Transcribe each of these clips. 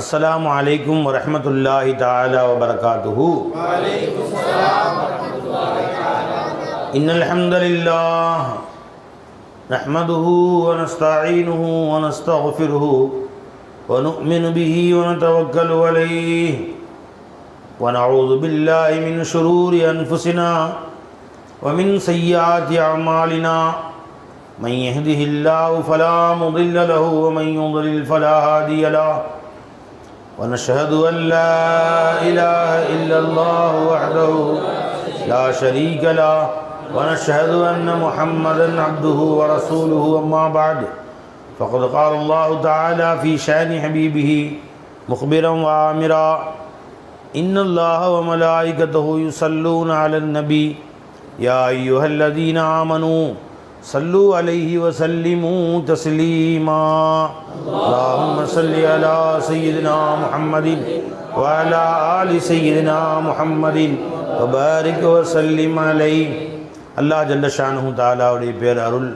السلام عليكم ورحمة الله تعالى وبركاته. وعليكم السلام ورحمة الله تعالى وبركاته. إن الحمد لله نحمده ونستعينه ونستغفره ونؤمن به ونتوكل عليه ونعوذ بالله من شرور أنفسنا ومن سيئات أعمالنا. من يهده الله فلا مضل له ومن يضلل فلا هادي له. ونشهد أن لا إله إلا الله وحده لا شريك له ونشهد أن محمدا عبده ورسوله. أما بعد فقد قال الله تعالى في شأن حبيبه مخبرا وآمرا إن الله وملائكته يصلون على النبي يا أيها الذين آمنوا صلوا عليه وسلموا تسليما. اللهم صل على سيدنا محمد وعلى آل سيدنا محمد وبارك وسلم عليه. அல்லாஹ் ஜல்ல ஷானுஹு தஆலாவுடைய பேர் அருள்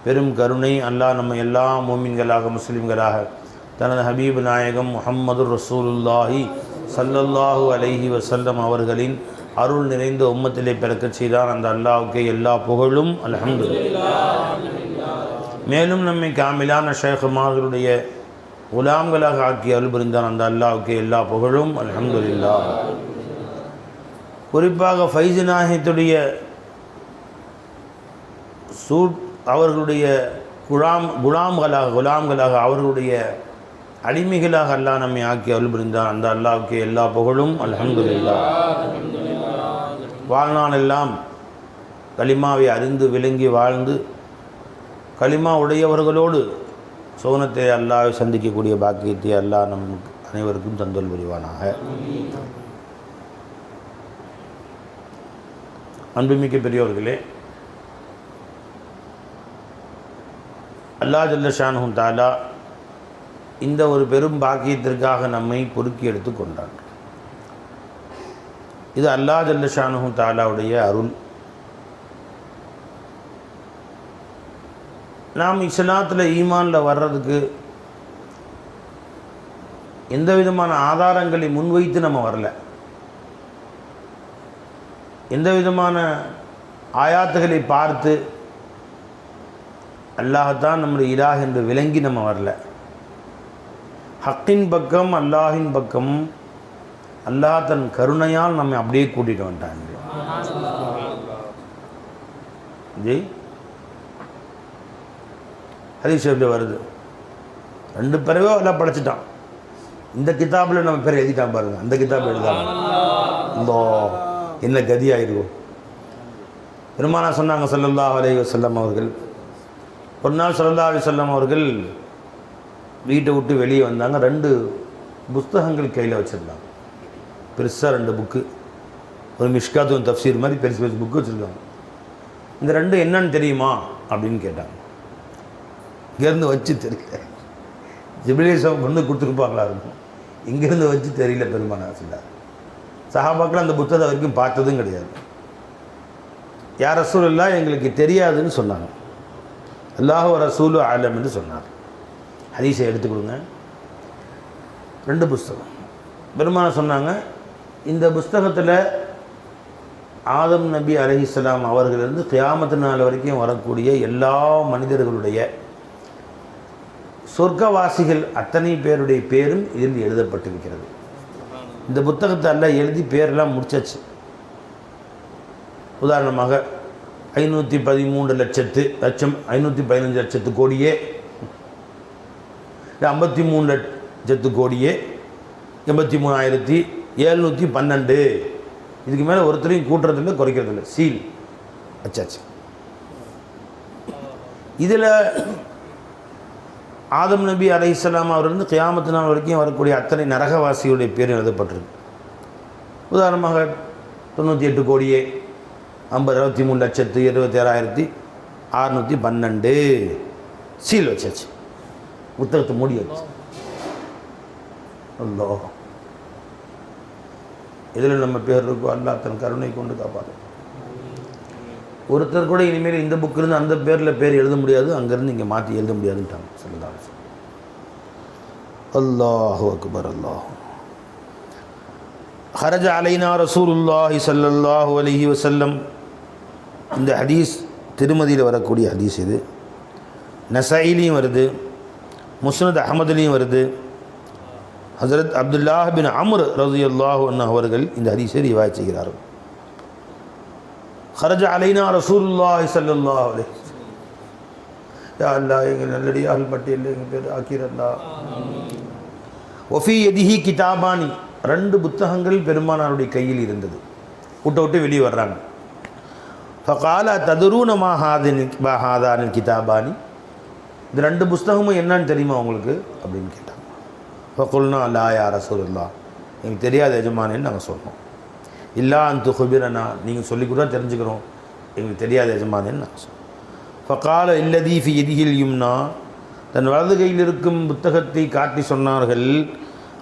பெரும் கருணை அல்லாஹ் நம்ம எல்லா மூமின்களாக முஸ்லிம்களாக தனது ஹபீப் நாயகம் முஹம்மது ரசூலுல்லாஹி ஸல்லல்லாஹு அலைஹி வஸல்லம் அவர்களின் அருள் நிறைந்த உம்மத்திலே பிறக்கச் செய்தான். அந்த அல்லாஹ்வுக்கே எல்லா புகழும் அல்ஹம்துலில்லாஹ். மேலும் நம்மை காமிலான ஷேഖுமார்களுடைய குலாம்களாக ஆக்கி அருள் புரிந்தான். அந்த அல்லாஹ்வுக்கே எல்லா புகழும் அல்ஹம்துலில்லாஹ். குறிப்பாக ஃபைஸ் நாயகத்துடைய அவர்களுடைய குலாம்களாக அவர்களுடைய அடிமைகளாக அல்லாஹ் நம்மை ஆக்கி அருள் புரிந்தான். அந்த அல்லாஹ்வுக்கு எல்லா புகழும் அல்ஹம்துலில்லாஹ். வாழ்நாளெல்லாம் கலிமாவை அறிந்து விளங்கி வாழ்ந்து கலிமா உடையவர்களோடு சோனத்தை அல்லாஹ்வை சந்திக்கக்கூடிய பாக்கியத்தை அல்லாஹ் நம் அனைவருக்கும் தந்தல் புரிவானாக. அன்புமிக்க பெரியோர்களே, அல்லாஹ் ஜல்ல ஷானுஹு தஆலா இந்த ஒரு பெரும் பாக்கியத்திற்காக நம்மை பொறுக்கி எடுத்து கொண்டான். இது அல்லாஹ் ஜல்ல ஷானுஹு தஆலாவுடைய அருள். நாம் இஸ்லாத்தில் ஈமானில் வர்றதுக்கு எந்த விதமான ஆதாரங்களை முன்வைத்து நம்ம வரல. எந்த விதமான ஆயாத்துகளை பார்த்து அல்லாஹ்தான் நம்முடைய இலாஹ் என்று விளங்கி நம்ம வரல. ஹக்கின் பக்கம் அல்லாஹின் பக்கம் அல்லாஹ் தன் கருணையால் நம்மை அப்படியே கூட்டிகிட்டு வந்துட்டாங்க. ஜி ஹதீஸ் ஷரீஃப்ல வருது, 2 பேரவே எல்லாம் படைச்சிட்டான். இந்த கிதாபில் நம்ம பேர் எழுதிட்டான் பாருங்க, அந்த கிதாபில் எழுதாங்க. இந்த என்ன கதியாயிருக்கும். பெருமானா சொன்னாங்க ஸல்லல்லாஹு அலைஹி வஸல்லம் அவர்கள், ஒரு நாள் ஸல்லல்லாஹு அலைஹி வஸல்லம் அவர்கள் வீட்டை விட்டு வெளியே வந்தாங்க. 2 புஸ்தகங்கள் கையில் வச்சுருந்தாங்க. பெருசாக 2 புக்கு, ஒரு மிஷ்காத்து தஃப்சீர் மாதிரி பெருசு பெருசு புக்கு வச்சுருக்காங்க. இந்த 2 என்னன்னு தெரியுமா அப்படின்னு கேட்டாங்க. இங்கேருந்து வச்சு தெரியல, ஜிப்ரீல் கொண்டு கொடுத்துருப்பாங்களா இருக்கும். இங்கேருந்து வச்சு தெரியல பெருமானார் சொன்னார். சஹாபாக்கள் அந்த புத்தகத்தை வரைக்கும் பார்த்ததும் கிடையாது. யா ரசூலுல்லாஹ் எங்களுக்கு தெரியாதுன்னு சொன்னாங்க. அல்லாஹு ரசூலு ஆலம் என்று சொன்னார். ஹதீஸை எடுத்து கொடுங்க. 2 புஸ்தகம் பெருமானார் சொன்னாங்க. இந்த புஸ்தகத்தில் ஆதம் நபி அலைஹிஸ்ஸலாம் அவர்களிருந்து கியாமத்து நாள் வரைக்கும் வரக்கூடிய எல்லா மனிதர்களுடைய சொர்க்கவாசிகள் அத்தனை பேருடைய பேரும் இதில் எழுதப்பட்டிருக்கிறது. இந்த புத்தகத்தை எல்லாம் எழுதி பேரெல்லாம் முடிச்சாச்சு. உதாரணமாக 513 லட்சம் 515 லட்சத்து கோடியே, 53 லட்சத்து கோடியே, 83,712. இதுக்கு மேலே ஒருத்தரையும் கூட்டுறதில்லை குறைக்கிறதில்லை, சீல் வச்சாச்சு. இதில் ஆதம் நபி அலைஹிஸ்ஸலாம் அவர்லேருந்து கியாமத்து நாள் வரைக்கும் வரக்கூடிய அத்தனை நரகவாசியுடைய பேர் எழுதப்பட்டிருக்கு. உதாரணமாக 98 கோடியே 23,27,612 சீல் வச்சாச்சு. புத்தகத்தை மூடி வச்சு. அல்லோ, இதில் நம்ம பேர் இருக்கோ அல்லாஹ் தன் கருணை கொண்டு காப்பாற்றும். ஒருத்தர் கூட இனிமேல் இந்த புக்கிலிருந்து அந்த பேரில் பேர் எழுத முடியாது, அங்கேருந்து இங்கே மாற்றி எழுத முடியாதுன்ட்டாங்க. சொல்லலாம் அல்லாஹு அக்பர். அல்லாஹ். ஹரஜ அலைனா ரசூலுல்லாஹி ஸல்லல்லாஹு அலைஹி வஸல்லம். இந்த ஹதீஸ் திருமதியில் வரக்கூடிய ஹதீஸ். இது நஸாயிலையும் வருது, முஸ்னத் அஹமதுலையும் வருது. ஹஸரத் அப்துல்லாஹ் பின் அம்ர் ரலியல்லாஹு அன்ஹு அவர்கள் இந்த ஹதீஸை ரிவாயத் செய்கிறார்கள். ஹரஜ அலைனா ரசூலுல்லாஹி ஸல்லல்லாஹு அலைஹி வஸல்லம். யா அல்லாஹ், எங்கள் நல்லடியார்கள் பட்டியலில் எங்கள் பேர் ஆக்கிரல்லா. ஒஃபி யதிஹி கிதாபானி, 2 புத்தகங்கள் பெருமானாருடைய கையில் இருந்தது. விட்டு விட்டு வெளியே வர்றாங்க. ஃபகால ததுரூன மா ஹாதானில் கிதாபானி, இந்த 2 புஸ்தகமும் என்னன்னு தெரியுமா உங்களுக்கு அப்படின்னு கேட்டாங்க. ஃபகுல்னா லா யா ரசூலுல்லாஹ், எங்களுக்கு தெரியாத எஜமானேன்னு நாங்கள் சொன்னோம். இல்லா அன்து ஹுபிரனா, நீங்கள் சொல்லிக் கூட தெரிஞ்சுக்கிறோம், எங்களுக்கு தெரியாத எஜமானேன்னு நாங்கள் சொன்னோம். ஃபகால இல்லதி ஃபி யதிஹில் யும்னா, தன் வலது கையில் இருக்கும் புத்தகத்தை காட்டி சொன்னார்கள்.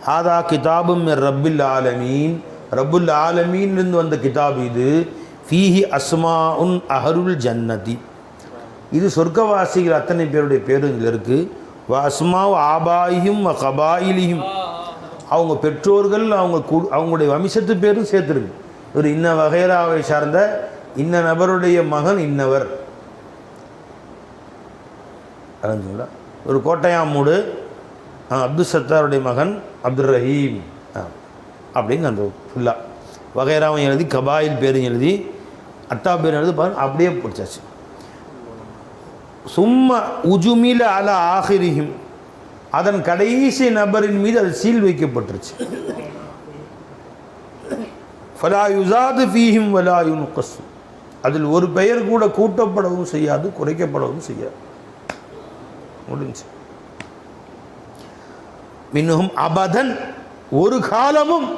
ஹாதா கிதாபும் மிர் ரப்பில் ஆலமீன், ரப்புல் ஆலமீன்லேருந்து வந்த கிதாப் இது. ஃபீஹி அஸ்மாஉன் அஹருல் ஜன்னதி, இது சொர்க்கவாசிகள் அத்தனை பேருடைய பேரும் இதில் இருக்குது. வ அஸ்மாவு ஆபாயியும் வ கபாயிலியும், அவங்க பெற்றோர்கள் அவங்களுடைய வம்சத்து பேரும் சேர்த்துருக்கு. ஒரு இன்ன வகைராவை சார்ந்த இன்ன நபருடைய மகன் இன்னவர். அறிஞ்சுங்களா? ஒரு கோட்டையாமூடு அப்துல் சத்தாருடைய மகன் அப்துல் ரஹீம் அப்படின்னு அந்த ஃபுல்லாக வகைராவும் எழுதி கபாயில் பேரும் எழுதி அத்தா பேரும் எழுதி பாருங்க, அப்படியே பிடிச்சாச்சு. சும்மா உஜுமில அல ஆஹிரிஹிம், அதன் கடைசி நபரின் மீது அது சீல் வைக்கப்பட்டுருச்சு. ஃபலா யுஸாது ஃபீஹிம் வலா யுன்கஸ், அதில் ஒரு பெயர் கூட கூட்டப்படவும் செய்யாது, குறைக்கப்படவும் செய்யாது. முடிஞ்சு. மின்னும் அபதன், ஒரு காலமும்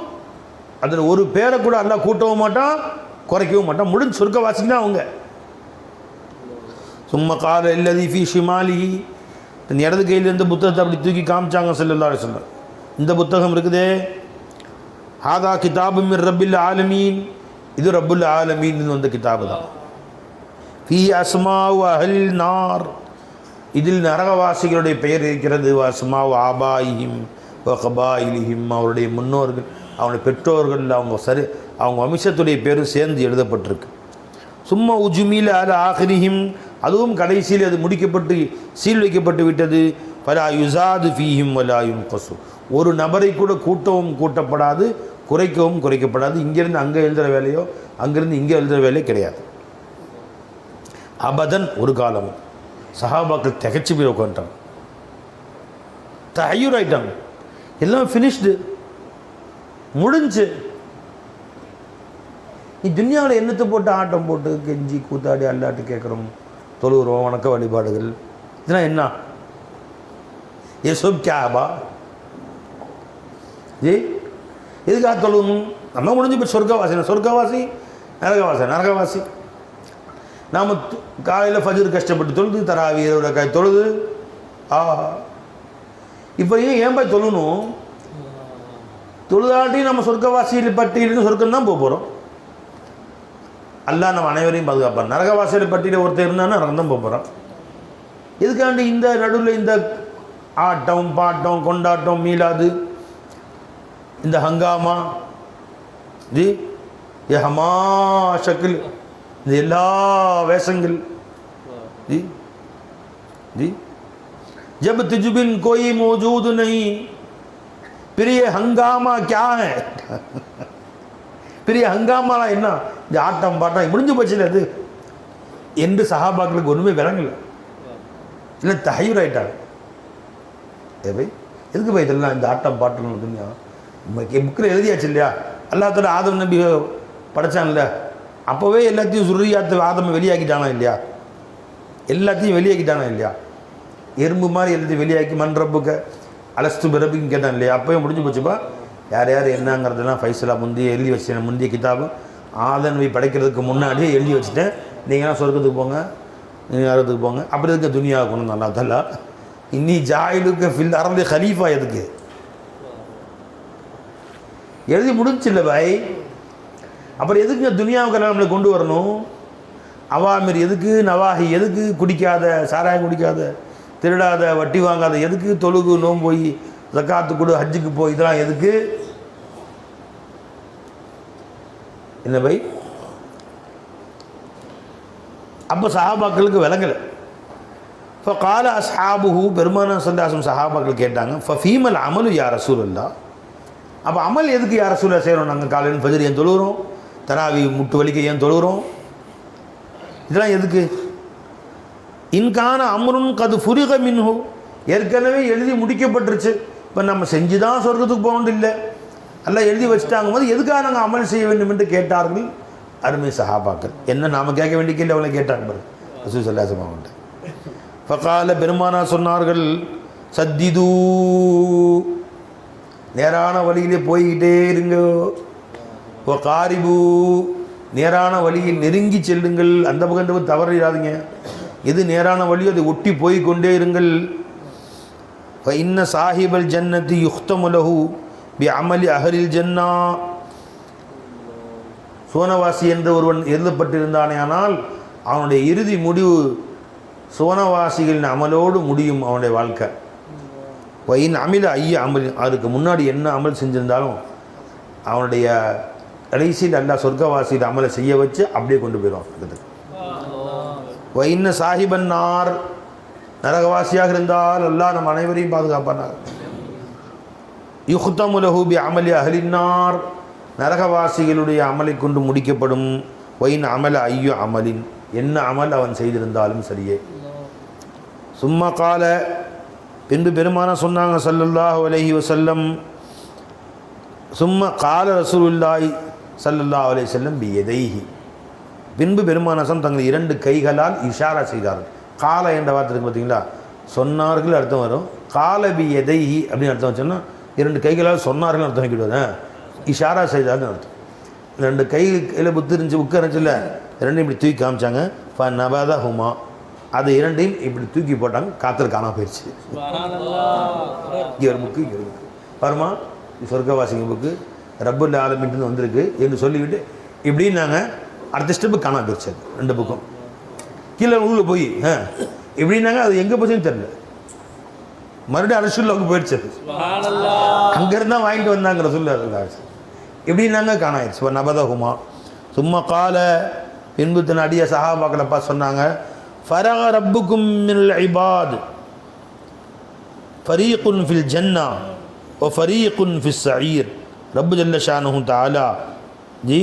அதில் ஒரு பேரை கூட அல்லாஹ் கூட்டவும் மாட்டான், குறைக்கவும் மாட்டான். முடிஞ்சு. சொர்க்கவாசிக்கு தான் அவங்க. சும்மா கால இல்லதி ஃபி ஷிமாலி, தன் இடது கையிலேருந்து புத்தகத்தை அப்படி தூக்கி காமிச்சாங்க ஸல்லல்லாஹு அலைஹி வஸல்லம். இந்த புத்தகம் இருக்குதே, ஹாதா கிதாபு மிர் ரப்பில் ஆலமீன், இது ரப்புல் ஆலமீன் வந்த கிதாபு தான். ஃபீ அஸ்மாஉ அஹ்ல் நார், இதில் நரகவாசிகளுடைய பெயர் இருக்கிறது. அஸ்மாஉ ஆபாயிஹிம் வ கபாயிலிஹிம், அவருடைய முன்னோர்கள், அவங்களுடைய பெற்றோர்கள், அவங்க வம்சத்துடைய பேரும் சேர்ந்து எழுதப்பட்டிருக்கு. சும்மா உஜுமில அல ஆஹிரிஹிம், அதுவும் கடைசியில் அது முடிக்கப்பட்டு சீல் வைக்கப்பட்டு விட்டது. ஃபலா யுஸாது ஃபீஹிம் வலா யுன்கஸு, ஒரு நபரை கூட கூட்டவும் கூட்டப்படாது, குறைக்கவும் குறைக்கப்படாது. இங்கேருந்து அங்கே எழுதுகிற வேலையோ அங்கேருந்து இங்கே எழுதுகிற வேலையோ கிடையாது. அபதன், ஒரு காலம். சஹாபாக்கள் திகைச்சு போய் உட்காந்துட்டாங்க, தஹய்யூர் ஆயிட்டாங்க. எல்லாம் ஃபினிஷ்டு, முடிஞ்சு. நீ துன்யாவில் என்னத்தை போட்டு ஆட்டம் போட்டு கெஞ்சி கூத்தாடி அல்லாட்டு கேட்குறோம், தொழுகிறோம், வணக்க வழிபாடுகள், இதெல்லாம் என்ன? ஏ சொப் கேபா ஜி, எதுக்காக தொழுகணும்? நம்ம முடிஞ்சு இப்போ சொர்க்கவாசி நரகவாசி. நாம் காலையில் ஃபஜ்ர் கஷ்டப்பட்டு தொழுது, தராவி 20 ரக்காத் தொழுது, இப்போ ஏன் போய் தொழணும்? தொழுதாட்டி நம்ம சொர்க்கவாசியில் பட்டியலிருந்து சொர்க்கம் தான் போக போகிறோம். அல்லாஹ் நம்ம அனைவரையும் பாதுகாப்பான். நரகவாசியில் பட்டியலில் ஒருத்தர் இருந்தான்னா நரகம் தான் போக போகிறான். இதுக்காண்டி இந்த நடுவில் இந்த ஆட்டம் பாட்டம் கொண்டாட்டம் மீளாது, இந்த ஹங்காமா ஜி, ஏ ஹமா ஷக்கில், இந்த எல்லா வேஷங்கள் जी जी जब तुझबिन कोई मौजूद नहीं फिर ये हंगामा क्या है பெரிய ஹங்காமானா என்ன? இந்த ஆட்டம் பாட்டம் முடிஞ்சு போச்சுல அது என்று சஹாபாக்களுக்கு ஒன்றுமே விளங்கல. இல்லை தஹய்யூர் ஆகிட்டாங்க. பை எதுக்கு பை இதெல்லாம் இந்த ஆட்டம் பாட்டம் துன்யா புக்கில் எழுதியாச்சு இல்லையா? அல்லாஹ் ஆதம் நபி படைச்சான்ல, அப்போவே எல்லாத்தையும் சுருரியாத்து ஆதமை வெளியாக்கிட்டானா இல்லையா? எல்லாத்தையும் வெளியாக்கிட்டானா இல்லையா? எறும்பு மாதிரி எல்லாத்தையும் வெளியாக்கி மண்ரப்புக்க அலஸ்து பிறப்புன்னு கேட்டான் இல்லையா? அப்போயே முடிஞ்சு போச்சுப்பா. யார் யார் என்னங்கிறதுலாம் ஃபைசலா முந்தைய எழுதி வச்சிட்டேன். முந்தைய கிதாபு ஆதன் நபி படைக்கிறதுக்கு முன்னாடியே எழுதி வச்சுட்டேன். நீங்களாம் சொர்க்கத்துக்கு போங்க, நீங்கள் நரகத்துக்கு போங்க. அப்படி இருக்க துனியாவுக்கு கொண்டு நல்லா தல்லா இன்னி ஜாயிலுக்கு ஃபில் அறந்து ஹலீஃபா எதுக்கு எழுதி முடிச்சு இல்லை பாய். அப்புறம் எதுக்கு துனியாவுக்கு நம்மளை கொண்டு வரணும்? அவாமிர் எதுக்கு, நவாஹி எதுக்கு, குடிக்காத சாராயம் குடிக்காத, திருடாத, வட்டி வாங்காத எதுக்கு, தொழுகு நோம்பு போய் ஜக்காத்து கொடு, ஹஜ்ஜுக்கு போ, இதெல்லாம் எதுக்கு? என்ன பை? அப்போ சஹாபாக்களுக்கு விளங்கலை. இப்போ கால அஸ்ஹாபுஹு, பெருமானார் ஸல்லல்லாஹு அலைஹி வஸல்லம் சஹாபாக்கள் கேட்டாங்க, ஃபீமல் அமலு யா ரசூலல்லாஹ், அப்போ அமல் எதுக்கு யா ரசூலல்லாஹ் செய்கிறோம்? நாங்கள் காலையில் ஃபஜ்ர் ஏன் தொழுகிறோம், தராவி முட்டு வலிக்க ஏன் தொழுகிறோம், இதெல்லாம் எதுக்கு? இன்கான அம்ருன் கது ஃபுரிக மின்ஹு, ஏற்கனவே எழுதி முடிக்கப்பட்டுருச்சு, இப்போ நம்ம செஞ்சு தான் சொர்க்கத்துக்கு போகணும் இல்லை, எல்லாம் எழுதி வச்சுட்டாங்க போது எதுக்காக நாங்கள் அமல் செய்ய வேண்டும் என்று கேட்டார்கள் அருமை சஹாபாக்கள். என்ன நாம் கேட்க வேண்டிய கேள்வி அவளை கேட்டாங்க பாரு ரசூல் ஸல்லல்லாஹு அலைஹி வஸல்லம். ஃபகால, பெருமானார் சொன்னார்கள், சத்திது, நேரான வழியிலே போய்கிட்டே இருங்க, காரிபு, நேரான வழியில் நெருங்கி செல்லுங்கள், அந்த பக்கம் தவறிடாதீங்க, எது நேரான வழியோ அதை ஒட்டி போய் கொண்டே இருங்கள். இன்ன சாஹிபல் ஜன்னதி யுக்தமு லஹு பி அமலி அஹலில் ஜன்னா, சோனவாசி என்று ஒருவன் எழுதப்பட்டிருந்தானே, ஆனால் அவனுடைய இறுதி முடிவு சோனவாசிகளின் அமலோடு முடியும் அவனுடைய வாழ்க்கை. வைன் அமில ஐய அமல், அதுக்கு முன்னாடி என்ன அமல் செஞ்சிருந்தாலும் அவனுடைய கடைசியில் அல்லாஹ் சொர்க்கவாசியில் அமலை செய்ய வச்சு அப்படியே கொண்டு போயிடுவான். வைன்ன சாஹிபன் நார், நரகவாசியாக இருந்தால் அல்லாஹ் நம் அனைவரையும் பாதுகாப்பானார். யுக்தமு லஹு பி அமலி அஹ்லின்னார், நரகவாசிகளுடைய அமலை கொண்டு முடிக்கப்படும். வைன் அமல ஐயோ அமலின், என்ன அமல் அவன் செய்திருந்தாலும் சரியே. சும்மா கால, பின்பு பெருமானார் சொன்னாங்க ஸல்லல்லாஹு அலைஹி வஸல்லம், சும்மா கால ரசூலுல்லாஹி ஸல்லல்லாஹு அலைஹி வஸல்லம் பி யதைஹி, பின்பு பெருமானார் தங்கள் இரண்டு கைகளால் இஷாரா செய்தார்கள். கால என்ற வார்த்தை இருக்கு பார்த்தீங்களா, சொன்னார்கள் அர்த்தம் வரும், கால பி யதைஹி அப்படின்னு அர்த்தம் வச்சோன்னா இரண்டு கைகளால் சொன்னார்கள் அர்த்தம் வைக்கிடுவது, இஷாரா செய்தார்கள் அர்த்தம். ரெண்டு கையில் புத்து இருந்துச்சு, உட்கார இருந்துச்சுல்ல, ரெண்டையும் இப்படி தூக்கி காமிச்சாங்க. ஃப நபத ஹுமா, அது இரண்டையும் இப்படி தூக்கி போட்டாங்க, காத்தில் காணாம போயிடுச்சு. இங்கே ஒரு புக்கு, இங்கே ஒரு புக்கு பாருமா, சொர்க்கவாசிங்க புக்கு ரப்புல் ஆலமீன் வந்திருக்கு என்று சொல்லிவிட்டு இப்படின்னாங்க, அடுத்த ஸ்டெப்பு காணாம போயிடுச்சு. ரெண்டு புக்கும் கீழே உள்ள போய் இப்படின்னாங்க, அது எங்கே போச்சுன்னு தெரியல, மறுபடியும் அரசுக்கு போயிடுச்சு. அங்கேருந்தான் வாங்கிட்டு வந்தாங்கிற சொல்ல எப்படின்னாங்க காணாயிடுச்சு. இப்போ நபதகுமா. சும்மா கால, பின்பு தன் அடிய சஹாபாக்களப்பா சொன்னாங்க, ஃபரக ரப்புக்கும் மினல் இபாத் ஃபரீகுன் ஃபில் ஜன்னா வ ஃபரீகுன் ஃபிஸ் ஸஈர். ரப்பு ஜல்ல ஷானுஹு தஆலா ஜி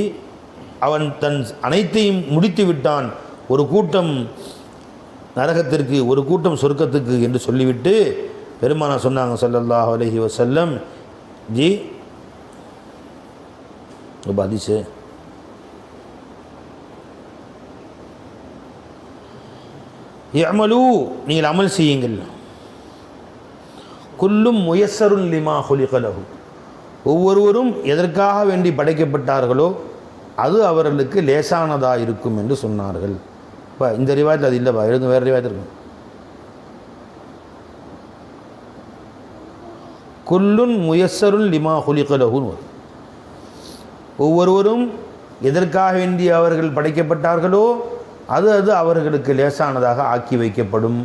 அவன் தன் அனைத்தையும் முடித்து விட்டான், ஒரு கூட்டம் நரகத்திற்கு, ஒரு கூட்டம் சொர்க்கத்துக்கு என்று சொல்லிவிட்டு பெருமானார் சொன்னாங்க ஸல்லல்லாஹு அலைஹி வஸல்லம், ஜி ரொம்ப அதிசு யஅமலு, நீங்கள் அமல் செய்யுங்கள், குல்லும் முயஸ்ஸருன் லிமா ஹுலிக லஹு, ஒவ்வொருவரும் எதற்காக வேண்டி படைக்கப்பட்டார்களோ அது அவர்களுக்கு லேசானதாக இருக்கும் என்று சொன்னார்கள். இப்போ இந்த ரிவாயத்தில் அது இல்லைப்பா, எழுந்து வேறு ரிவாயத்தில் இருக்கும். குல்லுன் முயஸ்ஸருன் லிமா ஹுலிக லஹுன்னு வரும். ஒவ்வொருவரும் எதற்காக வேண்டி அவர்கள் படைக்கப்பட்டார்களோ அது அது அவர்களுக்கு லேசானதாக ஆக்கி வைக்கப்படும்,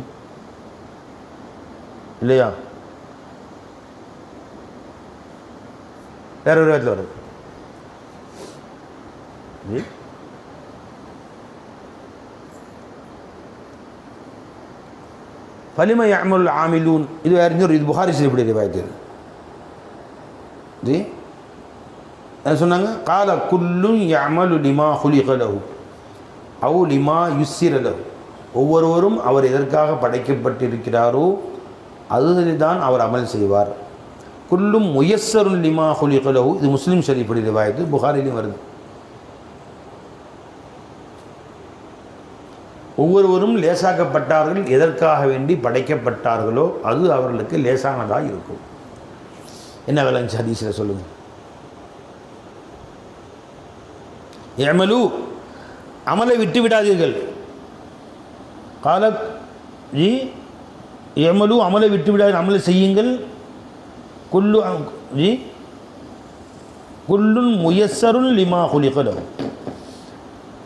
இல்லையா? வேற ஒரு விதத்தில் வருது. ஃபலிம யஅமல் ஆமிலூன், இது வேற இன்னொரு, இது புகாரி ஷரீஃபுடைய ரிவாயத். ஜி என்ன சொன்னாங்க? கால குல்லுன் யஅமலு லிமா ஹுலிக லஹு அவு லிமா யுஸ்ஸிர லஹு, ஒவ்வொருவரும் அவர் எதற்காக படைக்கப்பட்டிருக்கிறாரோ அதுதான் அவர் அமல் செய்வார். குல்லும் முயஸ்ஸருன் லிமா ஹுலிக லஹு, இது முஸ்லிம் ஷரீஃபுடைய ரிவாயத்து, புகாரிலையும் வருது. ஒவ்வொருவரும் லேசாக்கப்பட்டார்கள், எதற்காக வேண்டி படைக்கப்பட்டார்களோ அது அவர்களுக்கு லேசானதாக இருக்கும். என்ன விளங்குச்சு ஹதீஸில் சொல்லுங்கள்? யஅமலு, அமலை விட்டு விடாதீர்கள். கால ஜி யஅமலு, அமலை விட்டு விடாதீர்கள், அமலை செய்யுங்கள். குல்லு ஜி குல்லுன் முயஸ்ஸருன் லிமா ஹுலிக லஹு,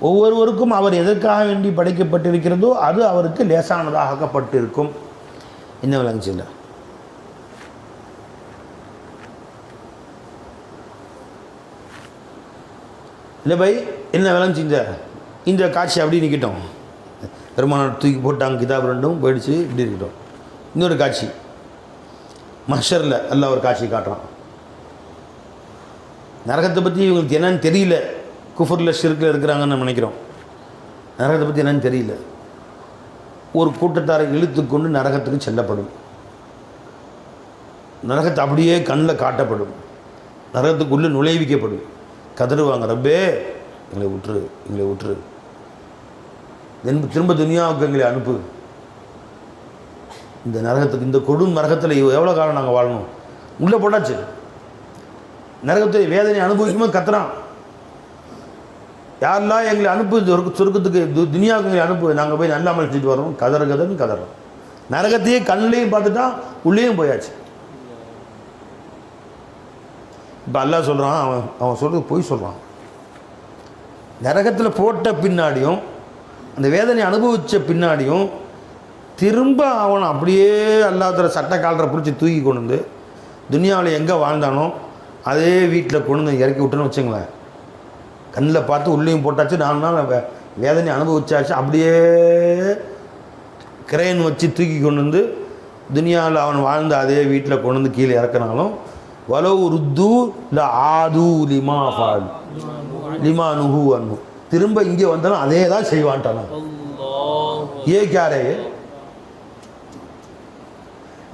ஒவ்வொருவருக்கும் அவர் எதற்காக வேண்டி படைக்கப்பட்டிருக்கிறதோ அது அவருக்கு லேசானதாக ஆக்கப்பட்டிருக்கும். என்ன விளங்குச்சு இல்லை? இல்லை பை என்ன விளைஞ்சி இந்த காட்சி அப்படி நிற்கட்டும். பெருமானார் தூக்கி போட்டாங்க, கிதாப் ரெண்டும் போயிடுச்சு, இப்படி இருக்கட்டும். இன்னொரு காட்சி மஹ்ஷரில் அல்லாஹ் ஒரு காட்சி காட்டுறான். நரகத்தை பற்றி இவங்களுக்கு என்னன்னு தெரியல, குஃபரில் ஷிர்கில் இருக்கிறாங்கன்னு நம்ம நினைக்கிறோம். நரகத்தை பற்றி என்னன்னு தெரியல. ஒரு கூட்டத்தாரை இழுத்து கொண்டு நரகத்துக்கு செல்லப்படும். நரகத்தை அப்படியே கண்ணில் காட்டப்படும். நரகத்துக்குள்ளே நுழைவிக்கப்படும். கதறுவாங்க, ரப்பே எங்களை விட்டுரு, எங்களை விட்டுரு, திரும்ப துனியாவுக்கு எங்களை அனுப்பு. இந்த நரகத்துக்கு, இந்த கொடும் நரகத்தில் எவ்வளோ காலம் நாங்கள் வாழணும்? உள்ளே போட்டாச்சு. நரகத்தை வேதனை அனுபவிக்கும்போது கத்துறான், யாரெல்லாம் எங்களை அனுப்பு சொர்க்கத்துக்கு, துனியாவுக்கு எங்களை அனுப்பு, நாங்கள் போய் நல்லா செஞ்சுட்டு வரோம். கதறுன்னு கதறோம். நரகத்தையே கண்ணிலையும் பார்த்துட்டா, உள்ளேயும் போயாச்சு. இப்போ அல்லாஹ் சொல்கிறான், அவன் சொல்கிறது பொய் சொல்கிறான். நரகத்தில் போட்ட பின்னாடியும் அந்த வேதனை அனுபவித்த பின்னாடியும் திரும்ப அவனை அப்படியே அல்லாஹ்வுடைய சட்ட காலரை பிடிச்சி தூக்கி கொண்டு வந்து துனியாவில் எங்கே வாழ்ந்தானோ அதே வீட்டில் கொண்டு வந்து இறக்கி விட்டுன்னு வச்சுங்களேன். கண்ணில் பார்த்து உள்ளேயும் போட்டாச்சு, 4 நாள் வேதனை அனுபவிச்சாச்சு. அப்படியே கிரேன் வச்சு தூக்கி கொண்டு வந்து துனியாவில் அவன் வாழ்ந்த அதே வீட்டில் கொண்டு வந்து கீழே இறக்குனாலும் வலவு ருத்து ல ஆது லிமா ஃபால் லிமா நுஹு அன்ஹு, திரும்ப இங்கே வந்தாலும் அதே தான் செய்வான்ட்டான. கேரே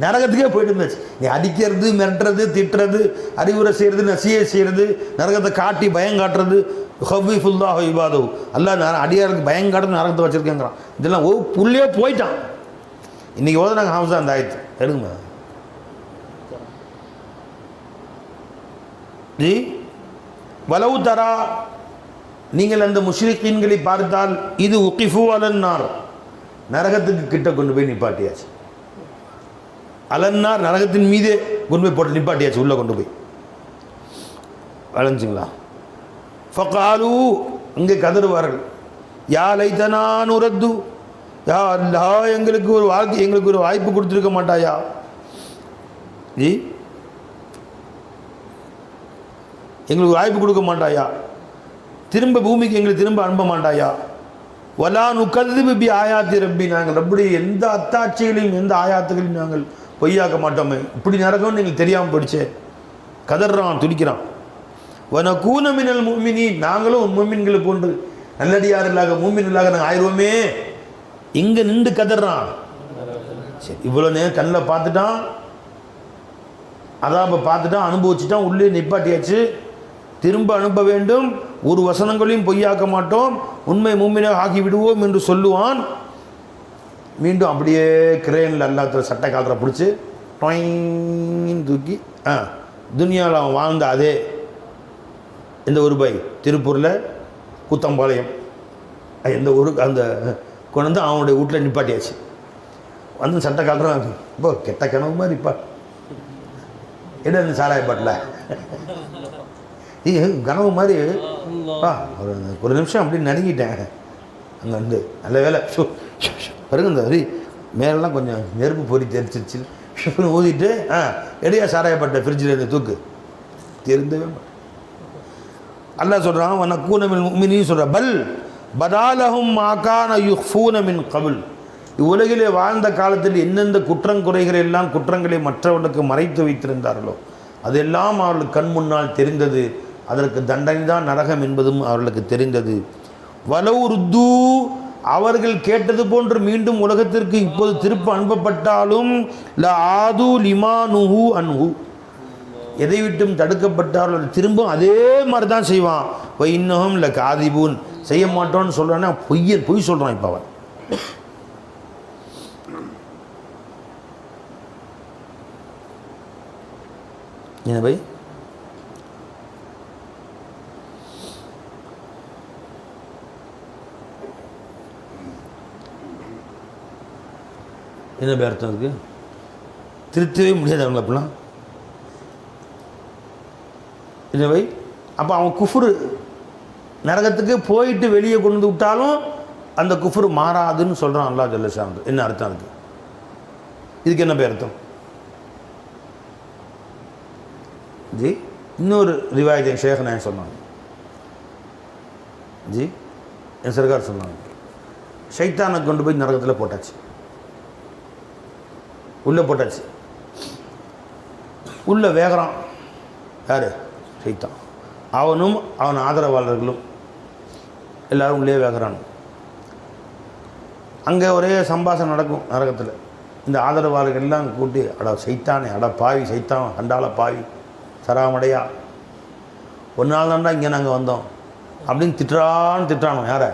நரகத்துக்கே போயிட்டு இருந்துச்சு. நீ அடிக்கிறது, மிரட்டுறது, திட்டுறது, அறிவுரை செய்கிறது, நசியை செய்கிறது, நரகத்தை காட்டி பயம் காட்டுறது, ஹபீஃபுல்லாஹ் இபாதஹு, அல்லாஹ் அடியாருக்கு பயம் காட்டுறது நரகத்தை வச்சுருக்கேங்கிறான். இதெல்லாம் புள்ளையே போயிட்டான். இன்றைக்கி ஓதுனாங்க ஹம்சா அந்த ஆயத்து எடுங்க ஜி. வலவு தரா, நீங்கள் அந்த முஷ்ரிக்கீன்களை பார்த்தால், இது உகிஃபு அலன்னார், நரகத்துக்கு கிட்ட கொண்டு போய் நிப்பாட்டியாச்சு. அலன்னார் நரகத்தின் மீதே கொண்டு போய் போட்டு நிப்பாட்டியாச்சு, உள்ளே கொண்டு போய் வளைஞ்சிங்களா. ஃபகாலு, இங்கே கதறுவார்கள், யா லைத்தனா நுரத்து, யா அல்லாஹ் எங்களுக்கு ஒரு வாய்ப்பு கொடுத்துருக்க மாட்டாயா ஜி, எங்களுக்கு வாய்ப்பு கொடுக்க மாட்டாயா, திரும்ப பூமிக்கு எங்களுக்கு திரும்ப அனுப்ப மாட்டாயா, வலா நுகல்லிபு பி ஆயாத்தி ரப்பி, நாங்கள் ரப்புடைய எந்த அத்தாட்சிகளையும் எந்த ஆயாத்துகளையும் நாங்கள் பொய்யாக்க மாட்டோமே. இப்படி நடக்கும்னு எங்களுக்கு தெரியாமல் போயிடுச்சே. கதறான், துடிக்கிறான். வனகூன மினல் முஃமினீன், நாங்களும் முஃமின்களை போன்று நல்லடியார்களாக மூமின்களாக நாங்கள் ஆயிடுவோமே. இங்கே நின்று கதறான். சரி, இவ்வளோ நேரம் கண்ணில் பார்த்துட்டான், அதாபை பார்த்துட்டான், அனுபவிச்சுட்டான், உள்ளே நிப்பாட்டியாச்சு, திரும்ப அனுப்ப வேண்டும், ஒரு வசனங்களையும் பொய்யாக்க மாட்டோம், உண்மை மூமினாக ஆகி விடுவோம் என்று சொல்லுவான். மீண்டும் அப்படியே கிரேனில் அல்லாஹ் சட்டை காலரை பிடிச்சி டொயின்னு தூக்கி துனியாவில் அவன் வாழ்ந்த அதே எந்த ஊர் பை, திருப்பூரில் கூத்தம்பாளையம், எந்த ஊருக்கு அந்த கொண்டு வந்து அவனுடைய வீட்டில் நிப்பாட்டியாச்சு. வந்து சட்டை காலரை இப்போ கெட்ட கனவு மாதிரி இப்போ என்ன இந்த சாராயப்பாட்டில் கனவு மாதிரி ஒரு நிமிஷம் அப்படி நடுங்கிட்டேன். அங்கே வந்து நல்ல வேலை பாருங்க, இந்த வரி மேலெல்லாம் கொஞ்சம் நெருப்பு பொறி தெரிச்சிருச்சு, ஊதிட்டு எடையா சாராயப்பட்ட ஃப்ரிட்ஜில் இருந்து தூக்கு தெரிந்தவே மாட்டேன். அல்லாஹ் சொல்கிறான், வனக்கூனமின் முஃமினீன் சொல்கிற பல் பதாலஹும் மாகான யுஃபூன மின் கபுல், இவ்வுலகிலே வாழ்ந்த காலத்தில் எந்தெந்த குற்றங்குறைகள் எல்லாம் குற்றங்களை மற்றவர்களுக்கு மறைத்து வைத்திருந்தார்களோ அதெல்லாம் அவர்களுக்கு கண் முன்னால் தெரிந்தது. அதற்கு தண்டனை தான் நரகம் என்பதும் அவர்களுக்கு தெரிந்தது. வலவு ருத்து, அவர்கள் கேட்டது போன்று மீண்டும் உலகத்திற்கு இப்போது திருப்ப அனுப்பப்பட்டாலும் ல ஆது லிமா நுஹு அன்ஹு, எதை விட்டும் தடுக்கப்பட்டார்கள் திரும்ப அதே மாதிரி தான் செய்வான். இன்னும் இல்லை காதிபூன், செய்ய மாட்டோன்னு சொல்கிறான்னா பொய் சொல்கிறான். இப்போ அவன் என்ன பை, என்ன பை அர்த்தம் இருக்குது? திருத்தவே முடியாது அவங்கள அப்படிலாம் என்ன பை. அப்போ அவன் குஃப்ரு நரகத்துக்கு போயிட்டு வெளியே கொண்டு வந்து விட்டாலும் அந்த குஃப்ரு மாறாதுன்னு சொல்கிறான் அல்லாஹ் ஜல்ல ஷானஹு. என்ன அர்த்தம் இருக்குது? இதுக்கு என்ன பை அர்த்தம் ஜி? இன்னொரு ரிவாயத்தை ஷேக் நான் சொன்னாங்க, ஜி என் சர்க்கார் சொன்னாங்க, ஷைத்தானை கொண்டு போய் நரகத்தில் போட்டாச்சு, உள்ளே போட்டாச்சு. உள்ளே வேகிறான் யார்? ஷைத்தான். அவனும் அவன் ஆதரவாளர்களும் எல்லோரும் உள்ளே வேகிறான். அங்கே ஒரே சம்பாஷணம் நடக்கும் நரகத்தில். இந்த ஆதரவாளர்கள் எல்லாம் கூட்டி, அடா சைத்தானே, அடா பாவி சைத்தான், கண்டால பாவி சராமடையா, ஒரு நாள் தாண்டா இங்கே நாங்கள் வந்தோம் அப்படின்னு திட்டானோ யாரை?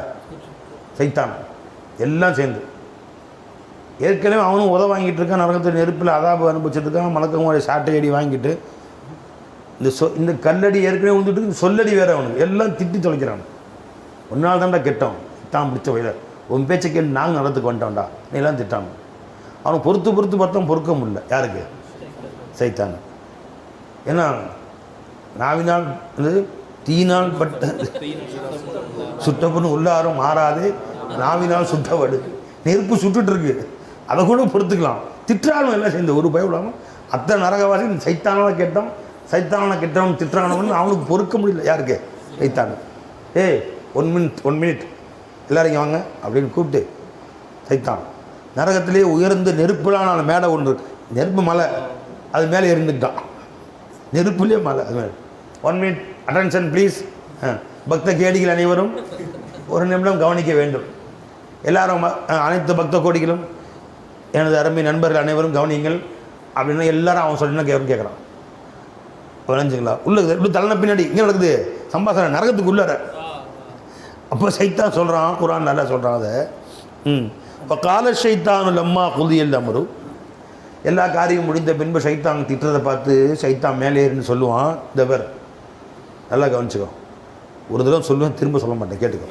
சைத்தான். எல்லாம் சேர்ந்து ஏற்கனவே அவனும் உத வாங்கிட்டு இருக்கான், நரகத்தில் நெருப்பில் அதாபு அனுபவிச்சுட்டு இருக்கான், மலக்கமுடைய சாட்டை அடி வாங்கிட்டு இந்த கல்லடி ஏற்கனவே வந்துட்டு இந்த சொல்லடி வேறு அவனுக்கு எல்லாம் திட்டி தொலைக்கிறான். ஒரு நாள் தாண்டா கெட்டோம், தான் பிடிச்ச வயல உன் பேச்சை கேட்டு நாங்கள் நடத்துக்கு வந்துட்டோம்டா நீ எல்லாம் திட்டானோ. அவனை பொறுத்து பார்த்தோம், பொறுக்க முடியல. யாருக்கு? சைத்தான். ஏன்னா நாவினால் தீனால் பட்ட சுட்டப்புன்னு உள்ளாரும் மாறாது, நாவினால் சுட்டவடு, நெருப்பு சுட்டுட்டு இருக்கு, அதை கூட பொறுத்துக்கலாம். திட்டாலும் எல்லாம் சேர்ந்து ஒரு பயப்படாமல் அத்தனை நரகவாசி சைத்தானால கேட்டோம், சைத்தானால கெட்டவன் திட்டானவன் அவனுக்கு பொறுக்க முடியல. யாருக்கு? சைத்தான். ஏய் 1 மினிட் எல்லோரும் இங்கே வாங்க அப்படின்னு கூப்பிட்டு சைத்தான் நரகத்திலே உயர்ந்த நெருப்புலான மேடை ஒன்று, நெருப்பு மலை, அது மேலே இருந்துக்கிட்டான். நெருப்புலேயே மலை, அது மேலே. 1 மினிட் அட்டென்ஷன் ப்ளீஸ். பக்த கேடிகள் அனைவரும் 1 நிமிடம் கவனிக்க வேண்டும். எல்லாரும் அனைத்து பக்த கோடிகளும் எனது அருமை நண்பர்கள் அனைவரும் கவனிங்கள் அப்படின்னா எல்லாரும் அவன் சொல்லினா கேட்குறான். விளைஞ்சுங்களா? உள்ள இப்படி தலைன பின்னாடி இங்கே நடக்குது சம்பாஷணை நரகத்துக்கு உள்ளார. அப்போ சைத்தான் சொல்கிறான், குரான் நல்லா சொல்கிறான் அதை. இப்போ கால ஷைத்தானு லம்மா குதியல் அமரு, எல்லா காரியம் முடிந்த பின்பு சைத்தான் திட்டுறதை பார்த்து சைத்தான் மேலே ஏறின்னு சொல்லுவான். இந்த பேர் நல்லா கவனிச்சுக்கோ, ஒரு தடவை சொல்லுவேன், திரும்ப சொல்ல மாட்டேன், கேட்டுக்கோ.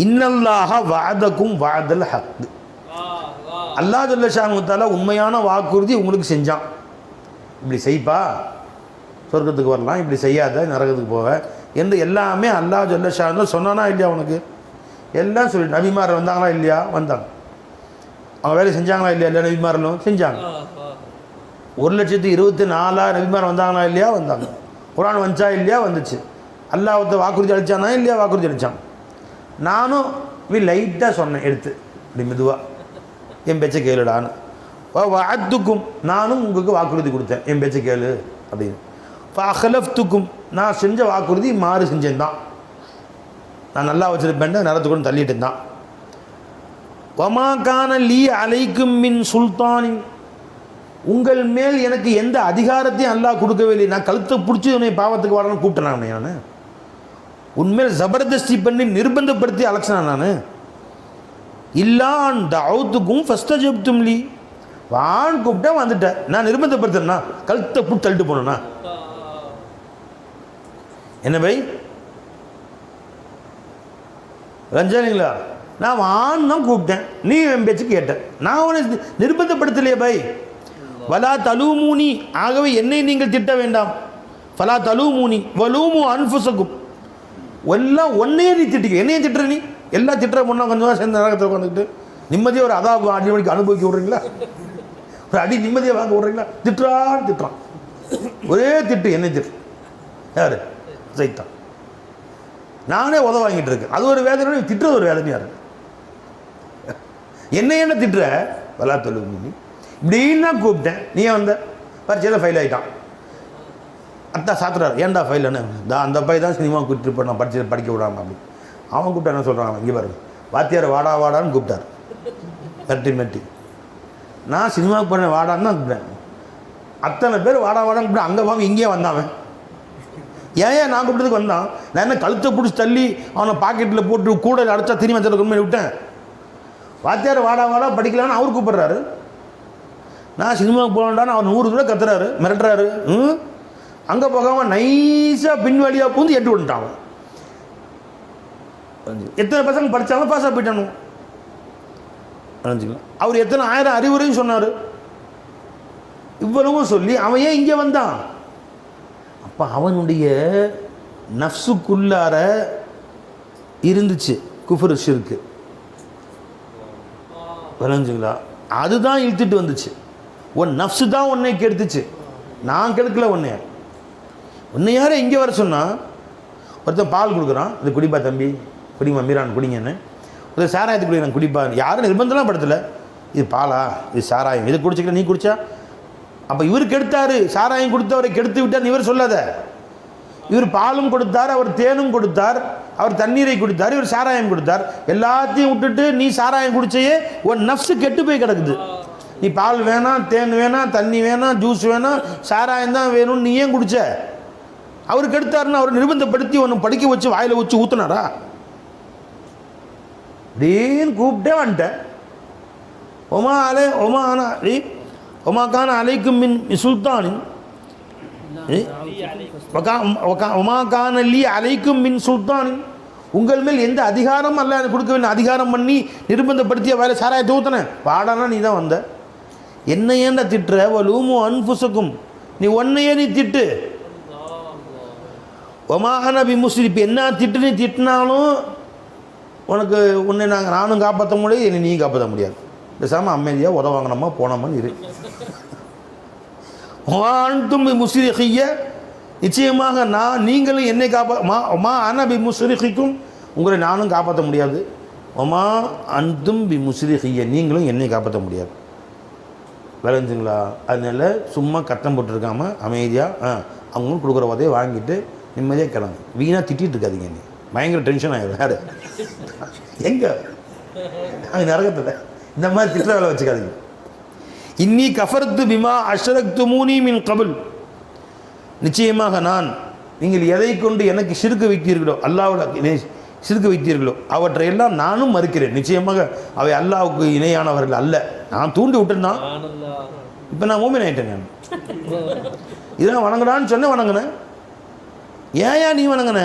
இன்னல்லாஹ வாதக்கும் வாதல் ஹக், அல்லாஹ் ஜல்ல ஷானுத்தால உண்மையான வாக்குறுதி உங்களுக்கு செஞ்சான். இப்படி செய்ப்பா சொர்க்கத்துக்கு வரலாம், இப்படி செய்யாத நரகத்துக்கு போவ என்று எல்லாமே அல்லாஹ் ஜல்ல ஷானு சொன்னானா இல்லையா? உனக்கு எல்லாம் சொல்லி நபிமார் வந்தாங்களா இல்லையா? வந்தாங்க. அவங்க வேலை செஞ்சாங்களா இல்லையா? இல்லை நபிமார்களும் செஞ்சாங்க. 1,24,000 நபிமார் வந்தாங்களா இல்லையா? வந்தாங்க. குரான் வந்துச்சா இல்லையா? வந்துச்சு. அல்லாஹ்வுக்கு வாக்குறுதி அளித்தானா இல்லையா? வாக்குறுதி அளித்தான். நானும் லைட்டாக சொன்னேன், எடுத்து இப்படி மெதுவாக, என் பேச்சை கேளுடான்னு. வாத்துக்கும், நானும் உங்களுக்கு வாக்குறுதி கொடுத்தேன், என் பேச்சை கேளு அப்படின்னு. அஹலஃப்துக்கும், நான் செஞ்ச வாக்குறுதி மாறு செஞ்சேன் தான், நான் நல்லா வச்சுருப்பேன், நேரத்துக்கு தள்ளிட்டு தான். வமாக்கான லீ அலைக்கும் மின் சுல்தானின், உங்கள் மேல் எனக்கு எந்த அதிகாரத்தையும் அல்லாஹ் கொடுக்கவே. நான் கழுத்தை பிடிச்சி உன்னை பாவத்துக்கு வரணும்னு கூப்பிட்டேன். நான் உண்மையில் ஜபர்தஸ்தி பண்ணி நிர்பந்தப்படுத்தி அலட்சணம். நான் இல்லான் தவுத்துக்கும் ஃபஸ்தஜப்தும் லீ, வான் கூப்பிட்டா வந்துட்டேன். நான் நிர்பந்தப்படுத்தேன்னா கழுத்தை பிடிச்சி தள்ளிட்டு போனேன்னா என்ன பை ரஞ்சானிங்களா? நான் வான் தான் கூப்பிட்டேன், நீ என் பேச்சு கேட்டேன், நான் அவனை நிர்பந்தப்படுத்தலையே பை. வலா தலூமூனி, ஆகவே என்னை நீங்கள் திட்ட வேண்டாம். ஃபலா தலூமூனி வலூமு அன்ஃபுஸக்கும், எல்லாம் ஒன்னையே நீ திட்டிக்க, என்னையும் திட்டுற நீ. எல்லாம் திட்டுற முன்னா கொஞ்சமாக சேர்ந்த நரகத்தில் உட்காந்துக்கிட்டு நிம்மதியாக ஒரு அதாபு அடி மணிக்கு அனுபவிக்க விட்றீங்களா? ஒரு அடி நிம்மதியாக வாங்க விட்றீங்களா? திட்டுறான் ஒரே திட்டு, என்னை திட்டு. யார்? சைத்தான். நானே உத வாங்கிட்டு இருக்கேன், அது ஒரு வேதனை, திட்டுறது ஒரு வேதனையாக இருக்கு. என்ன திட்டுற? வலா தலூமூனி இப்படின்னு தான் கூப்பிட்டேன், நீ வந்த பரிச்சையில் ஃபெயில் ஆகிட்டான். அத்தா சாத்துறாரு, ஏன்டா ஃபெயில் என்ன? அந்த பையன் தான் சினிமா கூப்பிட்டு போய் நான் பரிச்சையில் படிக்க விடாம அப்படி. அவன் கூப்பிட்டா என்ன சொல்கிறான்? இங்கே பாருங்க, வாத்தியார் வாடா வாடான்னு கூப்பிட்டார், மெட்டி. நான் சினிமாவுக்கு போனேன் வாடான்னு தான் கூப்பிட்டேன். அத்தனை பேர் வாடா வாடான்னு கூப்பிட்டேன், அங்கே வாங்க இங்கேயே வந்தாவன். ஏன் நான் கூப்பிட்டதுக்கு வந்தான்? நான் என்ன கழுத்தை பிடிச்சி தள்ளி அவனை பாக்கெட்டில் போட்டு கூட அடைச்சா திரும்பி கொண்டு விட்டேன்? வாத்தியார் வாடா வாடா படிக்கலான்னு அவர் கூப்பிட்றாரு. நான் சினிமாவுக்கு போகலான்னு அவர் 100 தடவை கத்துறாரு, மிரட்டுறாரு. அங்கே போகாமல் நைஸாக பின்வழியாக பூந்து எட்டு விட்டுட்டான். எத்தனை பசங்க படித்தாலும் பாஸாக போயிட்டானு. அவர் எத்தனை 1000 அறிவுரையும் சொன்னார். இவ்வளவும் சொல்லி அவன் ஏன் இங்கே வந்தான்? அப்போ அவனுடைய நஃப்ஸுக்குள்ளார இருந்துச்சு குஃப்ரு ஷிர்க்கு, விளைஞ்சுங்களா? அதுதான் இழுத்துட்டு வந்துச்சு. உன் நஃப்ஸு தான் உன்னை கெடுத்துச்சு, நான் கெடுக்கல உன்னை யாரும் இங்கே வர சொன்னால் ஒருத்தன் பால் கொடுக்குறான், இது குடிப்பா தம்பி, குடிமா மீரான் குடிங்கன்னு. ஒரு சாராயத்தை குடிக்கிறேன் குடிப்பா, யாரும் நிர்பந்தம்லாம் படுத்தலை. இது பாலா, இது சாராயம், இது குடிச்சிக்கல, நீ குடிச்சா அப்போ இவர் கெடுத்தாரு, சாராயம் கொடுத்தவரை கெடுத்து விட்டார் இவர் சொல்லாத. இவர் பாலும் கொடுத்தார், அவர் தேனும் கொடுத்தார், அவர் தண்ணீரை கொடுத்தார், இவர் சாராயம் கொடுத்தார். எல்லாத்தையும் விட்டுட்டு நீ சாராயம் குடிச்சையே உன் நஃப்ஸு கெட்டு போய் கிடக்குது. நீ பால் வேணாம், தேன் வேணாம், தண்ணி வேணாம், ஜூஸ் வேணாம், சாராயம் தான் வேணும்னு நீ ஏன் குடிச்ச? அவர் கெடுத்தாருன்னு அவர் நிர்பந்தப்படுத்தி ஒன்று படிக்க வச்சு வாயில் வச்சு ஊத்துனாரா? அப்படின்னு கூப்பிட்டே வந்துட்டேன். ஒமாக்கான அலைக்கும் மின் சுல்தானின் ஒமாக்கான லீ அலைக்கும் மின் சுல்தானின், உங்கள் மேல் எந்த அதிகாரம் அல்ல எனக்கு கொடுக்கவில்லை. அதிகாரம் பண்ணி நிர்பந்தப்படுத்திய வேலை சாராயத்தை ஊற்றினேன். வாடானா நீ தான் வந்த. என்ன ஏன்டா திட்டுற? வலூமு அன்புசக்கும், நீ ஒன்னையே நீ திட்டு. ஒமாஹன பி முஸ்லிப், என்ன திட்டு நீ திட்டினாலும் உனக்கு உன்னை நானும் காப்பாற்ற முடியாது, என்னை நீயும் காப்பாற்ற முடியாது. பேசாமல் அமைதியாக உதவாங்கணுமா போனோமான்னு இரு. வான்தும் முஸ்ரிகிய, நிச்சயமாக நீங்களும் என்னை மா அனபி முஸ்ரிகிக்கும், உங்களை நானும் காப்பாற்ற முடியாது. ஒமா அன்தும் பி முஸ்ரிகிய, நீங்களும் என்னை காப்பாற்ற முடியாது. விளைஞ்சுங்களா? அதனால சும்மா கட்டம் போட்டுருக்காம அமைதியாக அவங்களும் கொடுக்குற உதவியை வாங்கிட்டு நிம்மதியாக கிளம்பு. வீணாக திட்டிகிட்டு இருக்காதிங்க, நீ பயங்கர டென்ஷன் ஆகிடும். யார் எங்கே அங்கே நரகத்தில் இந்த மாதிரி திட்ட வேலை வச்சுக்காதீங்க. இன்னி கஃபர்த்து பிமா அஷ்ரக்து மூனி மின் கபுல், நிச்சயமாக நான் நீங்கள் எதை கொண்டு எனக்கு சிறுக்கு வைத்தீர்களோ, அல்லாவோட சிறுக்கு வைத்தீர்களோ அவற்றையெல்லாம் நானும் மறுக்கிறேன். நிச்சயமாக அவை அல்லாவுக்கு இணையானவர்கள் அல்ல. நான் தூண்டி விட்டேன்னா இப்போ நான் மூமின் ஆகிட்டேன். நான் இதெல்லாம் வணங்குடான்னு சொன்ன வணங்கினேன். ஏன் நீ வணங்கின?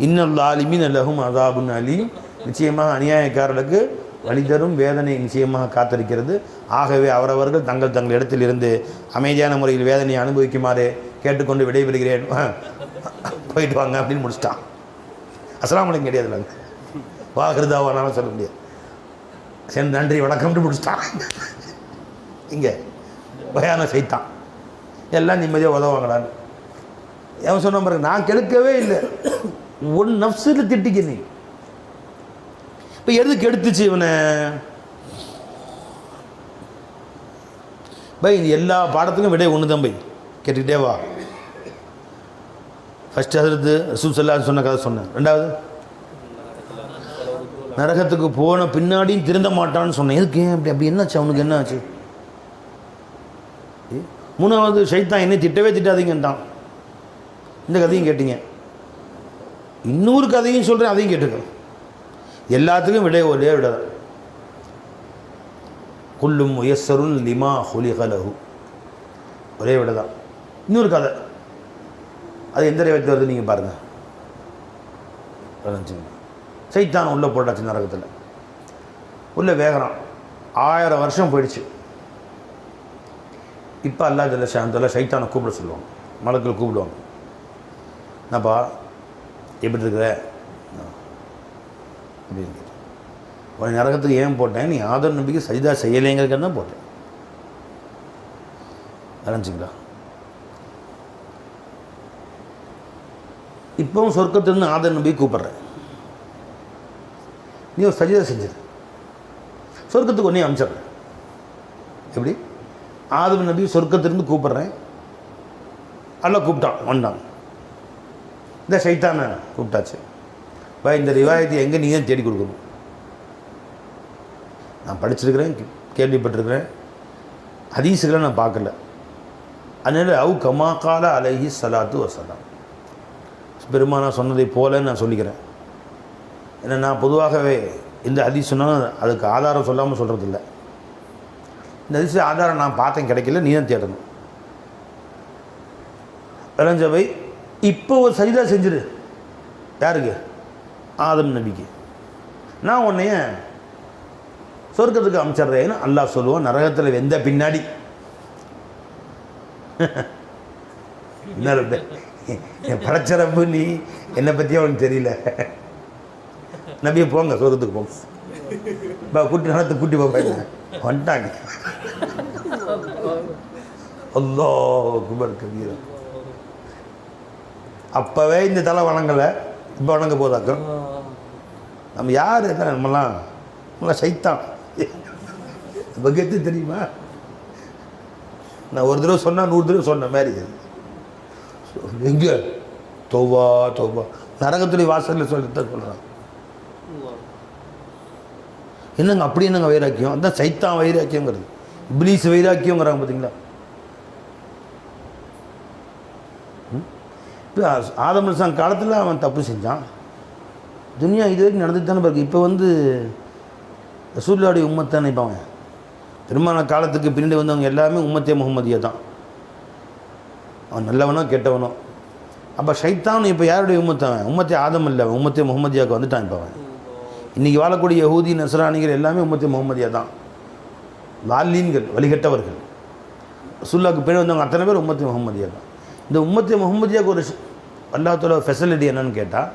இன்னல்லா அலிமின் அல்லஹும் அதாபுன் அலீம், நிச்சயமாக அநியாயக்காரர்களுக்கு வழி தரும் வேதனை நிச்சயமாக காத்திருக்கிறது. ஆகவே அவரவர்கள் தங்கள் இடத்தில் இருந்து அமைதியான முறையில் வேதனையை அனுபவிக்குமாறு கேட்டுக்கொண்டு விடைபெறுகிறேன். போயிட்டு வாங்க அப்படின்னு முடிச்சிட்டான். அஸ்ஸலாமு அலைக்கும் கிடையாதுல, வாகிருதாவானாலும் சொல்ல முடியாது. சரி நன்றி வணக்கம்னு முடிச்சிட்டான். இங்கே பயானம் செய்தான், எல்லாம் நிம்மதியாக உதவாங்களான்னு. அவன் சொன்ன பாருங்க, நான் கெடுக்கவே இல்லை, ஒன் நஃப்ஸில் திட்டிக்க நீ. இப்போ எது கெடுத்துச்சு இவனை? பை இது எல்லா பாடத்துக்கும் விட ஒன்று தான். பை கேட்டுக்கிட்டே வா. ஃபஸ்ட்டு ஹஜ்ரத் ரசூல் ஸல்லல்லாஹு சொன்ன கதை சொன்னேன். ரெண்டாவது நரகத்துக்கு போன பின்னாடியும் திருந்த மாட்டான்னு சொன்னேன். எதுக்கு அப்படி என்னாச்சு அவனுக்கு, என்ன ஆச்சு? மூணாவது ஷைத்தான் என்னை திட்டவே திட்டாதீங்கன்ட்டான். இந்த கதையும் கேட்டீங்க. இன்னொரு கதையும் சொல்கிறேன், அதையும் கேட்டுக்க. எல்லாத்துக்கும் விட ஒரே விட தான். குல்லும் முயஸ்ஸருன் லிமா ஹுலிக லஹு, ஒரே விட தான். இன்னொரு கதை, அது எந்த ரேவத்தில் வருது நீங்கள் பாருங்கள். சைத்தான் உள்ளே போட்டாச்சு நரகத்தில், உள்ளே வேகிறான். 1000 வருஷம் போயிடுச்சு. இப்போ அல்லாஹ் ஜல்ல ஷானஹு சைத்தானை கூப்பிட சொல்லுவாங்க, மலக்கள் கூப்பிடுவாங்க. என்னப்பா எப்படி இருக்கிற அப்படின்னு கேட்டேன். உன்னை நரகத்துக்கு ஏன் போட்டேன்? நீ ஆதம் நபிக்கு சஜிதா செய்யலைங்கிறதுக்கு தான் போட்டேன். அறிஞ்சிங்களா? இப்போவும் சொர்க்கத்திலிருந்து ஆதம் நபி கூப்பிட்றேன், நீ ஒரு சஜிதா செஞ்சிரு, சொர்க்கத்துக்கு ஒன்றே அனுப்பிச்சிட்றேன். எப்படி? ஆதம் நபி சொர்க்கத்திலிருந்து கூப்பிட்றேன், அல்ல கூப்பிட்டான், வந்தான். இந்த சைத்தானை கூப்பிட்டாச்சு. இந்த ரிவாயத்தை எங்கே நீங்கள் தான் தேடி கொடுக்கணும். நான் படிச்சிருக்கிறேன், கேள்விப்பட்டிருக்கிறேன், ஹதீஸுகளை நான் பார்க்கல. அதனால் அவு கமாக்கால அலைஹி ஸலாத்து வஸலாம், பெருமானா சொன்னதை போல நான் சொல்லிக்கிறேன். ஏன்னா நான் பொதுவாகவே இந்த ஹதீஸ் சொன்னாலும் அதுக்கு ஆதாரம் சொல்லாமல் சொல்கிறதில்ல. இந்த ஹதீஸ் ஆதாரம் நான் பார்த்தேன், கிடைக்கல, நீ தான் தேடணும். விளைஞ்சவை இப்போ ஒரு சஜிதா செஞ்சிரு. யாருக்கு? ஆதம் நபிக்கு. நான் உன்னைய சொர்க்கத்துக்கு அனுப்பிச்சிட்றேன்னு அல்லாஹ் சொல்லுவான். நரகத்தில் வெந்த பின்னாடி என்ன படைச்சரப்பு, நீ என்னை பற்றியும் அவனுக்கு தெரியல. நபியை போங்க சொர்க்கத்துக்கு போங்க, கூட்டி நரகத்துக்கு கூட்டி போங்க. வந்துட்டாங்க. அல்லாஹ் அக்பர் கபீரா. அப்போவே இந்த தலை வணங்கலை, இப்போ வணங்க போதாக்கம். நம்ம யார் என்ன நம்மளாம் சைத்தான் பகத்து தெரியுமா? நான் ஒரு தடவை சொன்னால் 100 தடவை சொன்ன மாதிரி எங்கே தௌபா தௌபா நரகத்துடைய வாசலில் சொல்லித்தான் சொல்கிறான். என்னங்க அப்படி என்னங்க வைராக்கியம்? அதுதான் சைத்தான் வைராக்கியங்கிறது, இப்லீஸ் வைராக்கியங்கிறாங்க பார்த்தீங்களா? இப்போ ஆதம் அலைஹிஸ்ஸலாம் காலத்தில் அவன் தப்பு செஞ்சான். துனியா இது வரைக்கும் நடந்துட்டு தானே பாருக்கு. இப்போ ரசூலுல்லாஹ்வுடைய உம்மத்தானே இப்போ அவன் பெருமான காலத்துக்கு பின்னாடி வந்தவங்க எல்லாமே உம்மத்தே முகமதியா தான். அவன் நல்லவனோ கெட்டவனோ. அப்போ ஷைத்தான் இப்போ யாருடைய உம்மத்தவன்? உம்மத்தே ஆதம் இல்லை, அவன் உம்மத்தே முகமதியாவுக்கு வந்துட்டான். இப்போ அவன் இன்றைக்கி வாழக்கூடிய யஹூதி நஸ்ரானிகள் எல்லாமே உம்மத்தே முகமதியா தான். லாலீன்கள், வழிகட்டவர்கள். ரசூலுல்லாஹ்வுக்கு பின்னாடி வந்தவங்க அத்தனை பேர் உம்மத்தே முகமதியா தான். இந்த உம்மத்தே முகமதியாவுக்கு ஒரு அல்லாஹ் தஆலா ஃபெசிலிட்டி என்னன்னு கேட்டால்,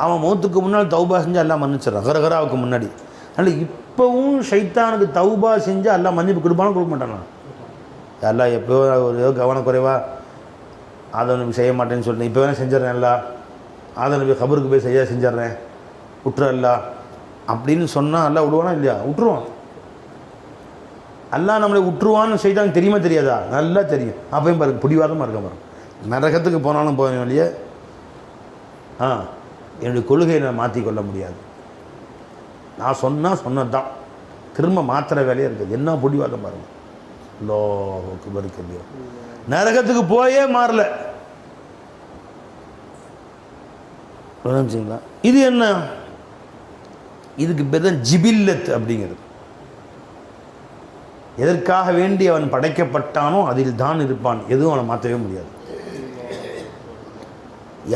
அவன் மௌத்துக்கு முன்னால் தௌபா செஞ்சால் எல்லாம் மன்னிச்சிடறான், ஹரஹராவுக்கு முன்னாடி. அதனால் இப்போவும் ஷைத்தானுக்கு தௌபா செஞ்சால் எல்லாம் மன்னிப்பு கொடுப்பானு கொடுக்க மாட்டானா? எல்லாம் எப்போ ஒரு கவனக்குறைவாக ஆதம் நபி செய்ய மாட்டேன்னு சொல்லிட்டேன், இப்போ வேணால் செஞ்சிடறேன், எல்லாம் ஆதம் நபி கபருக்கு போய் செஞ்சிடறேன், விட்டுறல்லா அப்படின்னு சொன்னால் எல்லாம் விடுவானா இல்லையா? விட்டுருவான். எல்லாம் நம்மளை விட்டுருவான்னு ஷைத்தான் தெரியுமா தெரியாதா? நல்லா தெரியும். அப்பயும் பாருங்க பிடிவாதமாக இருக்க பாருங்க. நரகத்துக்கு போனாலும் போவேன் இல்லையே, என்னுடைய கொள்கையை நான் மாற்றிக்கொள்ள முடியாது, நான் சொன்னது தான், திரும்ப மாத்திர வேலையே இருக்குது. என்ன பிடிவாதம் பாருங்க. அல்லாஹ் பருக்கு இல்லையோ, நரகத்துக்கு போயே மாறல. புரிஞ்சுங்களா? இது என்ன? இதுக்கு பேர் தான் ஜிபில்லத் அப்படிங்கிறது. எதற்காக வேண்டி அவன் படைக்கப்பட்டானோ அதில் தான் இருப்பான், எதுவும் அவனை மாற்றவே முடியாது.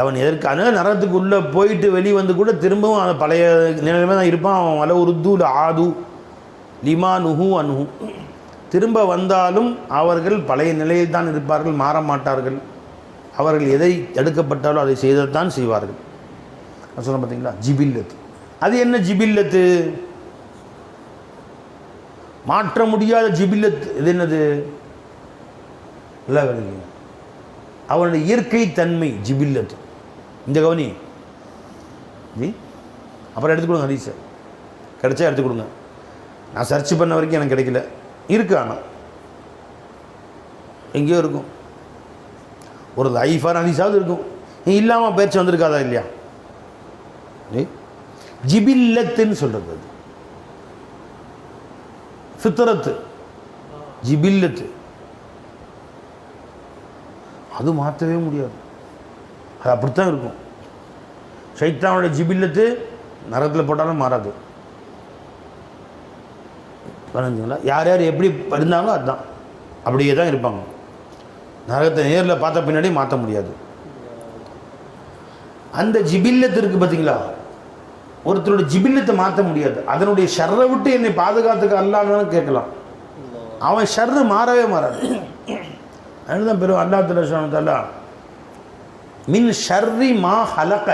அவன் எதற்கான நரகத்துக்கு உள்ளே போயிட்டு வெளியே வந்து கூட திரும்பவும் அந்த பழைய நிலைமை தான் இருப்பான். அவன் வல உருதுல ஆது லிமா நுஹு அனுஹு, திரும்ப வந்தாலும் அவர்கள் பழைய நிலையில் தான் இருப்பார்கள், மாற மாட்டார்கள். அவர்கள் எதை தடுக்கப்பட்டாலும் அதை செய்தத்தான் செய்வார்கள். நான் சொன்ன பார்த்தீங்களா ஜிபில்லத்து. அது என்ன ஜிபில்லத்து? மாற்ற முடியாத ஜிபில்லத். இது என்னது? இல்லை வேணுங்க, அவனுடைய இயற்கை தன்மை ஜிபில்லத். இந்த கவனி ஜி, அப்புறம் எடுத்து கொடுங்க ஹதீஸை, கிடைச்சா எடுத்து கொடுங்க. நான் சர்ச் பண்ண வரைக்கும் எனக்கு கிடைக்கல. இருக்கு, ஆனால் எங்கேயோ இருக்கும், ஒரு லைஃபான ஹதீஸாவது இருக்கும். இல்லாமல் பேச்சு வந்திருக்காதா இல்லையா? ஜிபில்லத்துன்னு சொல்கிறது அது ஃபித்ரத்து, ஜிபில்லத்து. அது மாற்றவே முடியாது, அது அப்படித்தான் இருக்கும். ஷைத்தானுடைய ஜிபில்லத்து நரகத்தில் போட்டாலும் மாறாது. புரிஞ்சுங்களா? யார் யார் எப்படி இருந்தாங்களோ அதுதான், அப்படியே தான் இருப்பாங்க. நரகத்தை நேரில் பார்த்த பின்னாடி மாற்ற முடியாது. அந்த ஜிபில்லத்து இருக்குது பார்த்தீங்களா, ஒருத்தருடைய ஜிபில்லத்தை மாற்ற முடியாது. அதனுடைய ஷர்ரை விட்டு என்னை பாதுகாத்துக்க அல்லான்னு கேட்கலாம், அவன் ஷர்ரு மாறவே மாறாது. அதுதான் பெரும் அல்லாஹ் தஆலா மின் ஷர்ரி மா ஹலக,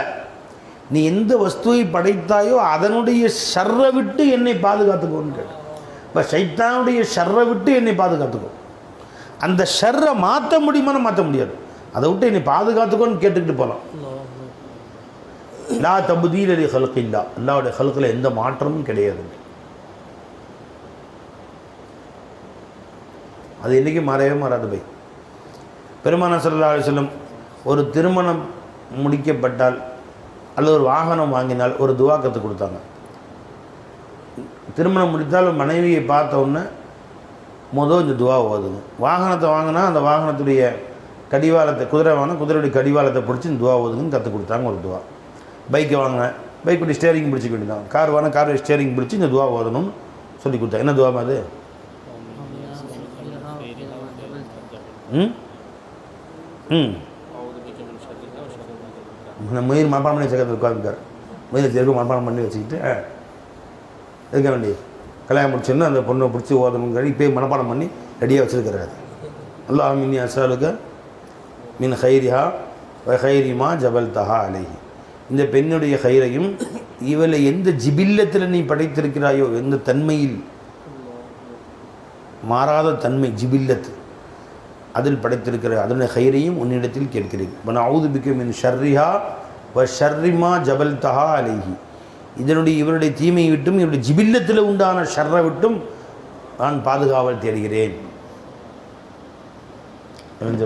நீ எந்த வஸ்துவை படைத்தாயோ அதனுடைய ஷர்ரை விட்டு என்னை பாதுகாத்துக்கோன்னு கேட்டு. இப்போ ஷைத்தானுடைய ஷர்ரை விட்டு என்னை பாதுகாத்துக்கோ. அந்த ஷர்ரை மாற்ற முடியுமான்னு மாற்ற முடியாது, அதை விட்டு என்னை பாதுகாத்துக்கோன்னு கேட்டுக்கிட்டு போகலாம். லா தப்தீல லி ஹல்கில்லா, அல்லாஹ்வுடைய ஹல்கில் எந்த மாற்றமும் கிடையாது. அது என்றைக்கும் மாறவே மாறாது பை. பெருமானார் ஸல்லல்லாஹு அலைஹி வஸல்லம் ஒரு திருமணம் முடிக்கப்பட்டால் அல்லது ஒரு வாகனம் வாங்கினால் ஒரு துவா கற்றுக் கொடுத்தாங்க. திருமணம் முடித்தால் மனைவியை பார்த்த உடனே முதல் இந்த துவா ஓதுங்க. வாகனத்தை வாங்கினா அந்த வாகனத்துடைய கடிவாளத்தை, குதிரை வாங்கினா குதிரையுடைய கடிவாளத்தை பிடிச்சி இந்த துவா ஓதுங்கன்னு கற்றுக் கொடுத்தாங்க ஒரு துவா. பைக்கை வாங்கினேன், பைக்குடைய ஸ்டேரிங் பிடிச்சிக்க வேண்டியதான். கார் வாங்கினா காரோடைய ஸ்டேரிங் பிடிச்சி இந்த துவா ஓதணும்னு சொல்லி கொடுத்தாங்க. என்ன துவா அது? மயிர் மனப்பாடம் பண்ணி வச்சுக்கிறது உட்காந்துருக்கார். மயிரை தெருக்கு மனப்பாடம் பண்ணி வச்சுக்கிட்டு இருக்க வேண்டிய கல்யாணம் முடிச்சோன்னா அந்த பொண்ணை பிடிச்சி ஓதணுங்கிற இப்போயே மனப்பாடம் பண்ணி ரெடியாக வச்சுருக்கிறாரு. அல்லாஹ் மின்னி அஸ்அலுக மின் ஹைரிஹா வ ஹைரிமா ஜபல் தஹா அலைஹி, இந்த பெண்ணுடைய ஹைரையும் இவளை எந்த ஜிபில்லத்தில் நீ படைத்திருக்கிறாயோ, எந்த தன்மையில் மாறாத தன்மை ஜிபில்லத் அதில் படைத்திருக்கிற அதனுடைய ஹைரையும் உன்னிடத்தில் கேட்கிறேன். பன அவுது பிக்க மின் ஷர்ரிஹா வ ஷர்ரிமா ஜபல் தஹா அலைஹி, இவருடைய தீமையை விட்டும் இவருடைய ஜிபில்லத்தில் உண்டான ஷர்ரை விட்டும் நான் பாதுகாவல் தேடுகிறேன்.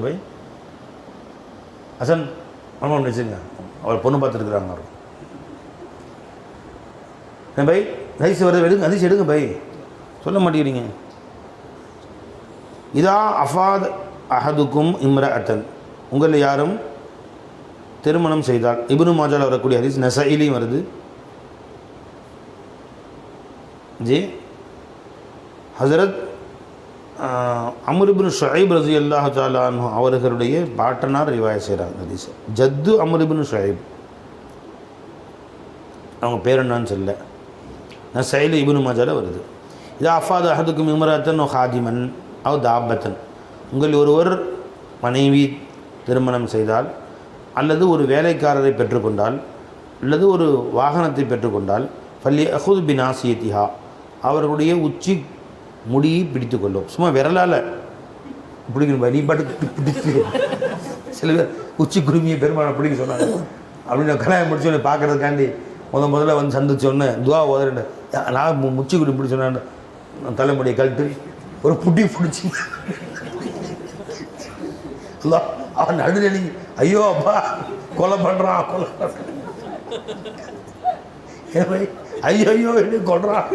பை ஹசன் மாமா வச்சுங்க, அவர் பொண்ணு பார்த்துருக்குறாங்க. அவர் பை ரைஸ் வருது, எடுங்க அதிர்ச்சி எடுங்க பை, சொல்ல மாட்டேங்கிறீங்க. இதா அஃபாத் அஹதுக்கும் இம்ரஅத்தன், உங்களில் யாரும் திருமணம் செய்தால், இப்னு மாஜால வரக்கூடிய ஹதீஸ், நஸஈலையும் வருது. ஜி ஹஸரத் அம்ர் இப்னு ஷுஐப் ரலியல்லாஹு தஆலா அன்ஹு அவர்களுடைய பாட்டனார் ரிவாயத் செய்கிறாங்க ஹதீஸ். ஜத்து அம்ர் இப்னு ஷுஐப், அவங்க பேர் என்னன்னு சொல்ல, நஸஈல இப்னு மாஜால வருது. இதா அஃபாத் அஹதுக்கும் இம்ரஅத்தன் ஹாதிமன் அவ் தாபத்தன், உங்கள் ஒருவர் மனைவி திருமணம் செய்தால் அல்லது ஒரு வேலைக்காரரை பெற்றுக்கொண்டால் அல்லது ஒரு வாகனத்தை பெற்றுக்கொண்டால், ஃபல்லி அஹுத் பினாசியத்திஹா, அவர்களுடைய உச்சி முடியை பிடித்து கொள்ளும். சும்மா விரலால் பிடிக்கணும், நீ பாட்டுக்கு பிடிச்சி. சில பேர் உச்சி குருமியை பெருமானை பிடிக்க சொன்னாங்க அப்படின்னு கல்யாணம் முடிச்சோன்னு பார்க்குறதுக்காண்டி முதல்ல வந்து சந்திச்சோன்னு துவா ஓதுறேன். நான் முச்சி குருமி பிடிச்சி சொன்னான், தலைமுடியை கழட்டு ஒரு புட்டி பிடிச்சி அவன் நடுநிலை, ஐயோ அப்பா கொலை பண்ணுறான், கொலை பண்ணுறான், ஐயோ ஐயோ என்ன கொள்றான்.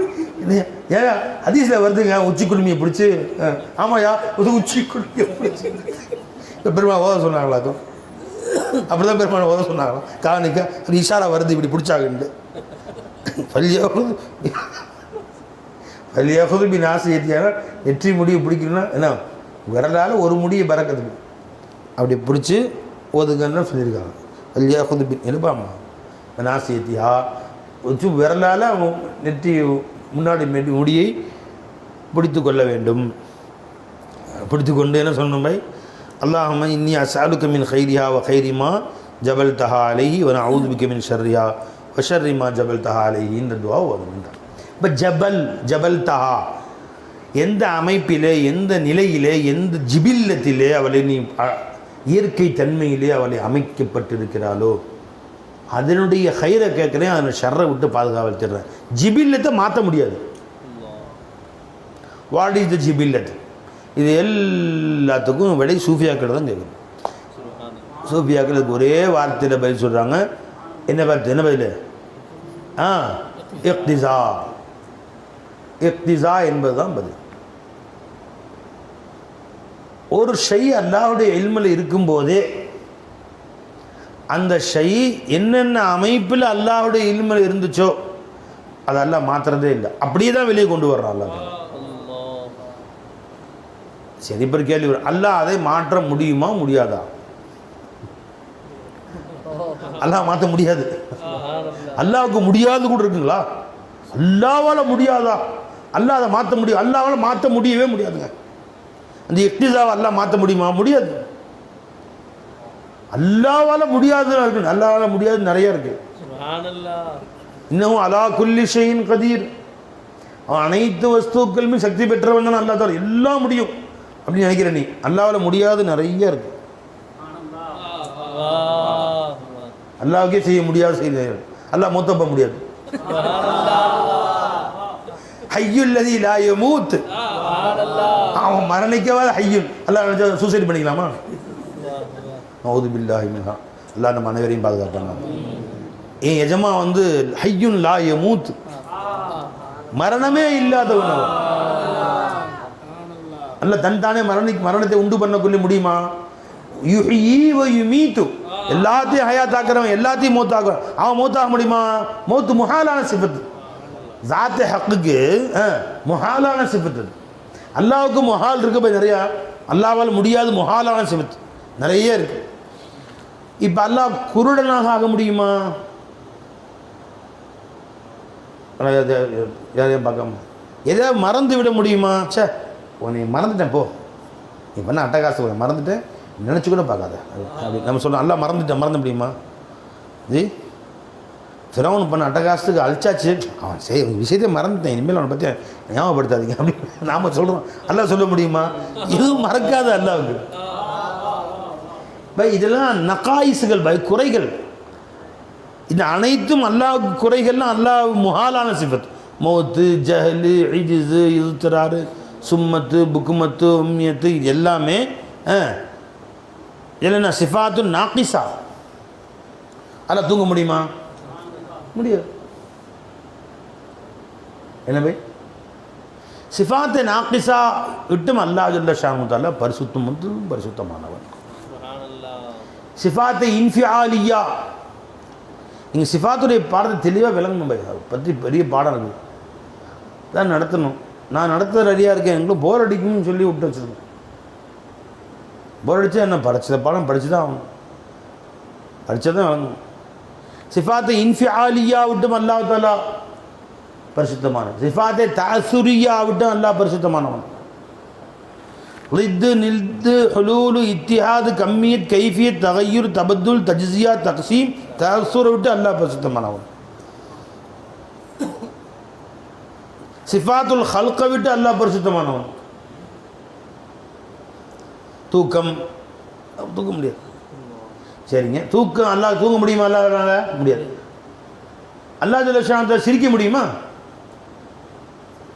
ஏன் ஹதீஸில் வருதுங்க உச்சி குடுமியை பிடிச்சி. ஆமாயா உச்சி குடுமியை பிடிச்சி பெருமாள் ஓத சொன்னாங்களா? அதுவும் அப்படி தான் பெருமாள் ஓத சொன்னாங்களா? காணிக்க ஒரு இஷாரா வருது இப்படி பிடிச்சாங்கன்ட்டு. பள்ளியாகுது பின் ஆசை ஏற்றியான நெற்றி முடியை பிடிக்கணும்னா என்ன, விரலால் ஒரு முடியை பறக்கிறது அப்படி பிடிச்சி ஓதுங்கன்னு சொல்லியிருக்காங்க. பள்ளியாகுது பின் எழுப்பாமா நாசி ஏற்றியா வச்சு விரலால் நெற்றி முன்னாடி முடியை பிடித்து கொள்ள வேண்டும். பிடித்து கொண்டு என்ன சொல்லணும் பை, அல்லாஹும்ம இன்னி அஸ்அலுக மின் கைரிஹா வ கைரிமா ஜபல் தஹா அலைஹி வ நஊது பிக மின் ஷர்ரிஹா வ ஷர்ரி மா ஜபல் தஹா அலைஹி, இந்த துவா ஓதுகின்றார். இப்போ ஜபல் தஹா, எந்த அமைப்பிலே, எந்த நிலையிலே, எந்த ஜிபில்லத்திலே அவளை நீ இயற்கை தன்மையிலே அவளை அமைக்கப்பட்டிருக்கிறாளோ அதனுடைய ஹைரை கேட்குறேன், அதில் ஷர்ரை விட்டு பாதுகாவல் தேடுறேன். ஜிபில்லத்தை மாற்ற முடியாது. வாட் இஸ் த ஜிபில்லத்? இது எல்லாத்துக்கும் விடை சூஃபியாக்கள் தான் கேட்குறோம். சூஃபியாக்களுக்கு ஒரே வார்த்தையில் பதில் சொல்கிறாங்க. என்ன வார்த்தை, என்ன பதில்? இக்திஸா. இக்திஸா என்பது தான் பதில். ஒரு ஷை அல்லாஹ்வுடைய இல்மில் இருக்கும்போதே அந்த ஷை என்னென்ன அமைப்பில் அல்லாஹ்வுடைய இல்மில் இருந்துச்சோ அது அல்லாஹ் மாற்றுறதே இல்லை, அப்படியே தான் வெளியே கொண்டு வர்றான் அல்லாஹ். சரி, இப்போ கேள்வி வரும், அல்லாஹ் அதை மாற்ற முடியுமா முடியாதா? அல்லாஹ் மாற்ற முடியாது. அல்லாஹ்வுக்கு முடியாது கூட இருக்குங்களா? அல்லாஹ்வால முடியாதா? அல்லாஹ் அதை மாற்ற முடியும். அல்லாஹ்வால மாற்ற முடியவே முடியாதுங்க. அந்த இக்திஸாவை அல்லாஹ் மாற்ற முடியுமா? முடியாது. அல்லாஹ்வால முடியாதுன்னு இருக்கு, அல்லாஹ்வால முடியாது நிறைய இருக்கு. இன்னும் அலா குல்லி ஷைஇன் கதீர், அவன் அனைத்து வஸ்துக்களுமே சக்தி பெற்றவன் தான். அல்லாஹ் தஆலா எல்லாம் முடியும் அப்படின்னு நினைக்கிற நீ, அல்லாஹ்வால முடியாது நிறைய இருக்கு. அல்லாஹ்வுக்கே செய்ய முடியாது, செய்ய அல்லாஹ் மூத்தப்ப முடியாது. ஹய்யுல் லதீ லா யமூத், அவன் மரணிக்கவாத ஹய்யுன். அல்லாஹ் சூசைட் பண்ணிக்கலாமா? நவுது பில்லாஹி மின்ஹா. அல்லாஹ் நம்ம அனைவரையும் பாதுகாப்பாங்க. என் எஜமா வந்து ஹய்யுன் லா யமூத், மரணமே இல்லாதவன். அல்லாஹ் தன்தானே மரணத்தை உண்டு பண்ண முடியுமா? யுஹ்யீ வ யுமீத்து, எல்லாத்தையும் ஹயாத்தாக்குறவன், எல்லாத்தையும் மௌத்தாக்குறவன். அவன் மௌத்தாக முடியுமா? மௌத்து முஹாலான சிஃபத்து. ஜாத்தே ஹக்குக்கு முஹாலான சிஃபத்து. அல்லாஹ்வுக்கு முஹால் இருக்கு நிறையா, அல்லாஹ்வால் முடியாது முஹாலான சிஃபத்து நிறைய இருக்கு. இப்போ அல்லாஹ் குருடனாக ஆக முடியுமா? யாரையும் பார்க்காம எதாவது மறந்து விட முடியுமா? சே உன்னை மறந்துட்டேன் போ, நீ பண்ண அட்டகாசம் மறந்துட்டேன் நினச்சி கூட பார்க்காத அப்படி நம்ம சொல்கிறோம். அல்லாஹ் மறந்த முடியுமா? ஜி ஃபிரௌன் பண்ண அட்டகாசத்துக்கு அழிச்சாச்சு, அவன் விஷயத்தை மறந்துட்டேன், இனிமேல் அவனை பற்றி ஞாபகப்படுத்தாதீங்க அப்படின்னு நாம் சொல்கிறோம். அல்லாஹ் சொல்ல முடியுமா? எதுவும் மறக்காது அல்லாஹ்வுக்கு. பை இதெல்லாம் நகாயிசுகள், பை குறைகள். இந்த அனைத்தும் அல்லாஹ்வுக்கு குறைகள்லாம் அல்லாஹ் முஹாலான சிஃபத். மௌத்து, ஜஹலு, இஜ்ஸு, இஸ்திராறு, சும்மத்து, புக்குமத்து, உம்மியத்து, இது எல்லாமே இல்லைன்னா சிஃபாத்து நாக்கிசா. அல்லாஹ் தூங்க முடியுமா? முடியாது. என்ன பை சிஃபாத்தை நாக்கிசா விட்டும் அல்லாஹ் ஜல்ல ஷானுத்தால பரிசுத்தமானவன். சிஃபாத்தை இன்ஃபிஆலியா, நீங்கள் சிஃபாத்துடைய பாடத்தை தெளிவாக விளங்கணும் பை. அதை பற்றி பெரிய பாடம் இருக்குது, தான் நடத்தணும். நான் நடத்த ரெடியாக இருக்கேன், எங்களும் போர் அடிக்கும்னு சொல்லி விட்டு வச்சுருக்கேன். போர் அடித்தா என்ன, படித்த பாடம் படித்து தான் ஆகணும், படித்தா தான் விளங்கணும். சிஃபாத்தை இன்ஃபிஆலியா விட்டும் அல்லாஹ் தாலா பரிசுத்தமானவன். சிஃபாத்தை தஅசுரியா விட்டும் அல்லாஹ் பரிசுத்தமானவன். லித்து, நில்து, ஹுலூலு, இத்திஹாது, கம்மியத், கைஃபியத், தகையுர், தபத்துல், தஜ்ஸியா, தக்சீம், தஅசுரை விட்டு அல்லாஹ் பரிசுத்தமானவன். சிஃபாத்துல் ஹல்கை விட்டு அல்லாஹ் பரிசுத்தமானவன். தூக்கம் தூக்க முடியாது. சரிங்க, தூக்கம் அல்லாஹ் தூங்க முடியுமா? அல்லாஹ் முடியாது. அல்லாஹ் ஜல்ல ஷானுத்தாலா சிரிக்க முடியுமா?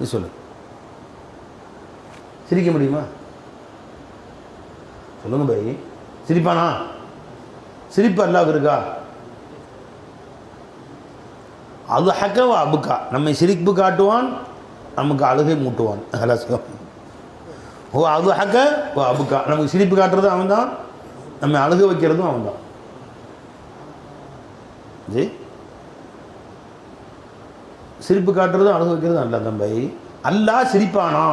நீ சொல்லு, சிரிக்க முடியுமா? சொல்லுங்க பை, சிரிப்பானா? சிரிப்பு அல்லாஹ்வுக்கு இருக்கா? அது ஹக்கவா அபுக்கா, நம்மை சிரிப்பு காட்டுவான், நமக்கு அழுகை மூட்டுவான். ஓ அது ஹக்க ஓ அபுக்கா, நமக்கு சிரிப்பு காட்டுறதும் அவன் தான், நம்ம அழுக வைக்கிறதும் அவன் தான். ஜி சிரிப்பு காட்டுறதும் அழுக வைக்கிறதும் அல்ல தம்பை. அல்லாஹ் சிரிப்பானா?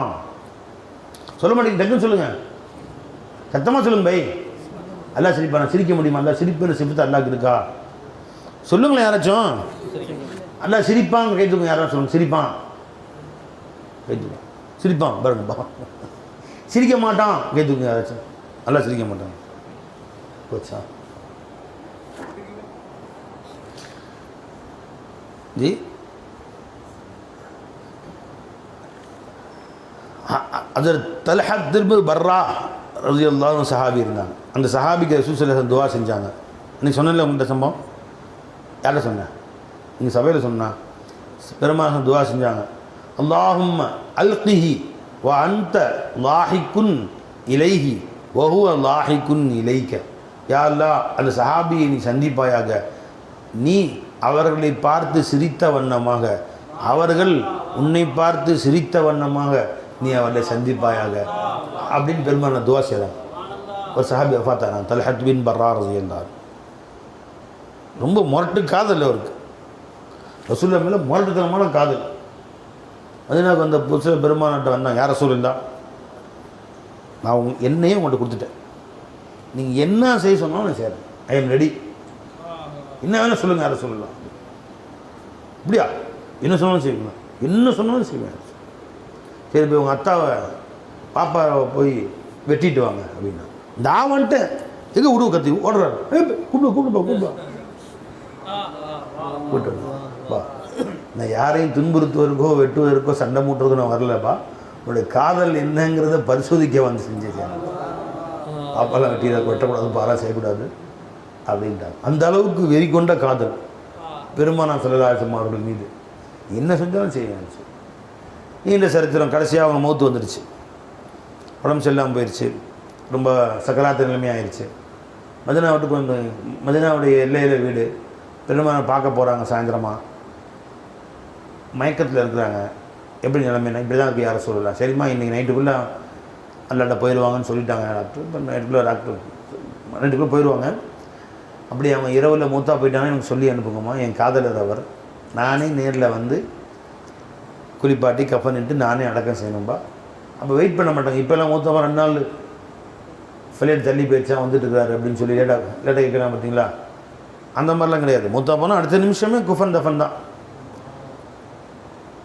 சொல்ல மாட்டேங்க, டக்குன்னு சொல்லுங்க, சத்தமாக சொல்லுங்க பை. அல்லாஹ் சிரிப்பானா? சிரிக்க முடியுமா? அல்லாஹ் சிரிப்புன்னு சிரிப்பு அல்லாஹ்க்கு இருக்கா? சொல்லுங்களேன் யாராச்சும். அல்லாஹ் சிரிப்பான் கைத்துங்க, யாராச்சும் சொல்லுங்க. சிரிப்பான் கைத்துங்க. சிரிப்பான் பாருங்கப்பா. சிரிக்க மாட்டான் கைத்துங்க யாராச்சும். அல்லாஹ் சிரிக்க மாட்டான். போச்சா ஜி? அதில் தல்ஹத் பின் பர்ரா ரலியல்லாஹு அன்ஹு சஹாபி இருந்தாங்க. அந்த சஹாபிக்கு ரசூல் ஸல்லல்லாஹு அலைஹி வஸல்லம் துஆ செஞ்சாங்க. நீங்கள் சொன்னல உங்கள்கிட்ட சம்பவம், யார்கிட்ட சொன்னேன்? நீங்கள் சபையில் சொன்னா பெருமாள் துஆ செஞ்சாங்க. அல்லாஹும்ம அல்கிஹி வ அன்த லாஹிகுன் இலைஹி வ ஹுவ லாஹிகுன் இலைக்க. யா அல்லாஹ், அந்த சஹாபியை நீ சந்திப்பாயாக, நீ அவர்களை பார்த்து சிரித்த வண்ணமாக, அவர்கள் உன்னை பார்த்து சிரித்த வண்ணமாக நீ அவர்களை சந்திப்பாயாக அப்படின்னு பெருமாள் துவா செய்கிறாங்க. ஒரு சஹாபி வஃபாத்தானாங்க, தல்ஹத் பின் பர்ரா ரலியல்லாஹு அன்ஹு. ரொம்ப முரட்டு காதல் அவருக்கு, ரசூலுல்லாஹ் மேலே முரட்டுத்தனமான காதல். மதீனாவுக்கு அந்த புதுசில் பெருமாள்கிட்ட வந்தாங்க. யார் ரசூலுல்லாஹ், நான் என்னையே உங்கள்கிட்ட கொடுத்துட்டேன், நீங்கள் என்ன செய்ய சொன்னாலும் நான் செய்கிறேன், ஐ எம் ரெடி, என்ன வேணால் சொல்லுங்கள் யார் ரசூலுல்லாஹ். இப்படியா? என்ன சொன்னாலும் செய்வீங்களா? என்ன சொன்னாலும் செய்வேன். சரி, போய் உங்கள் அத்தாவை பாப்பாவை போய் வெட்டிட்டு வாங்க அப்படின்னா, நான் வந்துட்டேன், எங்கே விடுவு கத்தி ஓடுறாரு, கூப்பிட்டு வா. நான் யாரையும் துன்புறுத்துவதற்கோ வெட்டுவதற்கோ சண்டை மூட்டுறதுக்கு நான் வரலப்பா, உன்னுடைய காதல் என்னங்கிறத பரிசோதிக்க வந்து செஞ்சேன். பாப்பாலாம் வெட்டக்கூடாது, பாரா செய்யக்கூடாது அப்படின்ட்டாங்க. அந்த அளவுக்கு வெறி கொண்ட காதல் பெருமானார் ஸல்லல்லாஹு அலைஹி வஸல்லம் அவர்கள் மீது. என்ன செஞ்சாலும் செய்ய இந்த சரித்திரம். கடைசியாக அவங்க மௌத்து வந்துடுச்சு, உடம்பு செல்லாமல் போயிடுச்சு, ரொம்ப சக்கராத்த நிலைமையாகிடுச்சு. மதீனா வீட்டுக்கு வந்து, மதீனாவுடைய எல்லையில் வீடு, பெருமானை பார்க்க போகிறாங்க. சாயந்தரமாக மயக்கத்தில் இருக்கிறாங்க. எப்படி நிலைமைனா இப்படி தான் இருக்குது, யாரை சொல்லலாம். சரிம்மா இன்றைக்கி நைட்டுக்குள்ளே அல்லாட்ட போயிடுவாங்கன்னு சொல்லிட்டாங்க டாக்டர். இப்போ நைட்டுக்குள்ளே டாக்டர் நைட்டுக்குள்ளே போயிடுவாங்க. அப்படி அவங்க இரவில் மூத்தா போயிட்டாங்கன்னு எனக்கு சொல்லி அனுப்புங்கம்மா, என் காதலர் அவர், நானே நேரில் வந்து குளிப்பாட்டி கஃனிட்டு நானே அடக்கம் செய்யணும்பா. அப்போ வெயிட் பண்ண மாட்டாங்க. இப்போல்லாம் மூத்தமாக 2 நாள் ஃப்ளைட் தள்ளி போயிடுச்சா வந்துட்டு இருக்காரு அப்படின்னு சொல்லி லேட்டாக கேட்குறாங்க பார்த்தீங்களா. அந்த மாதிரிலாம் கிடையாது. மூத்தா போனால் அடுத்த நிமிஷமே குஃபன் தஃபன் தான்.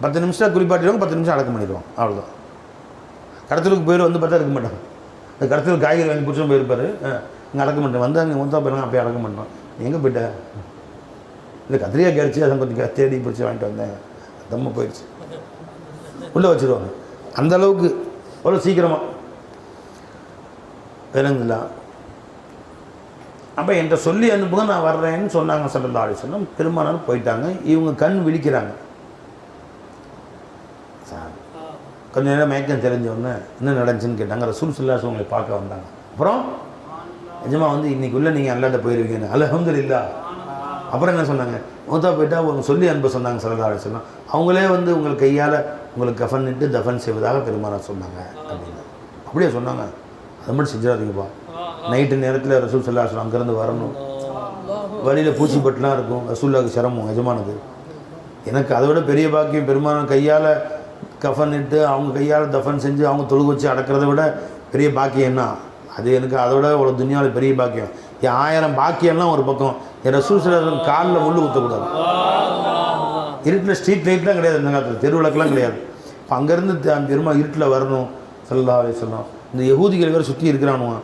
10 நிமிஷம் குளிப்பாட்டிடுவாங்க, 10 நிமிஷம் அடக்கம் பண்ணிடுவாங்க, அவ்வளோதான். கடத்தலுக்கு போயிடும், வந்து பார்த்தா இருக்க மாட்டாங்க. அந்த கடத்தலுக்கு காய்கறி வாங்கி பிடிச்சும் போயிருப்பார், இங்கே அடக்கம் பண்ணிட்டேன், வந்து அங்கே மூத்தா போயிடுவாங்க, அப்போயே அடக்கம் பண்ணுறோம். எங்கே போயிட்டேன்? இல்லை கத்திரிக்காய் கிடச்சி அதை கொஞ்சம் தேடி பிடிச்சி வாங்கிட்டு வந்தேன், தம்ம போயிடுச்சு, உள்ளே வச்சுருவாங்க. அந்த அளவுக்கு அவ்வளோ சீக்கிரமாக வேணுங்களா. அப்போ என்கிட்ட சொல்லி அனுப்புங்க நான் வர்றேன்னு சொன்னாங்க ஸல்லல்லாஹு அலைஹி வஸல்லம். பெருமானார் போயிட்டாங்க. இவங்க கண் விழிக்கிறாங்க. சார் கொஞ்ச நேரம் மயக்கம் தெரிஞ்சவொடனே என்ன நடந்துச்சுன்னு கேட்டாங்க. ரசூல் ஸல்லல்லாஹு அலைஹி வஸல்லம் உங்களை பார்க்க வந்தாங்க. அப்புறம் நிஜமா வந்து இன்னைக்குள்ளே நீங்கள் அல்லாட்ட போயிருவீங்கன்னு. அல்ஹம்துலில்லாஹ். அப்புறம் என்ன சொன்னாங்க? மூத்தா போயிட்டா அவங்க சொல்லி அனுப்ப சொன்னாங்க ஸல்லல்லாஹு அலைஹி வஸல்லம். அவங்களே வந்து உங்கள் கையால் உங்களுக்கு கஃனிட்டு தஃபன் செய்வதாக பெருமானார் சொன்னாங்க அப்படின்னு. அப்படியே சொன்னாங்க. அது மட்டும் செஞ்சிடாதீங்கப்பா. நைட்டு நேரத்தில் ரசூல் ஸல்லல்லாஹு அலைஹி வஸல்லம் அங்கேருந்து வரணும். வழியில் பூச்சிப்பட்டுலாம் இருக்கும். ரசூலுல்லாஹ்க்கு சிரமம் எஜமானது. எனக்கு அதை விட பெரிய பாக்கியம் பெருமானார் கையால் கஃனிட்டு அவங்க கையால் தஃபன் செஞ்சு அவங்க தொழுக வச்சு அடக்கிறத விட பெரிய பாக்கியம் என்ன? அது எனக்கு அதோட ஒரு துனியாவில் பெரிய பாக்கியம். என் 1000 பாக்கியம்லாம் ஒரு பக்கம். என் ரசூல் ஸல்லல்லாஹு அலைஹி வஸல்லம் காலில் முள்ளு குத்தக்கூடாது. இருட்டில் ஸ்ட்ரீட் லைட்லாம் கிடையாது இந்த காலத்தில், தெரு விளக்கெல்லாம் கிடையாது. இப்போ அங்கேருந்து பெருமாள் இருட்டில் வரணும் ஸல்லல்லாஹு அலைஹி வஸல்லம். இந்த யகூதிகள் வேறு சுற்றி இருக்கிறானுவான்.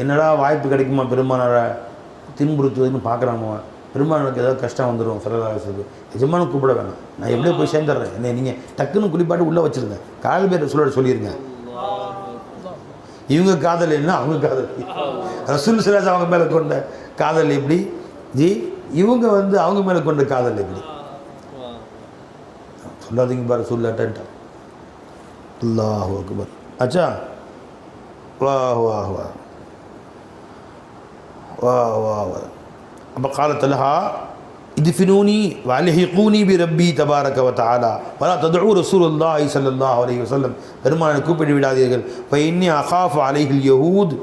என்னடா வாய்ப்பு கிடைக்குமா பெருமானாரை தின்புறுத்துவதுன்னு பார்க்குறானுவான். பெருமானுக்கு ஏதாவது கஷ்டம் வந்துடும் ஸல்லல்லாஹு அலைஹி வஸல்லம். எஜமானு கூப்பிட வேணாம், நான் எப்படியோ போய் சேர்ந்துடுறேன், என்னை நீங்கள் டக்குன்னு குளிப்பாட்டு உள்ளே வச்சுருங்க, கால் பேர் சொல்லிடுங்க. இவங்க காதல் என்ன, அவங்க காதல். ரசூல் ஸல்லல்லாஹு அலைஹி வஸல்லம் அவங்க மேலே கொண்ட காதல் எப்படி ஜி, இவங்க வந்து அவங்க மேலே கொண்ட காதல் எப்படி? சொல்லாதீங்க பாரு சொல்லாட்டேன்ட்டா. அல்லாஹு அக்பர். அச்சா வாஹ் வாஹ் வாஹ் வாஹ் வாஹ் வாஹ். அப்போ கால தலஹா இத்ஃபினூனி வஅல்ஹிகூனி பிரப்பி தபாரக வ தஆலா வலா ததுஉ ரசூலுல்லாஹி ஸல்லல்லாஹு அலைஹி வஸல்லம். பெருமானை கூப்பிட்டு விடாதீர்கள். ஃபஇன்னி அகாஃபு அலைஹில் யஹூத்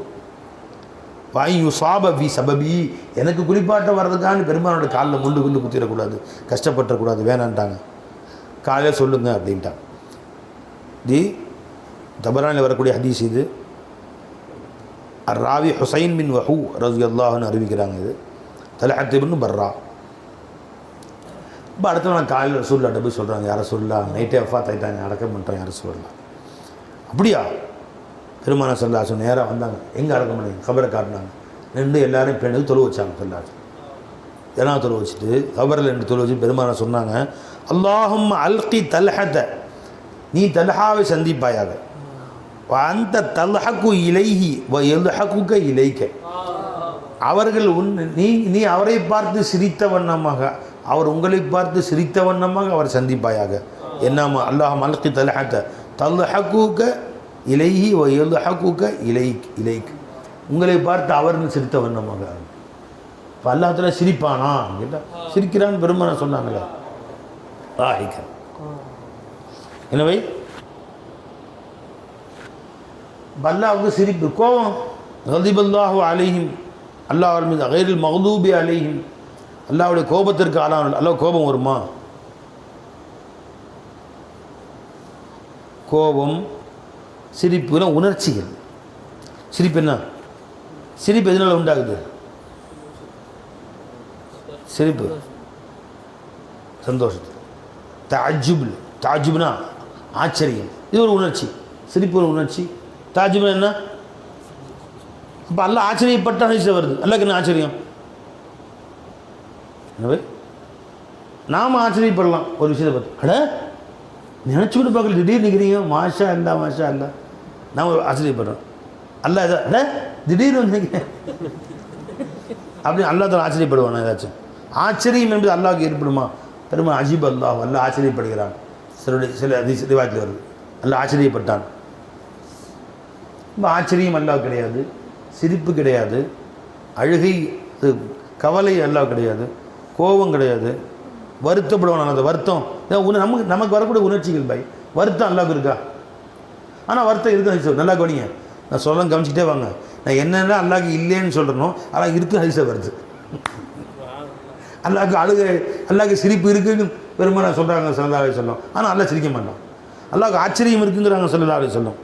வாயுசாப வி சபபி. எனக்கு குளிப்பாட்ட வர்றதுக்கான பெருமானோட காலில் முள்ளு குத்திடக்கூடாது, கஷ்டப்பட்டுறக்கூடாது, வேணான்ட்டாங்க. காலையில் சொல்லுங்க அப்படின்ட்டாங்க. தி தபரானில் வரக்கூடிய ஹதீஸ் இது. ராவி ஹுசைன் பின் வஹூ ரலியல்லாஹு அறிவிக்கிறாங்க. இது தல்ஹத் இப்னு பர்ரா. இப்போ அடுத்த நான் காலையில் ரசூலுல்லாஹ்ட்ட போய் சொல்கிறாங்க, யாரை சொல்லலாம், நைட்டே வஃபாத் ஆகிட்டாங்க, அடக்கம் பண்ணுறேன், யாரை சொல்லலாம். அப்படியா? பெருமானார் ஸல்லல்லாஹு அலைஹி வஸல்லம் நேராக வந்தாங்க. எங்கே அடக்கம் பண்ணீங்க? கபரை காட்டினாங்க. நின்று எல்லாரும் பெண்ணு தொழு வச்சாங்க. ஸல்லல்லாஹு அலைஹி வஸல்லம் எல்லாம் தொழு வச்சுட்டு கபரில் ரெண்டு தொழு வச்சு பெருமானார் சொன்னாங்க, அல்லாஹும்ம அல்கி தல்ஹத, நீ தல்ஹாவை சந்திப்பாயாக, அந்த தல்ஹகு இலைஹி வ யல்ஹகுக இலைக்க, அவர்கள் நீ அவரை பார்த்து சிரித்த வண்ணமாக, அவர் உங்களை பார்த்து சிரித்த வண்ணமாக அவர் சந்திப்பாயாக. என்னாம அல்லாஹும்ம அல்கி தல்ஹத தல்ஹகுக இலைஹி வ யல்ஹகுக இலைக், உங்களை பார்த்து அவர் சிரித்த வண்ணமாக. இப்போ அல்லாஹ்தாலா சிரிப்பானா கேட்டால் சிரிக்கிறான்னு பெருமானார் சொன்னாங்களே. எனவே அல்லாஹ்வுக்கு சிரிப்பு, கோபம். கதிபல்லாஹு அலைஹிம், அல்லாஹ் மீது கைரில் மக்தூபி அலைஹிம், அல்லாஹ்வுடைய கோபத்திற்கு ஆளான. அல்லாஹ் கோபம் வருமா? கோபம், சிரிப்புலாம் உணர்ச்சிகள். சிரிப்பு என்ன? சிரிப்பு எதனால் உண்டாகுது? சிரிப்பு சந்தோஷத்தில். தாஜுப்னா ஆச்சரியம், இது ஒரு உணர்ச்சி. சிரிப்பு ஒரு உணர்ச்சி. தாஜுப்னா என்ன? அப்போ அல்லாஹ் ஆச்சரியப்பட்ட ஹதீஸ் வருது. அல்லாஹ்க்கு என்ன ஆச்சரியம்? எனவே நாம் ஆச்சரியப்படலாம் ஒரு விஷயத்தை பார்த்து. அட நினச்சி கூட பார்க்கல, திடீர்னு நிற்கிறீங்க, மாஷா அல்லா மாஷா அல்லா, நாம் ஆச்சரியப்படுறோம். அல்லாஹ் எதா அட திடீர்னு வந்து அப்படின்னு அல்லாஹ் தான் ஆச்சரியப்படுவானா? ஏதாச்சும் ஆச்சரியம் என்பது அல்லாஹ்வுக்கு ஏற்படுமா? பெருமா அஜீப் அல்லாஹ், அல்லாஹ் ஆச்சரியப்படுகிறான். சில ரிவாயத்தில் வருது, அல்லாஹ் ஆச்சரியப்பட்டான். ரொம்ப ஆச்சரியம் அல்லாஹ் கிடையாது, சிரிப்பு கிடையாது, அழுகை கவலை அல்லாஹ் கிடையாது, கோபம் கிடையாது, வருத்தப்படுவான். அந்த வருத்தம் நமக்கு வரக்கூடிய உணர்ச்சிகள் பாய். வருத்தம் அல்லாஹ்வுக்கு இருக்கா? ஆனால் வருத்தம் இருக்கு. நல்லா கவனிங்க, நான் சொல்ல கவனிச்சிக்கிட்டே வாங்க. நான் என்னென்ன அல்லாஹ்வுக்கு இல்லைன்னு சொல்கிறனோ ஆனால் இருக்கு ஹதீஸில் வருது. அல்லாஹ்வுக்கு அழுகை, அல்லாஹ்வுக்கு சிரிப்பு இருக்குன்னு பெருமானார் சொல்கிறாங்க ஸல்லல்லாஹு அலைஹி வஸல்லம். ஆனால் அல்லாஹ் சிரிக்க மாட்டான். அல்லாஹ்வுக்கு ஆச்சரியம் இருக்குங்கிறாங்க ஸல்லல்லாஹு அலைஹி வஸல்லம்.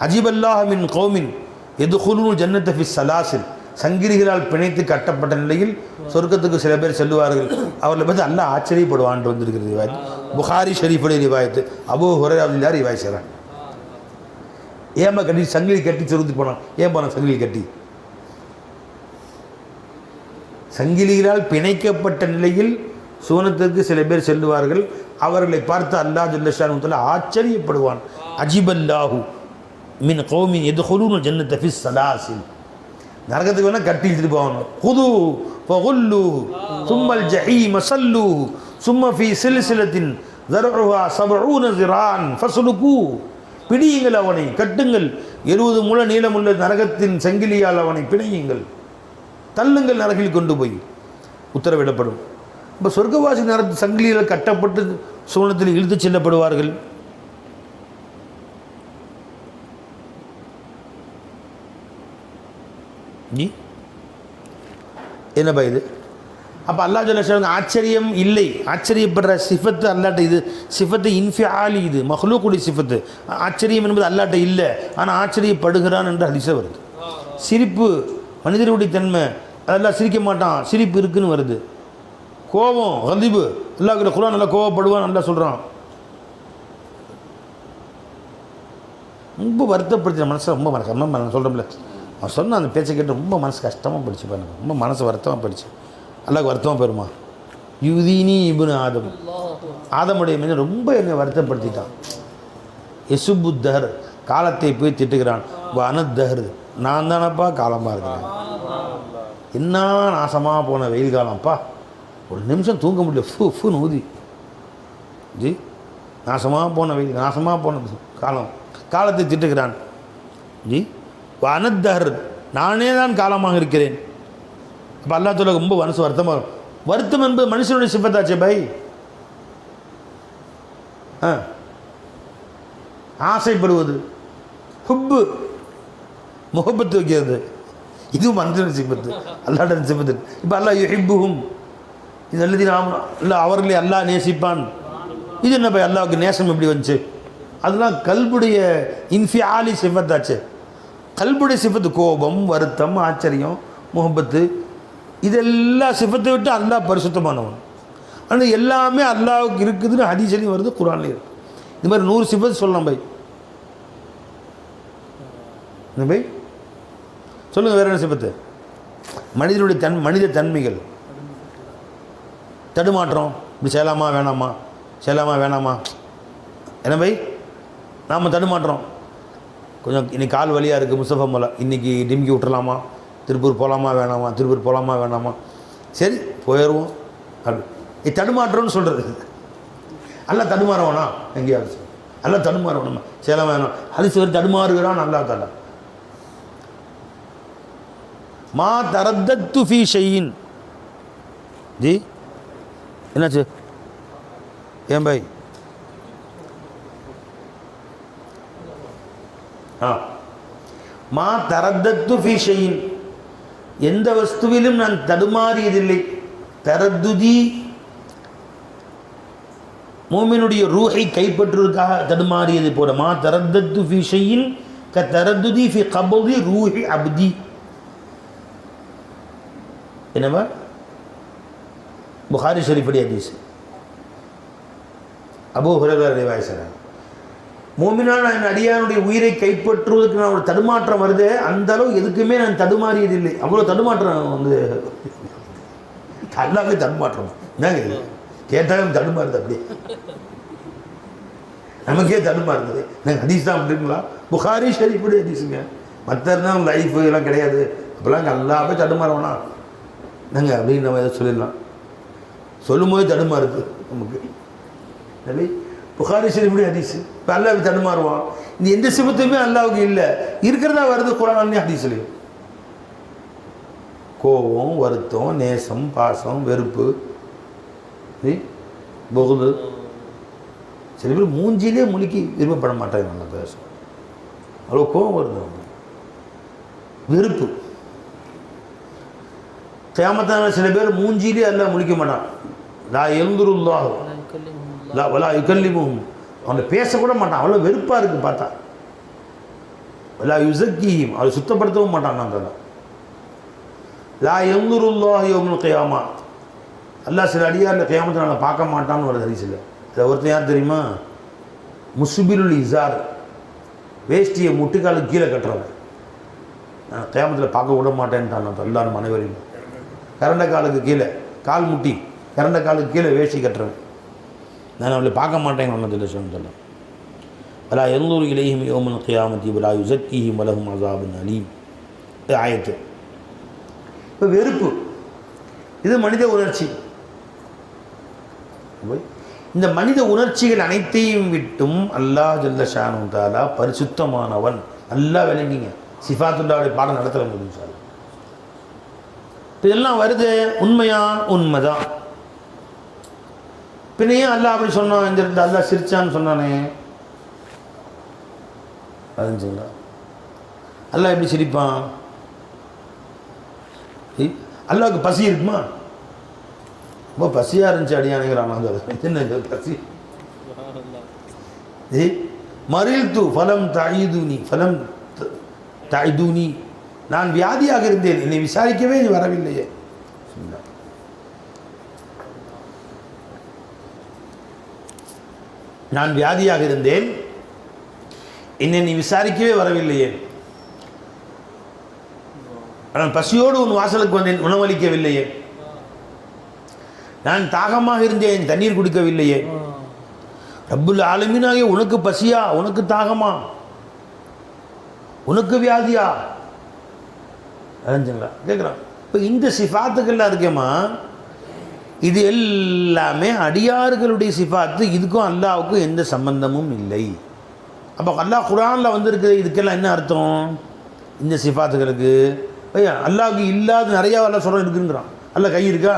அஜீபல்லாஹ் மின் கௌமின் யதுகுலூன ஜன்னத ஃபி ஸலாசில், சங்கிலிகளால் பிணைத்து கட்டப்பட்ட நிலையில் சொர்க்கத்துக்கு சில பேர் செல்லுவார்கள், அவர்களை பற்றி அல்லாஹ் ஆச்சரியப்படுவான்ட்டு வந்திருக்கிறது ரிவாயத். புகாரி ஷரீஃபுடைய ரிவாயத்து. அபூ ஹுரைரா ரலியல்லாஹு அன்ஹு ரிவாயத் செய்கிறாங்க. ஏமா கட்டி சங்கிலி கட்டி சொர்க்கத்துக்கு போனான்? ஏன் போனான் சங்கிலி கட்டி? சங்கிலிகளால் பிணைக்கப்பட்ட நிலையில் சூனத்திற்கு சில பேர் செல்லுவார்கள், அவர்களை பார்த்து அல்லாஹ் ஜல்ல ஷானுஹு ஆச்சரியப்படுவான். அஜிபல்லாஹு மின் கௌமின் யதுகுலூன ஜன்னத ஃபி ஸலாசில், நரகத்துக்கு வேணால் கட்டி இழுத்துட்டு போகணும். புது பகுல்லு சும்மல் ஜஹீம சல்லு சும்ம ஃபி சில்சிலத்தின் ذرعها 70 ذراعا فاسلكوه. பிடியுங்கள் அவனை, கட்டுங்கள், 70 முழ நீளமுள்ள நரகத்தின் சங்கிலியால் அவனை பிணையுங்கள், தள்ளுங்கள், நரகில் கொண்டு போய் உத்தரவிடப்படும். இப்போ சொர்க்கவாசி நரக சங்கிலியில் கட்டப்பட்டு சூனத்தில் இழுத்து செல்லப்படுவார்கள். என்னப்பா இது? அப்போ அல்லாஹ் ஜல்ல ஷானுஹு ஆச்சரியம் இல்லை, ஆச்சரியப்படுற சிஃபத்து அல்லாட்ட, இது சிஃபத்து இன்ஃபிஆலி, இது மஹ்லூக்குடைய சிஃபத்து. ஆச்சரியம் என்பது அல்லாட்ட இல்லை, ஆனால் ஆச்சரியப்படுகிறான் என்று ஹதீஸில் வருது. சிரிப்பு மனிதனுடைய தன்மை, அதெல்லாம் சிரிக்க மாட்டான், சிரிப்பு இருக்குன்னு வருது. கோபம் கதிபு, அல்லாஹ்கிட்ட குர்ஆன் நல்லா கோவப்படுவான், நல்லா சொல்கிறான். ரொம்ப வருத்தப்படுத்தின மனசை, ரொம்ப நான் சொல்கிறோம்ல, அவன் சொன்ன அந்த பேச்சை கேட்டு ரொம்ப மனசு கஷ்டமாக போயிடுச்சு பாருங்க, ரொம்ப மனசு வருத்தமாக போயிடுச்சு. அல்லாஹ்க்கு வருத்தமாக போயிருமா? யுதீனி இப்னு ஆதம், ஆதமுடைய மீது ரொம்ப என்னை வருத்தப்படுத்திட்டான். எசுபுத்தஹர், காலத்தை போய் திட்டுகிறான். அனத்தஹர், நான் தானப்பா காலமாக இருக்கிறேன். என்ன நாசமாக போன வெயில் காலம்ப்பா, ஒரு நிமிஷம் தூங்க முடியல, ஃபுன்னு ஊதி ஜி, நாசமாக போன வெயில், நாசமாக போன காலம், காலத்தை திட்டுகிறான் ஜி. அனத்தஹர், நானே தான் காலமாக இருக்கிறேன். அப்போ அல்லா தஆலா ரொம்ப மனசு வருத்தமாக இருக்கும். வருத்தம் என்பது மனுஷனுடைய சிஃபத்தாச்சே பை. ஆசைப்படுவது, ஹுப்பு, முகப்பத்து வைக்கிறது, இதுவும் மனுஷனுடைய சிஃபத்து, அல்லாஹ்வுடைய சிஃபத்து. இப்போ அல்லாஹ் யுஹிப்புஹும், இது நல்லது நாம் இல்லை, அவர்களை அல்லாஹ் நேசிப்பான். இது என்ன பை, அல்லாஹ்வுக்கு நேசம் எப்படி வந்துச்சு? அதெல்லாம் கல்புடைய இன்ஃபிஆலி சிஃபத்தாச்சு. கல்புடைய சிஃபத்து கோபம், வருத்தம், ஆச்சரியம், முகப்பத்து, இதெல்லாம் சிஃபத்தை விட்டு அல்லாஹ் பரிசுத்தமானவன். ஆனால் எல்லாமே அல்லாஹ்வுக்கு இருக்குதுன்னு ஹதீஸ்லையும் வருது, குர்ஆன்லையும் இருக்குது. இது மாதிரி 100 சிஃபத்து சொல்லலாம் பை. என்ன பை சொல்லுங்கள், வேறு என்ன சிஃபத்து? மனிதனுடைய மனித தன்மைகள், தடுமாற்றம், இப்படி செய்யலாமா வேணாமா, செய்யலாமா வேணாமா, என்ன பை நாம் தடுமாற்றோம். கொஞ்சம் இன்னைக்கு கால் வலியாக இருக்குது முஸ்தஃபா மோலா, இன்றைக்கி டிம்கி விட்டுறலாமா, திருப்பூர் போகலாமா வேணாமா, திருப்பூர் போகலாமா வேணாமா, சரி போயிடுவோம் அப்படி தடுமாற்றம்னு சொல்கிறது. எல்லாம் தடுமாறவனா எங்கேயாவது, எல்லாம் தடுமாறவணுமா, செய்யலாம் வேணும், அது சிவர் தடுமாறுகிறான் அல்லா தஆலா. மா தரத்தத்து ஃபீ ஷைஇன் ஜி, என்னாச்சு ஏன் பாய்? மா தரத்தத்து ஃபீ ஷைஇன், எந்த வஸ்துவிலும் நான் தடுமாறியதில்லை. தரத்துதி மூமினுடைய ரூஹை கைப்பற்றுவதற்காக தடுமாறியது போல. மா தரத்தத்து ஃபீ ஷைஇன் க தரத்துதி ஃபீ கப்தி ரூஹி அப்தி. என்னவா? புகாரி ஷரீஃபுடைய ஹதீஸ், அபூ ஹுரைரா ரிவாயத் செய்றாங்க. மூமினான என் அடியானுடைய உயிரை கைப்பற்றுவதற்கு நான் ஒரு தடுமாற்றம் வருது, அந்த அளவு எதுக்குமே நான் தடுமாறியதில்லை. அவ்வளோ தடுமாற்றம் வந்து அல்லாஹ்வே தடுமாற்றம் என்னங்க இது? கேட்டாலும் தடுமாறுது, அப்படியே நமக்கே தடுமாறுது. நாங்கள் ஹதீஸ் தான் அப்படிங்களா? புகாரி ஷரீஃபுடைய ஹதீஸுங்க, மற்றதான் லைஃப் எல்லாம் கிடையாது. அப்போல்லாம் அல்லாஹ்வே தடுமாறவனா நாங்கள் அப்படின்னு நம்ம எதை சொல்லிடலாம், சொல்லும்போது தடுமாறுது நமக்கு. சரி, புகாரி ஷரீஃபுடைய ஹதீஸ். இப்போ அல்லாஹ்வை தடுமாறுவான், இந்த எந்த சிபத்துமே அல்லாஹ்வுக்கு இல்லை, இருக்கிறதா வருது குர்ஆன்லையும் ஹதீஸ்லையும். கோபம், வருத்தம், நேசம், பாசம், வெறுப்பு, புகுது. சில பேர் மூஞ்சிலே முழுக்கி விரும்பப்பட மாட்டாங்க, நல்லா பேசும், அவ்வளோ கோபம் வருது, வெறுப்பு. கியாமத்தான சில பேர் மூஞ்சிலே அல்லாஹ் முழிக்க மாட்டான். லா யன்துருல்லாஹு வலா யுகல்லிமுஹும், அவனை பேசக்கூட மாட்டான், அவ்வளோ வெறுப்பாக இருக்குது பார்த்தா. வலா யுஸக்கீஹிம், அவரை சுத்தப்படுத்தவும் மாட்டான். நாங்கள் லா யன்துருல்லாஹு யௌமல் கியாமா, அல்லாஹ் சில அடியாரில் கியாமத்தை நாங்கள் பார்க்க மாட்டான்னு ஒரு ஹதீஸில். இதை ஒருத்தர் யார் தெரியுமா? முஸ்பிலுல் இஸார், வேஷ்டியை முட்டுக்காலுக்கு கீழே கட்டுறவன். நான் கியாமத்தில் பார்க்க விட மாட்டேன்ட்டான் எல்லாரும் அனைவரையும். கரண்ட காலுக்கு கீழே, கால் முட்டி கரண்ட காலுக்கு கீழே வேஷ்டி கட்டுறேன், நான் அவளை பார்க்க மாட்டேன். ஒன்று சொல்ல வலா யன்துரு இலைஹிம் யௌமல் கியாமத்தி வலா யுஸக்கீஹிம் வலஹும் அஸாபுன் அலீம். ஆயத்து இப்போ வெறுப்பு, இது மனித உணர்ச்சி. இந்த மனித உணர்ச்சிகள் அனைத்தையும் விட்டும் அல்லாஹ் ஜல்ல ஷானு தஆலா பரிசுத்தமானவன். நல்லா விளங்கிங்க, சிஃபாத்துல்லாவுடைய பாடம் நடத்த முடியும் சார். இதெல்லாம் வருது உண்மையா? உண்மைதான். பின்னையே அல்லாஹ் அப்படி சொன்னான், இந்த இடத்துல அல்லாஹ் சிரிச்சான்னு சொன்னானே, அதுங்களா அல்லாஹ் எப்படி சிரிப்பான்? அல்லாஹ்வுக்கு பசி இருக்குமா? ரொம்ப பசியாக இருந்துச்சு அடியானுங்கிறான். என்ன பசி? மறில் தூ ஃபலம் தாயுதுனி ஃபலம் தாயுதுனி, நான் வியாதியாக இருந்தேன், என்னை விசாரிக்கவே நீ வரவில்லையே. நான் வியாதியாக இருந்தேன், என்னை நீ விசாரிக்கவே வரவில்லையே. நான் பசியோடு உன் வாசலுக்கு வந்தேன், உணவளிக்கவில்லையே. நான் தாகமாக இருந்தேன், தண்ணீர் குடிக்கவில்லையே. ரப்புல் ஆலமீனாகிய உனக்கு பசியா, உனக்கு தாகமா, உனக்கு வியாதியா? அறிஞ்சுங்களா கேட்குறான். இப்போ இந்த சிஃபாத்துக்கள்லாம் இருக்கேம்மா, இது எல்லாமே அடியார்களுடைய சிஃபாத்து, இதுக்கும் அல்லாஹ்வுக்கும் எந்த சம்பந்தமும் இல்லை. அப்போ அல்லாஹ் குர்ஆனில் வந்திருக்கு, இதுக்கெல்லாம் என்ன அர்த்தம்? இந்த சிஃபாத்துகளுக்கு ஐயா அல்லாஹ்வுக்கு இல்லாத நிறையா அல்லாஹ் சொல்ல இருக்குங்கிறான். அல்லாஹ் கை இருக்கா?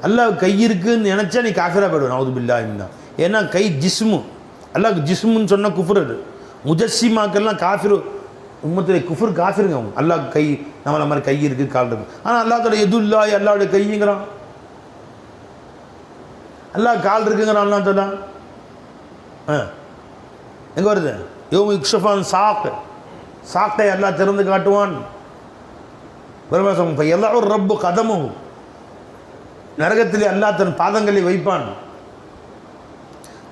அல்லாஹ் கை இருக்குன்னு நினச்சா நீ காஃபிரா போய்டுவேன். நவுது பில்லாஹ் மின்னா. ஏன்னா கை ஜிஸ்மு, அல்லாஹ்வுக்கு ஜிஸ்முன்னு சொன்னால் குஃபர். அது முஜஸ்ஸிமாக்கெல்லாம் காஃபிரு, உம்மத்தில் குஃபர் காஃபிருங்க அவங்க. அல்லாஹ் கை, நம்மள மாதிரி கை இருக்குது, கால் இருக்குது. ஆனால் அல்லாஹ்வுடைய எதுல்லாஹி, அல்லாஹ்வுடைய கைங்கிறான். அல்லாஹ் கால் இருக்குங்கிறான். அல்லாஹ் தஆலா எங்கே வருது? யௌம யுக்ஷஃபான் சாக், சாக்கை அல்லாஹ் திறந்து காட்டுவான். பெருமாசம் எல்லா ஒரு ரப்பு கதமும், நரகத்திலே அல்லாஹ் தன் பாதங்களை வைப்பான்.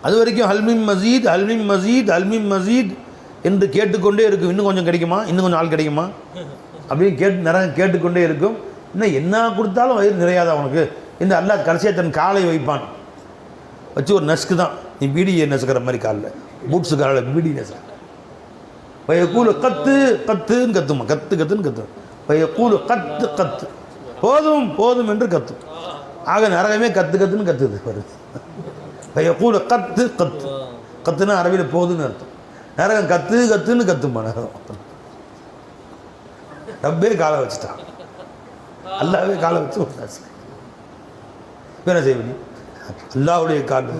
அது வரைக்கும் ஹல்மின் மசீத் ஹல்மின் மசீத் ஹல்மின் மசீத் என்று கேட்டுக்கொண்டே இருக்கும். இன்னும் கொஞ்சம் கிடைக்குமா, இன்னும் கொஞ்சம் ஆள் கிடைக்குமா அப்படின்னு நரகம் கேட்டுக்கொண்டே இருக்கும். இன்னும் என்ன கொடுத்தாலும் வயிறு நிறையாதா உனக்கு? இந்த அல்லாஹ் கடைசியாக தன் காலை வைப்பான். வச்சு ஒரு நசுக்கு தான், நீ பீடியை நசுக்கிற மாதிரி காலில், பூட்ஸு காலில் பீடி நசுக்க. பையக்கூலு கத்து கத்துன்னு கத்துமா, கத்து கத்துன்னு கத்து. பையக்கூலு கத்து கத்து, போதும் போதும் என்று கத்தும். ஆக நரகமே கத்து கத்துன்னு கத்துது வருது. பையக்கூலு கத்து கத்து, கத்துனா அரபியில் போதுன்னு அர்த்தம். நரகம் கத்து கத்துன்னு கத்துமா நரகம். ரப்பே காலை வச்சுட்டான், அல்லாவே காலை வச்சு என்ன செய்வீங்க? அல்லாஹ்வுடைய கால்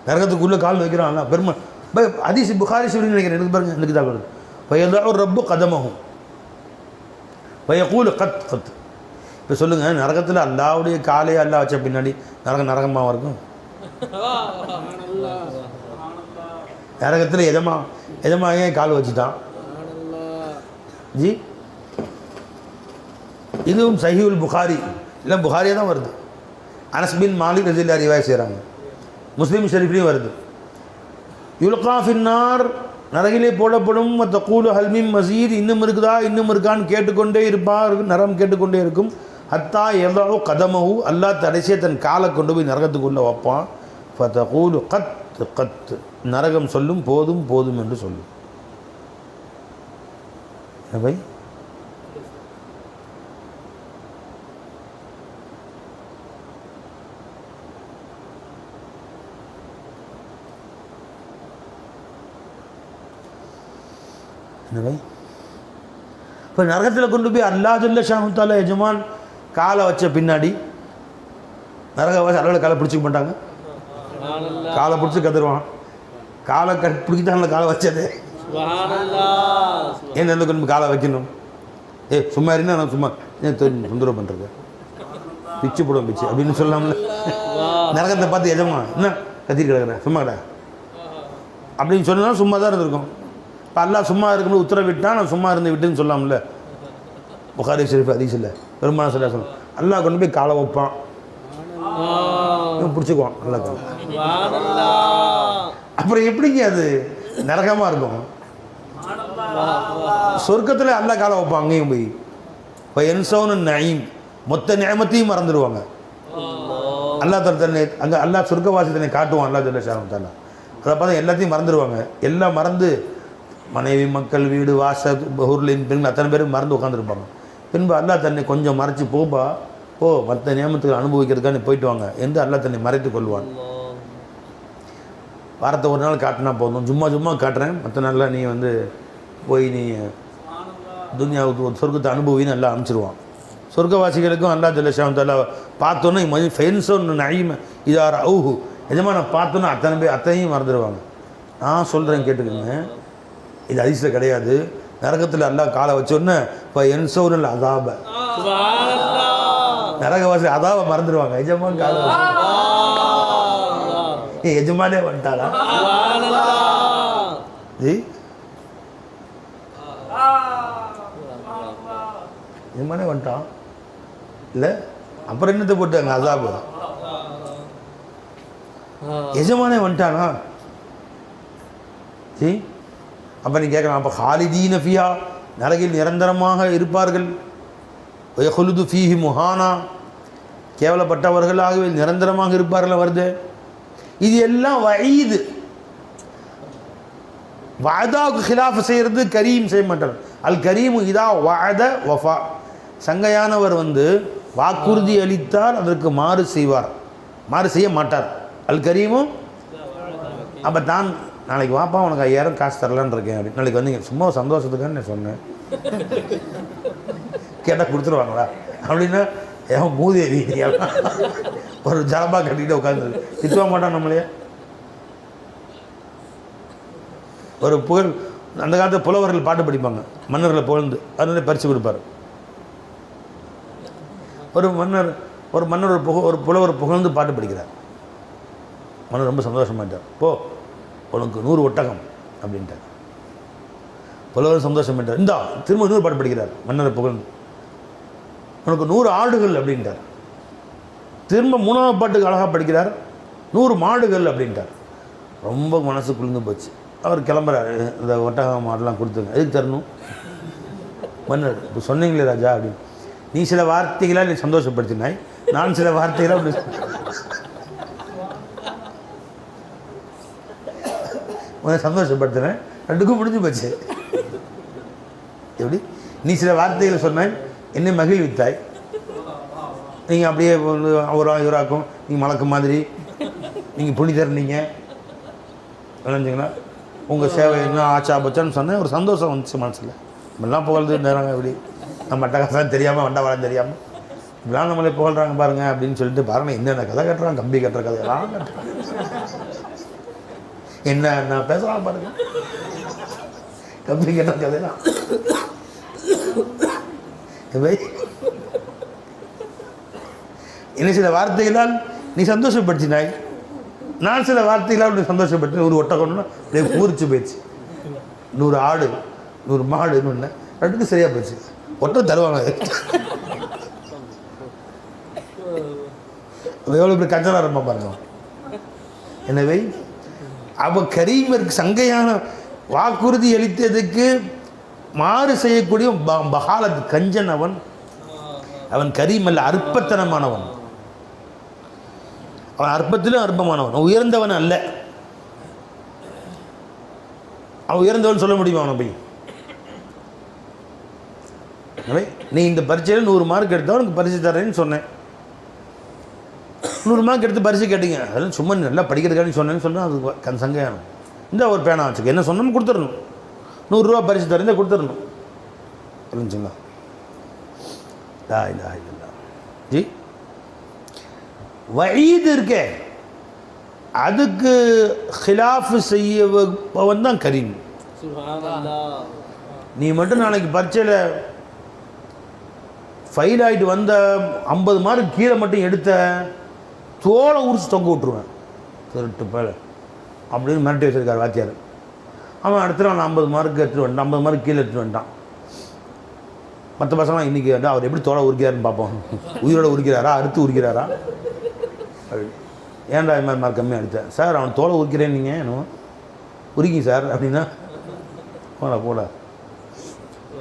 நரகத்துக்குள்ளே கால் வைக்கிறான் பெருமை. ஹதீஸ் புகாரி ஷரீஃப் நினைக்கிறேன், எனக்கு பாருங்க, எனக்கு தான் வருது. பையதஉ ரப்பு கதமஹும் பையகூலு கத் கத். இப்போ சொல்லுங்கள், நரகத்தில் அல்லாஹ்வுடைய காலையை அல்லாஹ் வச்ச பின்னாடி நரகமாக இருக்கும்? நரகத்தில் எதமா ஏன் கால் வச்சுட்டான் ஜி? இதுவும் சஹீஹுல் புகாரி, இல்லை புகாரியாக தான் வருது. அனஸ் பின் மாலிக் ரலியல்லாஹு அன்ஹு ரிவாயத் செய்கிறாங்க. முஸ்லீம் ஷரீஃப்லேயும் வருது. யுல்கா ஃபின்னார், நரகிலே போடப்படும். தக்கூலு ஹல்மின் மசீத், இன்னும் இருக்குதா இன்னும் இருக்கான்னு கேட்டுக்கொண்டே இருப்பார், நரம் கேட்டுக்கொண்டே இருக்கும். ஹத்தா எல்லோ கதமஹு, அல்லாஹ் கடைசியை தன் காலை கொண்டு போய் நரகத்துக்குள்ளே வைப்பான். ஃபதகூலு கத் கத், நரகம் சொல்லும் போதும் போதும் என்று சொல்லும். பை இப்போ நரகத்தில் கொண்டு போய் அல்லாஹ் ஜல்ல ஷானு தஆலா எஜமான் காலை வச்ச பின்னாடி நரகவாசி அல்லாஹ் காலை பிடிச்சிக்க மாட்டாங்க, காலை பிடிச்சி கதருவான். காலை பிடிக்கிட்டாங்கள காலை வச்சது, ஏன் எந்த கொண்டு காலை வைக்கணும்? சும்மா இருந்தால் நான் சும்மா ஏன் தொந்தரவு பண்ணுறது, பிச்சு போடுவோம் பிச்சு அப்படின்னு சொல்லாமல. நரகத்தை பார்த்து எஜமா என்ன கத்திட்டு கிடக்குறேன் சும்மா கடை அப்படின்னு சொன்னால் சும்மா தான் இருந்திருக்கும். இப்போ அல்லாஹ் சும்மா இருக்கும்போது உத்தரவிட்டால் நான் சும்மா இருந்து விட்டுன்னு சொல்லாமல. புகாரி ஷரீஃப் ஹதீஸ் இல்லை, பெருமாள் சொல்லி சொல்லணும். அல்லாஹ் கொண்டு போய் காலை வைப்பான், பிடிச்சிக்குவான் நல்லா காலை. அப்புறம் எப்படிங்க அது நரகமாக இருக்கும்? சொர்க்கத்தில் அல்லாஹ் காலை வைப்பான், அங்கேயும் போய் இப்போ என்சோன்னு நயீம், மொத்த நியமத்தையும் மறந்துடுவாங்க. அல்லாஹ் தன்னை அங்கே அல்லாஹ் சொர்க்கவாசி தன்னை காட்டுவான். அல்லாஹ் ஜல்ல ஷானு தஆலா அதை பார்த்தா எல்லாத்தையும் மறந்துடுவாங்க. எல்லாம் மறந்து மனைவி மக்கள் வீடு வாச ஊர்லின் பெண்கள் அத்தனை பேரும் மறந்து உட்காந்துருப்பாங்க. பின்பு அல்லாஹ் தன்னை கொஞ்சம் மறைச்சி போப்பா போ, மற்ற நியமத்துக்கு அனுபவிக்கிறதுக்காக நீ போயிட்டு வாங்க என்று அல்லாஹ் தன்னை மறைத்து கொள்வான். வாரத்தை ஒரு நாள் காட்டினா போதும், சும்மா காட்டுறேன், மற்ற நாளில் நீ வந்து போய் நீ துன்யாவுக்கு ஒரு சொர்க்கத்தை அனுபவின்னு எல்லாம் அனுப்பிச்சிடுவான். சொர்க்கவாசிகளுக்கும் அல்லா ஜல்லஷாவத்தால பார்த்தோன்னே ஃபென்ஸோன்னு நைம இதார அவுஹு எஜமான பார்த்தோன்னா அத்தனையும் மறந்துடுவாங்க. நான் சொல்கிறேன் கேட்டுக்கோங்க, இது ஹதீஸில் கிடையாது. நரகத்தில் அல்லாஹ் காலை வச்சோன்னே இப்போ என்சோரில் அதாப நரகவாசி அதாவை மறந்துடுவாங்க. எஜமான் காலை எஜமானே வந்துட்டாரா எஜமானே வந்துட்டான் இல்லை, அப்புறம் என்னத்தை போட்டாங்க அதாபு, எஜமானே வந்துட்டானா? சரி, அப்போ நீ கேட்கலாம், அப்போ ஹாலிதீன ஃபியா நரகில் நிரந்தரமாக இருப்பார்கள், ஒயஹுலுது ஃபீஹி முஹானா கேவலப்பட்டவர்களாகவே நிரந்தரமாக இருப்பார்கள் வருது. இது எல்லாம் வயது வாதாவுக்கு ஹிலாஃப் செய்கிறது கரீம் செய்ய மாட்டார். அல் கரீமு இதா வாத வஃபா, சங்கையானவர் வந்து வாக்குறுதி அளித்தால் அதற்கு மாறு செய்வார், மாறு செய்ய மாட்டார். அல் கரீமும் அப்போ தான் நாளைக்கு வாப்பா உனக்கு 5000 காசு தரலான்னு இருக்கேன் அப்படின்னு நாளைக்கு வந்தீங்க, சும்மா சந்தோஷத்துக்கான்னு நான் சொன்னேன், கேட்டால் கொடுத்துருவாங்களா அப்படின்னா ஏன் மூதேவி ஒரு ஜலபா கட்டிக்கிட்டு உட்காந்து திட்டுவ மாட்டான் நம்மளையே. ஒரு புகழ் அந்த காலத்தில் புலவர்கள் பாட்டு படிப்பாங்க, மன்னர்களை புகழ்ந்து அதனால பரிசு கொடுப்பார். ஒரு மன்னர் ஒரு புலவர் புகழ்ந்து பாட்டு படிக்கிறார். மன்னர் ரொம்ப சந்தோஷமாயிட்டார், போ உனக்கு 100 ஒட்டகம் அப்படின்ட்டார். புலவர் சந்தோஷமாயிட்டார், இந்தா திரும்ப 100 பாட்டு படிக்கிறார் மன்னரை புகழ்ந்து, உனக்கு 100 ஆடுகள் அப்படின்ட்டார். திரும்ப 3ஆவது பாட்டுக்கு அழகாக படிக்கிறார், 100 மாடுகள் அப்படின்ட்டார். ரொம்ப மனசு குளிர்ந்து போச்சு. அவர் கிளம்புறாரு, இந்த ஒட்டகம் மாடெல்லாம் கொடுத்துங்க, எதுக்கு தரணும்? மன்னர் இப்போ சொன்னீங்களே ராஜா அப்படின்னு, நீ சில வார்த்தைகளாக நீ சந்தோஷப்படுத்தினாய், நான் சில வார்த்தைகளாக அப்படி உன்னை சந்தோஷப்படுத்தினேன், ரெண்டுக்கும் முடிஞ்சு போச்சு. எப்படி நீ சில வார்த்தைகளை சொன்னாய், என்னை மகிழ்வித்தாய், நீங்கள் அப்படியே இவராக்கும் நீங்கள் மலக்கு மாதிரி நீங்கள் புனிதர், நீங்கள் விளைஞ்சிங்களா உங்கள் சேவை என்ன ஆச்சா பச்சான்னு சொன்னேன், ஒரு சந்தோஷம் வந்துச்சு மனசில். நம்மளாம் புகழ்ந்து நேராங்க இப்படி நம்ம அட்டகாசம் தெரியாமல் வண்டவாளம் தெரியாமல் இப்படிலாம் நம்மளே புகழ்கிறாங்க பாருங்கள் அப்படின்னு சொல்லிட்டு பாருங்கள் என்னென்ன கதை கட்டுறாங்க, கம்பி கட்டுற கதையெல்லாம் கட்டுறாங்க, என்ன பேசலாம் பாருங்க, கம்பி கட்டுற கதையெல்லாம் என்ன சில வார்த்தைகளால் நீ சந்தோஷப்படுத்தினாய், நான் சில வார்த்தைகளால் நீ சந்தோஷப்படுத்தி 100 ஒட்டகம்னா அப்படியே பூரிச்சு போயிடுச்சு. 100 ஆடு 100 மாடுன்னு ஒன்று ரெண்டுக்கும் சரியாக போயிடுச்சு. ஒட்டகம் தருவாங்க, எவ்வளோ பேர் கஞ்சனா ரொம்ப பாருங்க. எனவே அவ கரீமருக்கு சங்கையான வாக்குறுதி அளித்ததுக்கு மாறு செய்யக்கூடிய பகாலத் கஞ்சன் அவன் கரீம் அல்ல, அற்பத்தனமானவன், அவன் அற்பத்திலும் அற்பமானவன், உயர்ந்தவன் அல்ல. அவன் உயர்ந்தவன் சொல்ல முடியுமா அவனை போய்? நீ இந்த பரீட்சையில் 100 மார்க் எடுத்தா உனக்கு பரிசு தரேன்னு சொன்னேன், 100 மார்க் எடுத்து பரிசு கேட்டீங்க, அதெல்லாம் சும்மா நல்லா படிக்கிறதுக்கான்னு சொன்னேன்னு சொன்னால் அது சங்கையானம். இந்த ஒரு பேனா வச்சுக்க, என்ன சொன்னோம் கொடுத்துடணும், 100 ரூபா பரிசு தரேன் கொடுத்துடணும் புரிஞ்சுங்களா? ஜி வயது இருக்கே அதுக்கு ஹிலாஃப் செய்யவன் தான் கரீம். நீ மட்டும் நாளைக்கு பரீட்சையில் ஃபெயில் ஆகிட்டு வந்த 50 மார்க் கீழே மட்டும் எடுத்த தோலை உரிச்சு தொங்க விட்ருவேன் திருட்டு பேர் அப்படின்னு மிரட்டி வச்சிருக்கார் வாத்தியார். அவன் அடுத்த நான் 50 மார்க் எடுத்துகிட்டு வந்துட்டான், 50 மார்க் கீழே எடுத்துகிட்டு வந்துட்டான். மற்ற பசங்களாம் இன்றைக்கி அவர் எப்படி தோலை உரிக்கிறாருன்னு பார்ப்போம், உயிரோட உரிக்கிறாரா அறுத்து உரிக்கிறாரா? ஏன்டா இது மாதிரி மார்க் கம்மியாக எடுத்தேன் சார், அவன் தோலை உரிக்கிறேன் நீங்கள் என்ன உரிக்கி சார் அப்படின்னா போட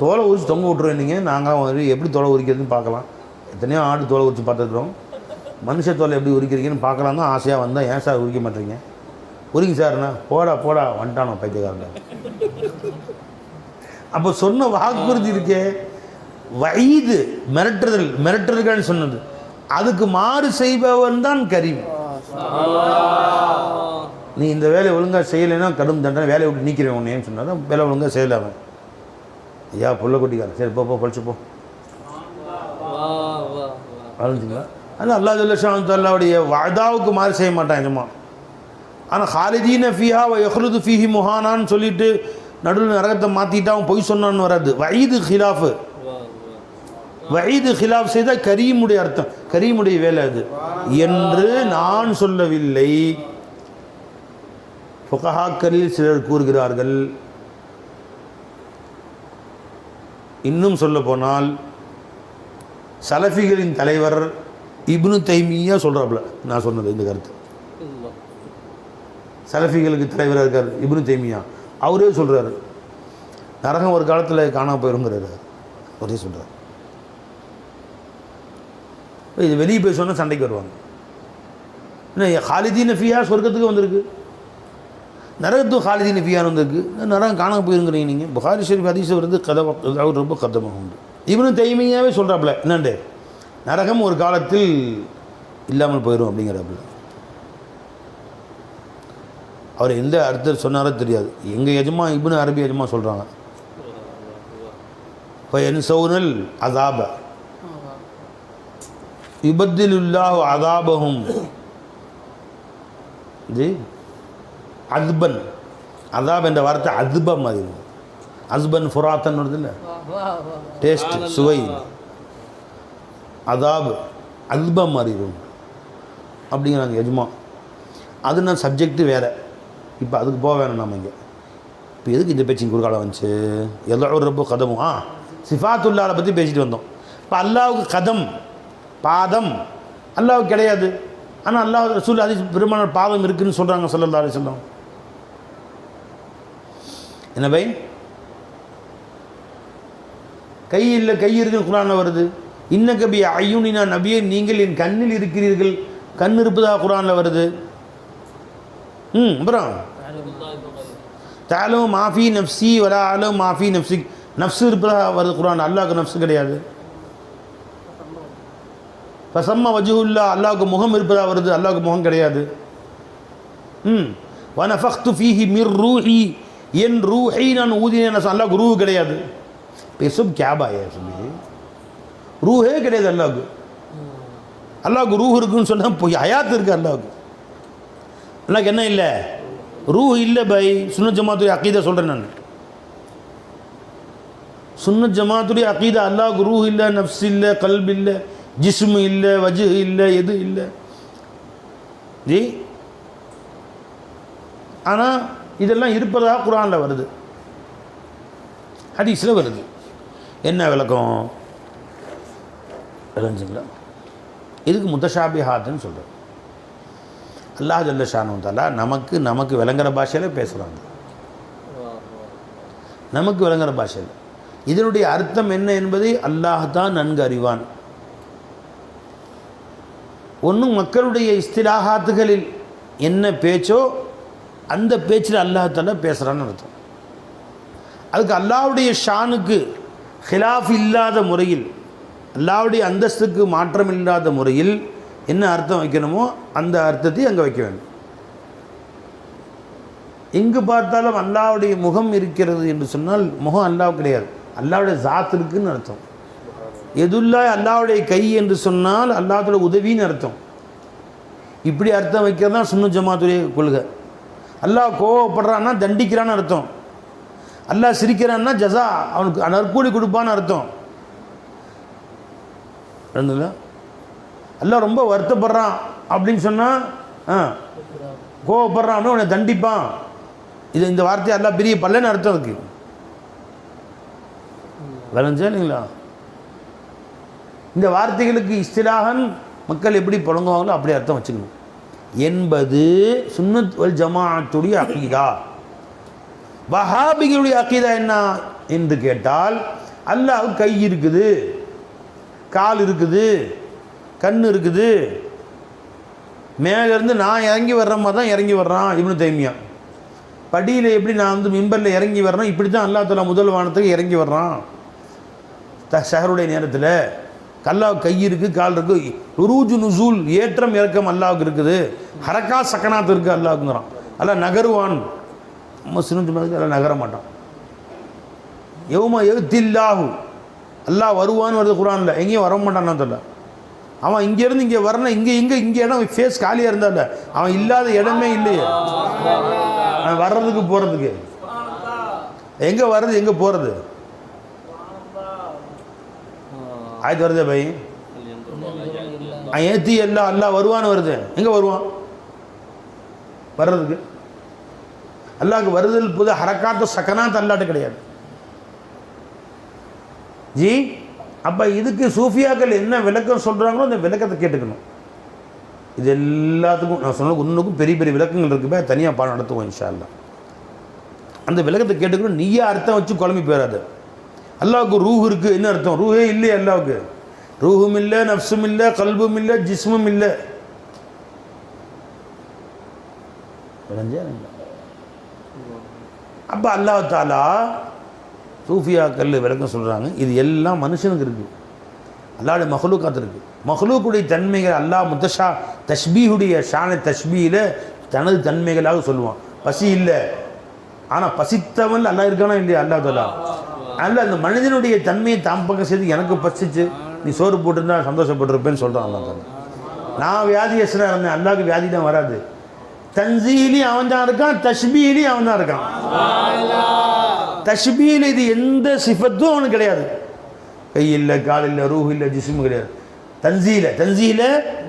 தோலை உரிச்சு தொங்க விட்ருவேன். நீங்கள் நாங்கள் எப்படி தோலை உரிக்கிறதுன்னு பார்க்கலாம், எத்தனையோ ஆடு தோலை உரிச்சு பார்த்துருக்குறோம், மனுஷ தோலை எப்படி உரிக்கிறீங்கன்னு பார்க்கலாம் தான் ஆசையாக வந்தால் ஏன் சார் உரிக்க மாட்டேறீங்க ஒதுங்க சார்ண்ணா போடா வந்துட்டானோ பைத்தியக்காரன். அப்போ சொன்ன வாக்குறுதி இருக்கே, வயது மிரட்டுறதுன்னு சொன்னது, அதுக்கு மாறு செய்பவன் தான் கரீம். நீ இந்த வேலையை ஒழுங்காக செய்யலைன்னா கடும் தண்டனை, வேலையை விட்டு நீக்கிறேன் உன்னையன்னு சொன்னால் தான் வேலை ஒழுங்காக செய்யலாமன். ஐயா புள்ள கொட்டிக்காரன், சரி போ பழிச்சு போ ஆரம்பிச்சிங்களா. ஆனால் அல்லா ஜல்லஷானுடைய வாதாவுக்கு மாறு செய்ய மாட்டான் எஜமா. ஆனால் ஹாலிதீன ஃபிஹா யஹ்லுது ஃபீஹி முஹானான்னு சொல்லிட்டு நடுவில் நரகத்தை மாற்றிட்டு அவன் பொய் சொன்னான்னு வராது. வயது ஹிலாஃப் செய்தால் கரீமுடைய அர்த்தம், கரீமுடைய வேலை அது என்று நான் சொல்லவில்லை. ஃபுகஹாக்களில் சிலர் கூறுகிறார்கள். இன்னும் சொல்ல போனால் சலஃபிகளின் தலைவர் இப்னு தைமியா சொல்கிறாப்புல நான் சொன்னது இந்த கருத்து. சலஃபிகளுக்கு தலைவராக இருக்கார் இப்னு தைமியா, அவரே சொல்கிறாரு நரகம் ஒரு காலத்தில் காணாமல் போயிருங்கிறாரு, அவரே சொல்கிறார். இது வெளியே போய் சொன்னால் சண்டைக்கு வருவாங்க. இன்னும் ஹாலிதீன ஃபியா சொர்க்கத்துக்கு வந்திருக்கு, நரகத்துக்கு ஹாலிதீன ஃபியான்னு வந்திருக்கு, நரகம் காணாமல் போயிருங்கிறீங்க நீங்கள். புகாரி ஷரீஃப் ஹதீஸ் வருது அவர் ரொம்ப கதமாக உண்டு. இப்னு தைமியாவே சொல்கிறாப்புல என்னண்டு நரகம் ஒரு காலத்தில் இல்லாமல் போயிடும் அப்படிங்கிறாப்புல. அவர் எந்த அர்த்தம் சொன்னாரோ தெரியாது. எங்கள் எஜமா இப்னு அரபி எஜமா சொல்கிறாங்க என்சௌனல் அதாப யுபத்திலுல்லாஹு அதாபஹும் ஜி அத்பன். அதாப் என்ற வார்த்தை அத்பா மாதிரி, அஸ்பன் ஃபுராத்தன் வருது இல்லை, டேஸ்ட் சுவை. அதாப் அத்பா மாறிடும் அப்படிங்கிறாங்க எஜமா. அது நான் சப்ஜெக்ட்டு வேறு, இப்போ அதுக்கு போக வேணும் நம்ம இங்கே. இப்போ எதுக்கு இந்த பேச்சு குறுக்காலம் வந்துச்சு? எல்லோரும் ரொம்ப கதமும் சிஃபாத்துல்லாவை பற்றி பேசிட்டு வந்தோம். இப்போ அல்லாவுக்கு கதம் பாதம் அல்லாவுக்கு கிடையாது. ஆனால் அல்லாஹ் ரசூல் ஹதீஸ் பெருமானார் பாதம் இருக்குதுன்னு சொல்கிறாங்க ஸல்லல்லாஹு அலைஹி வஸல்லம். என்ன பை கை இல்லை, கை இருக்குன்னு குர்ஆனில் வருது. இன்னக பி அய்யுனினா நபியே நீங்கள் என் கண்ணில் இருக்கிறீர்கள், கண் இருப்பதாக குர்ஆனில் வருது. அப்புறம் தாலும் மாஃபி நஃப்சி வலா அலும் மாஃபி நஃப்சி, நஃப்ஸு இருப்பதாக வருது குர்ஆன். அல்லாஹ்வுக்கு நஃப்ஸு கிடையாது. ஃபசம்ம வஜ்ஹுல்லா, அல்லாஹ்வுக்கு முகம் இருப்பதாக வருது, அல்லாஹ்வுக்கு முகம் கிடையாது. வனஃபக்து ஃபீஹி மிர் ரூஹி, என் ரூஹை நான் ஊதினேன், அல்லாஹ்வுக்கு ரூஹ் கிடையாது. பேசும் கேபாயா சொல்லி ரூஹே கிடையாது அல்லாஹ்வுக்கு. அல்லாஹ்வுக்கு ரூஹ் இருக்குன்னு சொன்னால் போய் ஹயாத் இருக்குது அல்லாஹ்வுக்கு. அல்லாஹ்வுக்கு என்ன இல்லை? ரூஹ் இல்லை பை. சுன்னத் ஜமாத்துடைய அக்கீதா சொல்கிறேன் நான். சுன்னத் ஜமாத்துடைய அக்கீதா அல்லாஹ்வுக்கு ரூஹ் இல்லை, நஃப்ஸ் இல்லை, கல்ப் இல்லை, ஜிஸ்மு இல்லை, வஜ்ஹ் இல்லை, எது இல்லை ஜி. ஆனால் இதெல்லாம் இருப்பதாக குர்ஆனில் வருது, ஹதீஸில் வருது. என்ன விளக்கம் விளங்குங்களா? இதுக்கு முத்தஷாபிஹாத்துன்னு சொல்கிறேன். அல்லாஹ் ஜல்ல ஷானு தஆலா நமக்கு விளங்குற பாஷையில் பேசுகிறாங்க, நமக்கு விளங்குற பாஷையில். இதனுடைய அர்த்தம் என்ன என்பதை அல்லாஹ் தான் நன்கு அறிவான். ஒன்றும் மக்களுடைய இஸ்திலாஹாத்துகளில் என்ன பேச்சோ அந்த பேச்சில் அல்லாஹ் தஆலா பேசுகிறான்னு அர்த்தம். அதுக்கு அல்லாஹ்வுடைய ஷானுக்கு ஹிலாஃப் இல்லாத முறையில், அல்லாஹ்வுடைய அந்தஸ்துக்கு மாற்றம் இல்லாத முறையில் என்ன அர்த்தம் வைக்கணுமோ அந்த அர்த்தத்தை அங்கே வைக்க வேண்டும். எங்கு பார்த்தாலும் அல்லாஹ்வுடைய முகம் இருக்கிறது என்று சொன்னால் முகம் அல்லாஹ் கிடையாது, அல்லாஹ்வுடைய ஜாத் இருக்குன்னு அர்த்தம். எதுல்லா அல்லாஹ்வுடைய கை என்று சொன்னால் அல்லாஹ்வுடைய உதவின்னு அர்த்தம். இப்படி அர்த்தம் வைக்கிறது தான் சுன்னத் ஜமாத்துடைய கொள்கை. அல்லாஹ் கோவப்படுறான்னா தண்டிக்கிறான்னு அர்த்தம், அல்லாஹ் சிரிக்கிறான்னா ஜஸா அவனுக்கு நற்கூலி கொடுப்பான்னு அர்த்தம். அல்லாஹ் ரொம்ப வருத்தப்படுறான் அப்படின்னு சொன்னால் கோவப்படுறான் அவனை தண்டிப்பான். இது இந்த வார்த்தையை அல்லாஹ் பெரிய பல்லன்னு அர்த்தம் இருக்கு. விளைஞ்சா இல்லைங்களா? இந்த வார்த்தைகளுக்கு இஸ்திலாஹன் மக்கள் எப்படி புழங்குவாங்களோ அப்படி அர்த்தம் வச்சுக்கணும் என்பது சுன்னத் வல் ஜமாஅத்துடைய அகீதா. வஹாபிகளுடைய அகீதா என்ன என்று கேட்டால், அல்லாஹ் கை இருக்குது, கால் இருக்குது, கண் இருக்குது, மேலேருந்து நான் இறங்கி வர்ற மாதிரி தான் இறங்கி வர்றான் இப்னு தைமியா. படியில் எப்படி நான் வந்து மிம்பரில் இறங்கி வர்றேன், இப்படி தான் அல்லாஹ் தஆலா முதல் வானத்துக்கு இறங்கி வர்றான். ஷஹருடைய நேரத்தில் அல்லாஹ்வுக்கு கை இருக்குது, கால் இருக்குது, உரூஜு நுசூல் ஏற்றம் இறக்கம் அல்லாஹ்வுக்கு இருக்குது, ஹரக்கா சக்கனாத் இருக்குது அல்லாஹ்ங்கிறான். அல்லாஹ் நகருவான். முஸ்லிம் அல்லாஹ் நகர மாட்டான். யௌம யத்தில்லாஹு அல்லாஹ் வருவான்னு வருது குர்ஆனில், எங்கேயும் வர மாட்டான்னு தெரியல. அவன் இங்கேருந்து இங்கே வரணும், இங்கே இடம் ஃபேஸ் காலியாக இருந்தால அவன் இல்லாத இடமே இல்லையே. அவன் வர்றதுக்கு போகிறதுக்கு எங்கே வர்றது எங்கே போகிறது? ஆயிரத்து வருதே பை ஏற்றி எல்லாம் அல்லாஹ் வருவான்னு வருது, எங்கே வருவான் வர்றதுக்கு? அல்லாஹ்க்கு வருதல் புது ஹரக்காத்து சக்கனாத் அல்லாட்டு கிடையாது ஜி. அப்போ இதுக்கு சூஃபியாக்கள் என்ன விளக்கம் சொல்கிறாங்களோ அந்த விளக்கத்தை கேட்டுக்கணும். இது எல்லாத்துக்கும் நான் சொன்ன இன்னுக்கும் பெரிய பெரிய விளக்கங்கள் இருக்குப்போ தனியாக பாடம் நடத்துவோம் இன்ஷா அல்லாஹ். அந்த விளக்கத்தை கேட்டுக்கணும். நீயே அர்த்தம் வச்சு குழம்பி போயிடாது. அல்லாஹ்வுக்கு ரூஹ் இருக்குது, என்ன அர்த்தம்? ரூஹே இல்லையே அல்லாஹ்வுக்கு. ரூஹும் இல்லை, நஃப்ஸும் இல்லை, கல்பும் இல்லை, ஜிஸ்மும் இல்லை. அப்போ அல்லாஹ் தஆலா சூஃபியாக்கள் விளக்கம் சொல்கிறாங்க, இது எல்லாம் மனுஷனுக்கு இருக்குது, அல்லாஹ்வுடைய மஹ்லூக்காத் இருக்குது. மஹ்லூக்குடைய தன்மைகள் அல்லாஹ் முத்தஷா தஷ்பீஹுடைய ஷான தஷ்பீயில் தனது தன்மைகளாக சொல்லுவான். பசி இல்லை, ஆனால் பசித்தவன் அல்லாஹ் இருக்கானா இல்லையா? அல்லாஹ் தஆலா அல்ல அந்த மனிதனுடைய தன்மையை தாம் பக்கம் செய்து எனக்கு பசிச்சு நீ சோறு போட்டுருந்தா சந்தோஷப்பட்டிருப்பேன்னு சொல்கிறான் அல்லாஹ் தஆலா. நான் வியாதியஸ்டாக இருந்தேன், அல்லாஹ்வுக்கு வியாதி தான் வராது. தன்சீலையும் அவன் தான் இருக்கான், தஷ்பீலையும் அவன் தான் இருக்கான். தஷ்பீல் இது எந்த சிஃபத்தும் அவனுக்கு கிடையாது. கை இல்லை, கால் இல்லை, ரூஹ் இல்லை, ஜிஸ்மு கிடையாது. தன்சீல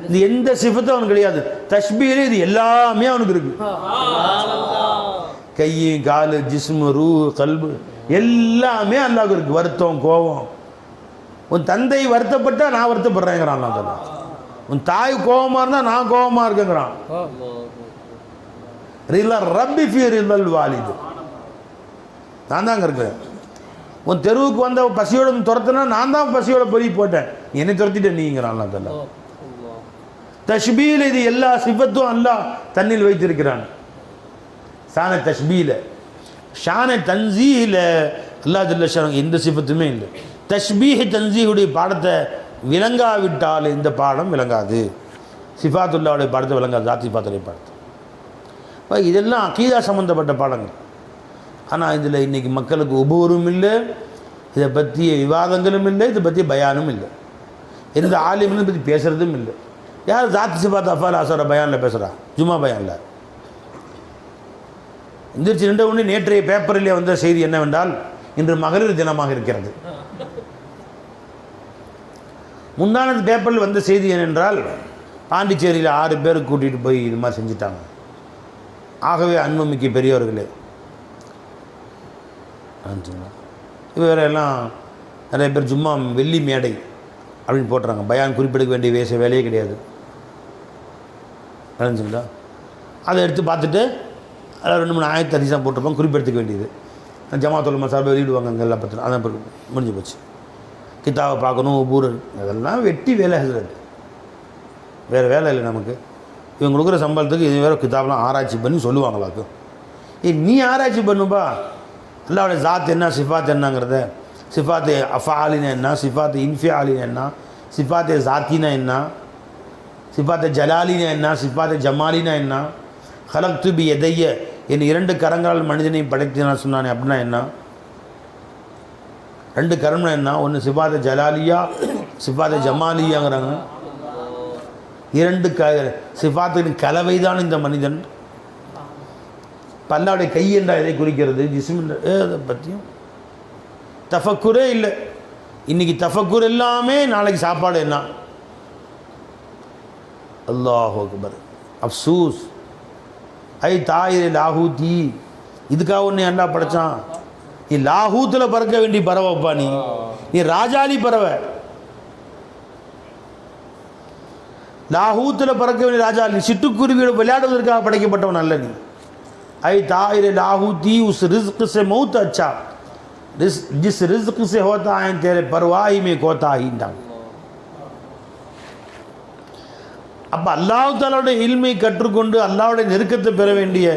இது எந்த சிஃபத்தும் அவனுக்கு கிடையாது. தஷ்பீல் இது எல்லாமே அவனுக்கு இருக்கு. கை, கால், ஜிஸ்மு, ரூஹ், கல்பு எல்லாமே அல்லாஹ்வுக்கு இருக்கு. வருத்தம், கோபம். உன் தந்தை வருத்தப்பட்டா நான் வருத்தப்படுறேங்கிறான் அல்லாஹ் தஆலா. உன் தாய் கோபமாக இருந்தால் நான் கோபமாக இருக்குங்கிறான். ரிலா ரப்பி ஃபி ரிலல் வாலிது, நான் தாங்க இருக்கிறேன். உன் தெருவுக்கு வந்த பசியோட துரத்துனா நான் தான் பசியோட பொறி போட்டேன், என்னை துரத்திட்டேன் நீங்கிறான் அல்லாஹ் தஆலா. தஷ்பீல் இது எல்லா சிஃபத்தும் அல்லாஹ் தன்னில் வைத்திருக்கிறான். ஷான தஷ்பீல, ஷான தன்சீல அல்லாஹ் ஜல்ல ஷானஹு எந்த சிஃபத்துமே இல்லை. தஷ்பீஹ் தன்சீஹுடைய பாடத்தை விளங்காவிட்டால் இந்த பாடம் விளங்காது. சிஃபாத்துல்லாவுடைய பாடத்தை விளங்காது, ஜாத் சிஃபாத்துடைய பாடத்தை. இதெல்லாம் அகீதா சம்மந்தப்பட்ட பாடங்கள். ஆனால் இதில் இன்றைக்கி மக்களுக்கு உபூரும் இல்லை, இதை பற்றிய விவாதங்களும் இல்லை, இதை பற்றிய பயானும் இல்லை, எந்த ஆலிமும் இதை பற்றி பேசுகிறதும் இல்லை. யார் ஜாத் சிஃபாத் அஃபால் ஆசார பயானில் பேசுகிறா? ஜும்மா பயானில் எந்திரிச்சு நின்ற உடனே நேற்றைய பேப்பரிலே வந்த செய்தி என்னவென்றால் இன்று மகளிர் தினமாக இருக்கிறது. முந்தானது பேப்பரில் வந்த செய்தி என்னென்றால் பாண்டிச்சேரியில் 6 பேர் கூட்டிகிட்டு போய் இது மாதிரி செஞ்சுட்டாங்க. ஆகவே அன்புமிக்க பெரியவர்களே, வேறு எல்லாம் நிறைய பேர் சும்மா வெள்ளி மேடை அப்படின்னு போட்டுறாங்க. பயான் குறிப்பிட வேண்டிய வேலையே கிடையாது. நினைஞ்சுங்களா? அதை எடுத்து பார்த்துட்டு அதில் 2-3 ஆயத்து ஹதீஸாக போட்டிருப்பாங்க, குறிப்பெடுத்துக்க வேண்டியது. ஜமாத்துல் மசாபை வெளியிடுவாங்க அங்கே எல்லாம் பற்றி, அதான் முடிஞ்சு போச்சு. கிதாவை பார்க்கணும், ஊர், அதெல்லாம் வெட்டி வேலை ஹசரத், வேறு வேலை இல்லை நமக்கு. இவங்க கொடுக்குற சம்பளத்துக்கு இது வேறு கிதாபெலாம் ஆராய்ச்சி பண்ணி சொல்லுவாங்களாக்கு. நீ ஆராய்ச்சி பண்ணுப்பா, அல்லாஹ்வுடைய ஜாத் என்ன, சிஃபாத் என்னங்கிறத. சிஃபாத்து அஃபாலினா என்ன, சிஃபாத்து இன்ஃபியாலினா என்ன, சிஃபாத்து ஜாத்தினா என்ன, சிஃபாத்து ஜலாலினா என்ன, சிஃபாத்து ஜமாலினா என்ன, ஹலக்து பி எதைய என் 2 கரங்களால் மனிதனை படைத்தினான் சொன்னானே அப்படின்னா என்ன? 2 கரம்னா என்ன? ஒன்று சிஃபாத்து ஜலாலியா, சிஃபாத்து ஜமாலியாங்கிறாங்க. 2 சிஃபாத்தின் கலவை தான் இந்த மனிதன். அல்லாஹ்வுடைய கை என்றால் எதை குறிக்கிறது? ஜிஸ்ம் அதை பற்றியும் தஃபக்குரே இல்லை. இன்றைக்கி தஃபக்குர் எல்லாமே நாளைக்கு சாப்பாடு என்ன? அல்லாஹு அக்பர், அஃப்சூஸ். ஐ தாயிர லாஹூத்தி, இதுக்காக ஒன்று அல்லாஹ் படைச்சான். நீ லாஹூத்தில் பறக்க வேண்டிய பறவைப்பா, நீ ராஜாலி பறவை. லாஹூத்தில் பறக்க வேண்டிய ராஜாலி, சிட்டுக்குருவியோட விளையாடுவதற்காக படைக்கப்பட்டவன் அல்ல நீ. ஐ ताहिर लाहूती उस रिज़्क़ से मौत अच्छा जिस रिज़्क़ से होता है तेरे परवाही में कोताही ना. அப்போ அல்லாஹ் தஆலாவுடைய இல்மை கற்றுக்கொண்டு அல்லாஹ்வுடைய நெருக்கத்தை பெற வேண்டிய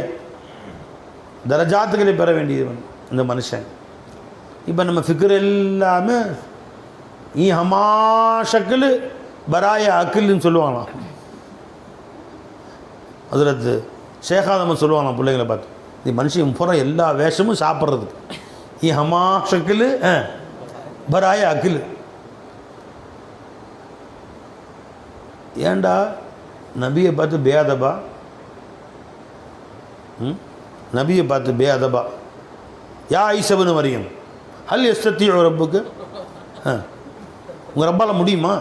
தரஜாத்துக்களை பெற வேண்டியவன் இந்த மனுஷன். இப்போ நம்ம ஃபிக்ர் எல்லாமே ஹமா ஷக்கில் பராய அக்கில்னு சொல்லுவாங்களாம். ஹஜ்ரத் ஷேகாதமன் சொல்லுவாங்களாம் பிள்ளைங்களை பார்த்து, இந்த மனுஷன் போகிற எல்லா வேஷமும் சாப்பிட்றதுக்கு ஹமா ஷக்கில் பராய அக்கில். ஏண்டா நபியை பார்த்து பேதபா, நபியை பார்த்து பேதபா. யா ஐசபனு மரியம் ஹல் எஸ்தத்தியோ ரப்புக்கு, உங்கள் ரப்பால் முடியுமா?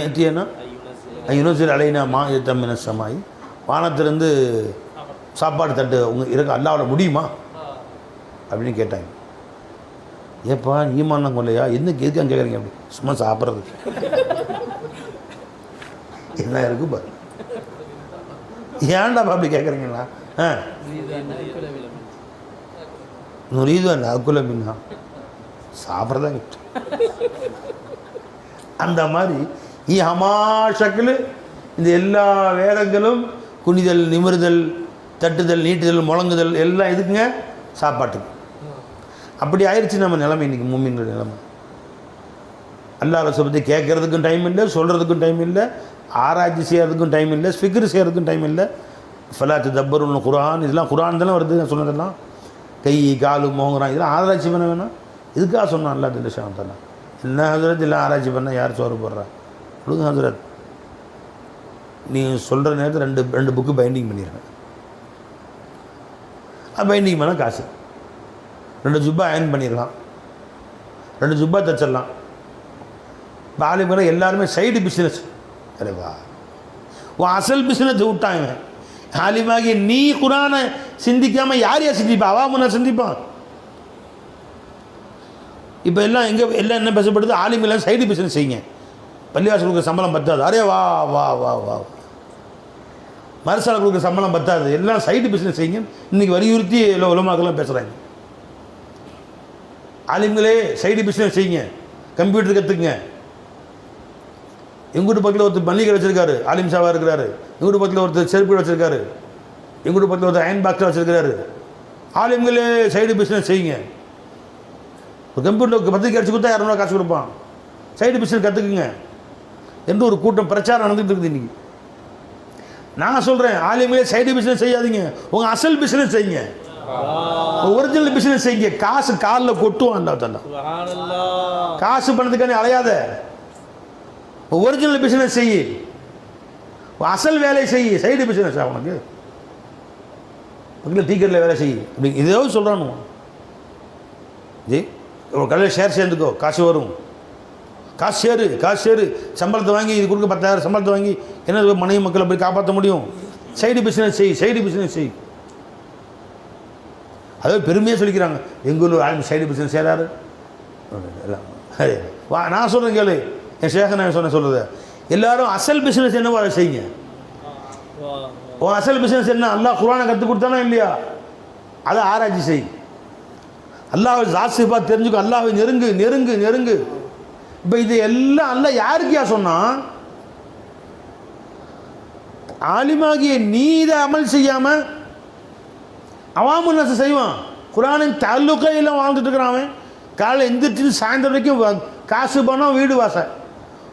ஏத்தியனா யுனஸில் அலைனா மா ஏத்தமின சமாய், வானத்திலிருந்து சாப்பாடு தட்டு உங்கள் இருக்க அல்லாஹ்வால முடியுமா அப்படின்னு கேட்டாங்க. ஏப்பா ஈமான் கொள்ளையா என்ன எதுக்காக கேட்குறீங்க? அப்படி சும்மா சாப்பிட்றதுக்கு என்ன இருக்கு பாரு, ஏன்டா அப்படி கேட்குறீங்களா? நுரீது அல்ல அக்குல மின்னா சாப்பிட்றதா கிட்ட. அந்த மாதிரி ஹமாஷக்கில் இந்த எல்லா வேதங்களும் குனிதல் நிமிர்தல் தட்டுதல் நீட்டுதல் முழங்குதல் எல்லாம் எதுக்குங்க? சாப்பாட்டுக்கு. அப்படி ஆயிடுச்சு நம்ம நிலைமை இன்றைக்கி மூமின்கள் நிலைமை. அல்லாஹ் ரசூலை பற்றி கேட்குறதுக்கும் டைம் இல்லை, சொல்கிறதுக்கும் டைம் இல்லை, ஆராய்ச்சி செய்கிறதுக்கும் டைம் இல்லை, ஃபிக்ர் செய்கிறதுக்கும் டைம் இல்லை. ஃபலாத்து தப்பருன்னு குரான், இதெல்லாம் குரான் தானே வருது. நான் சொன்னதெல்லாம் கை காலு மோங்குறான், இதெல்லாம் ஆராய்ச்சி பண்ண வேணாம். இதுக்காக சொன்னான் அல்லா தில்ஷான் தானே. என்ன ஹஜரத் எல்லாம் ஆராய்ச்சி பண்ணால் யார் சோறு போடுறா? கொடுங்க ஹஜரத், நீங்கள் சொல்கிற நேரத்தில் ரெண்டு புக்கு பைண்டிங் பண்ணிடுறேன். பைண்டிங் பண்ணால் காசு. 2 ஜுப்பா அயன் பண்ணிடலாம், 2 ஜுப்பா தச்சிடலாம். இப்போ ஆலிம்களை எல்லாருமே சைடு பிஸ்னஸ். அரேவா, உன் அசல் பிஸ்னஸ் விட்டாங்க. ஆலிமாகி நீ குரானை சிந்திக்காமல் யார் சிந்திப்பா? அவாமுன்னா சிந்திப்பான். இப்போ எல்லாம் எல்லாம் என்ன பேசப்படுது? ஆலிமெல்லாம் சைடு பிஸ்னஸ் செய்யுங்க, பள்ளிவாசலுக்கு சம்பளம் பத்தாது. அரே வா வா வா வா, மரசாலுக்கு சம்பளம் பத்தாது, எல்லாம் சைடு பிஸ்னஸ் செய்யுங்க. இன்றைக்கி வலியுறுத்தி எல்லாம் உலமாக்கெல்லாம் பேசுகிறாங்க. ஆலிம்களே சைடு பிஸ்னஸ் செய்யுங்க, கம்ப்யூட்டர் கற்றுக்குங்க. எங்கூட்டு பக்கத்தில் ஒருத்தர் மல்லிகை வச்சுருக்காரு, ஆலிம் சாவாக இருக்கிறாரு. எங்கூட்டு பக்கத்தில் ஒருத்தர் செருப்பு வச்சுருக்காரு. எங்கூட்டு பக்கத்தில் ஒருத்தர் அயன் பாக்ஸில் வச்சுருக்கிறாரு. ஆலிம்களே சைடு பிஸ்னஸ் செய்யுங்க. ஒரு கம்ப்யூட்டருக்கு பத்திரிக்கை அடிச்சு கொடுத்தா 200 காசு கொடுப்பான். சைடு பிஸ்னஸ் கற்றுக்குங்க என்று ஒரு கூட்டம் பிரச்சாரம் நடந்துகிட்டு இருக்குது இன்றைக்கி. நான் சொல்கிறேன், ஆலிம்களே சைடு பிஸ்னஸ் செய்யாதீங்க, உங்கள் அசல் பிஸ்னஸ் செய்யுங்க, ஒரிஜினல் பிஸ்னஸ் செய்யுங்க. காசு காலில் கொட்டுவான் அல்லா தஆலா. காசு பண்ணதுக்கானே அலையாத, ஒரிஜினல் பிஸ்னஸ் செய்யி, அசல் வேலை செய்யி. சைடு பிஸ்னஸ் உனக்கு பக்கத்தில் டீக்கெட்டில் வேலை செய்யி அப்படி இதோ சொல்கிறானு. ஜி ஒரு கடையில் ஷேர் சேர்ந்துக்கோ, காசு வரும். காசு சேரு சம்பளத்தை வாங்கி இது கொடுக்க 10,000 சம்பளத்தை வாங்கி என்ன மனைவி மக்களை போய் காப்பாற்ற முடியும்? சைடு பிஸ்னஸ் செய். அதாவது பெருமையாக சொல்லிக்கிறாங்க, எங்கள் ஆளும் சைடு பிஸ்னஸ் செய்கிறாரு. நான் சொல்கிறேன் கேளு, என் ஷேக நான் சொல்லுது, எல்லாரும் அசல் பிஸ்னஸ் என்னவோ அதை செய்யுங்க. அசல் பிஸ்னஸ் என்ன? அல்லாஹ் குர்ஆனை கற்றுக் கொடுத்தானா இல்லையா? அதை ஆராய்ச்சி செய். அல்லாஹ்வை ஜாத் சிஃபாத் தெரிஞ்சுக்கோ, அல்லாஹ்வை நெருங்கு. இப்போ இது எல்லாம் அல்லாஹ் யாருக்கியா சொன்னான்? ஆலிமாகிய நீ இதை அமல் செய்யாமல் அவாமுன்னஸ் செய்வான். குர்ஆனின் தல்லுக்கையில் வாழ்ந்துட்டு இருக்கிறான். அவன் காலையில் எந்திரிச்சு சாயந்தரம் வரைக்கும் காசு பணம் வீடு வாசல்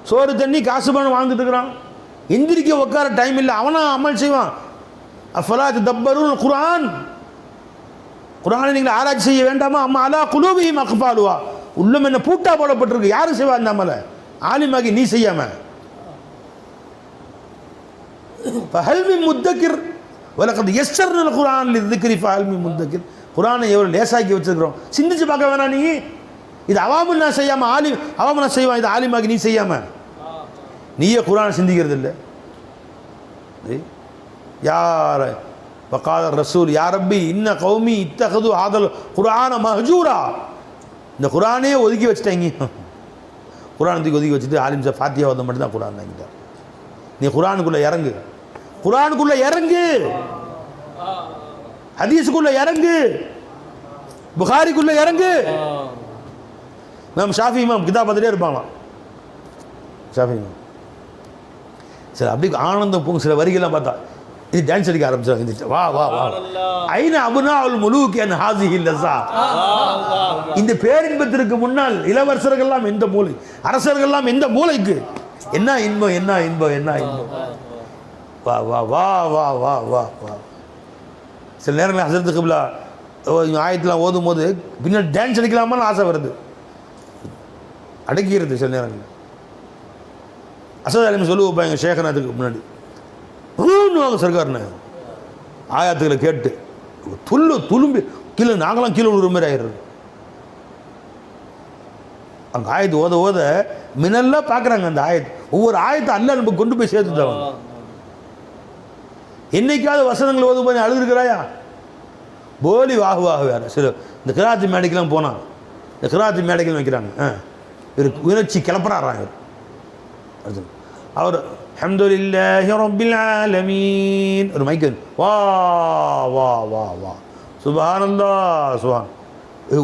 சோறு தண்ணி காசு பணம் வாழ்ந்துட்டு இருக்கிறான். எந்திரிக்க உட்கார டைம் இல்லை, அவனா அமல் செய்வான். அஃபலாத் தப்பருன் குர்ஆனை நீங்கள் ஆராய்ச்சி செய்ய வேண்டாமா? அம்மா அலா குலூபிஹிம் அக்ஃபாலுஹா, உள்ளம் என்ன பூட்டா போடப்பட்டிருக்கு. யாரும் செய்வா இந்த அமலை? ஆலிமாகி நீ செய்யாம. ஃபஹல் மின் முத்தக்கிர் வலகத் யஸ்ஸர்னல் குர்ஆன் லிذிக்ரி ஃபஹல் மின் முத்தக்கிர். குர்ஆனை எவ்வளோ லேசாக்கி வச்சிருக்கிறோம், சிந்திச்சு பார்க்க வேணாம். நீ இது அவாமுன்னா செய்யாம அவாமுன்னா செய்வான், இது ஆலிமாகி நீ செய்யாம. நீயே குர்ஆனை சிந்திக்கிறது இல்லை. யார் வகால ரசூல் யா ரப்பி இன்ன கௌமி இத்தகது ஆதல் குர்ஆன மஹஜூரா. இந்த குர்ஆனே ஒதுக்கி வச்சுட்டாங்க. குர்ஆனத்துக்கு ஒதுக்கி வச்சுட்டு ஆலிம் சார் ஃபாத்தியா வந்த மட்டும் தான் குர்ஆன் வாங்கிட்டார். நீ குர்ஆனுக்குள்ளே இறங்கு, ஹதீஸுக்குள்ளே இறங்கு, புகாரிக்குள்ளே இறங்கு. மேம் ஷாஃபி இமாம் கிதாப் பார்த்துட்டே இருப்பாங்களாம். ஷாஃபி இமாம் சரி அப்படி ஆனந்தம் போகும். சில வரிகள்லாம் பார்த்தா இது டான்ஸ் அடிக்க ஆரம்பிச்சாங்க. இந்த வா வா வா ஐநா அபுனா அவள் முழுக்கேன் ஹாசி இல்லசா. இந்த பேரின்பத்திற்கு முன்னால் இளவரசர்கள்லாம் எந்த மூலை, அரசர்கள்லாம் எந்த மூலைக்கு. என்ன இன்பம், என்ன இன்பம், என்ன இன்பம். வா வா வா வா வா வா வா. சில நேரங்களில் ஹசரத் கிப்லா ஆயத்தெலாம் ஓதும் போது பின்னாடி டான்ஸ் அடிக்கலாமான்னு ஆசை வருது, அடக்கிடுது. சில நேரங்கள் அசத் அலிம் சொல்லு வைப்பாங்க ஷேகநாத்துக்கு முன்னாடி வாங்க சர்க்கார்னு ஆயாத்துக்களை கேட்டு துளும்பி கீழே நாங்களாம் கீழே விழுற மாதிரி ஆயிடுறது. அங்கே ஆயத்து ஓத ஓத மின்னல்லாம் பார்க்குறாங்க அந்த ஆயத்து. ஒவ்வொரு ஆயத்தை அல்ல நம்ம கொண்டு போய் சேர்த்துட்டவங்க. என்னைக்காவது வசனங்கள் ஓது போய் அழுதுருக்கிறாயா? போலி வாகு வாகு வேறு. சில இந்த கிராத்தி மேடைக்கெல்லாம் போனான், இந்த கிராத்தி மேடைகள் வைக்கிறாங்க, இவர் உணர்ச்சி கிளப்புறாராங்க. அவர் அல்ஹம்துலில்லாஹி ரப்பில் ஆலமீன் ஒரு மைக்கு வா வா வா வா சுப்ஹானல்லாஹ் சுப்ஹான்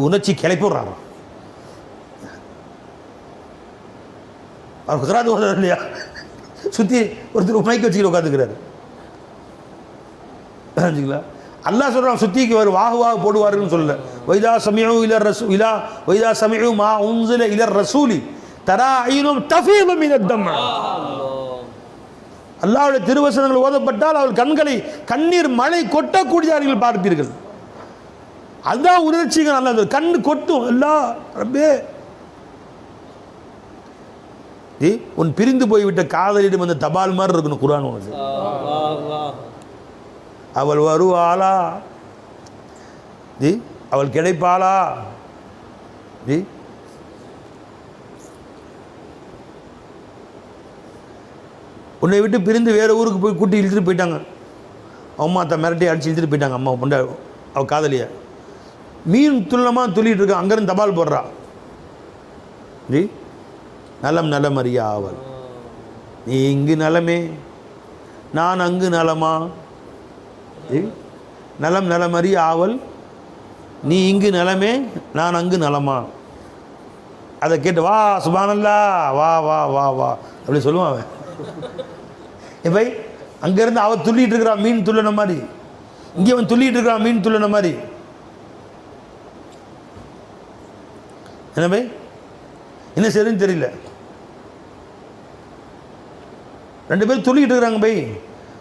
உணர்ச்சி கிளப்பிடுறாராம். அவர் கிராத்து ஓதுறாரு இல்லையா, சுற்றி ஒருத்தர் மைக் வச்சுக்கிட்டு உட்காந்துக்கிறாரு. அல்லாஹ் சொல்கிறான் சுத்திக்கு வரும் வாகு வாகு போடுவாருன்னு சொல்லல. வைதா சமிஉ இலர் ரசூல் இலா வைதா சமிஉ மா உன்ஸில இலர் ரசூலி தரா ஐனும் தஃபீது மினத் தம். அல்லாஹ்வுடைய திருவசனங்கள் ஓதப்பட்டால் அவள் கண்களை கண்ணீர் மழை கொட்டக்கூடியவர்கள் பார்ப்பீர்கள். அதுதான் உணர்ச்சிகள். நல்லது கண் கொட்டும். எல்லாம் ரப்பே உன் பிரிந்து போய்விட்ட காதலிடம் அந்த தபால் மாதிரி இருக்கணும் குர்ஆன் உனக்கு. அவள் வருவாளா, அவள் கிடைப்பாளா? உன்னை விட்டு பிரிந்து வேறு ஊருக்கு போய் கூட்டி இழுத்துட்டு போயிட்டாங்க. அம்மா அத்தை மிரட்டி அடிச்சு இழுத்துட்டு போயிட்டாங்க. அம்மா பொண்டா அவள் காதலிய மீன் துள்ளமாக துள்ளிட்டு இருக்கா. அங்கேருந்து தபால் போடுறா. நலம் நலமறியா அவள் நீ இங்கு நலமே நான் அங்கு நலமா. நலம் நலமறிய ஆவல் நீ இங்கு நலமே நான் அங்கு நலமா. அதை கேட்டு வா சுப்ஹானல்லாஹ் வா வா வா வா அப்படி சொல்லுவான் அவன். இப்போ அங்கேருந்து அவன் துள்ளிட்டு இருக்கிறான் மீன் துள்ளின மாதிரி, இங்கே அவன் துள்ளிட்டு இருக்கிறான் மீன் துள்ளின மாதிரி. என்ன பை என்ன சரின்னு தெரியல. ரெண்டு பேரும் துள்ளிட்டு இருக்கிறாங்க பை.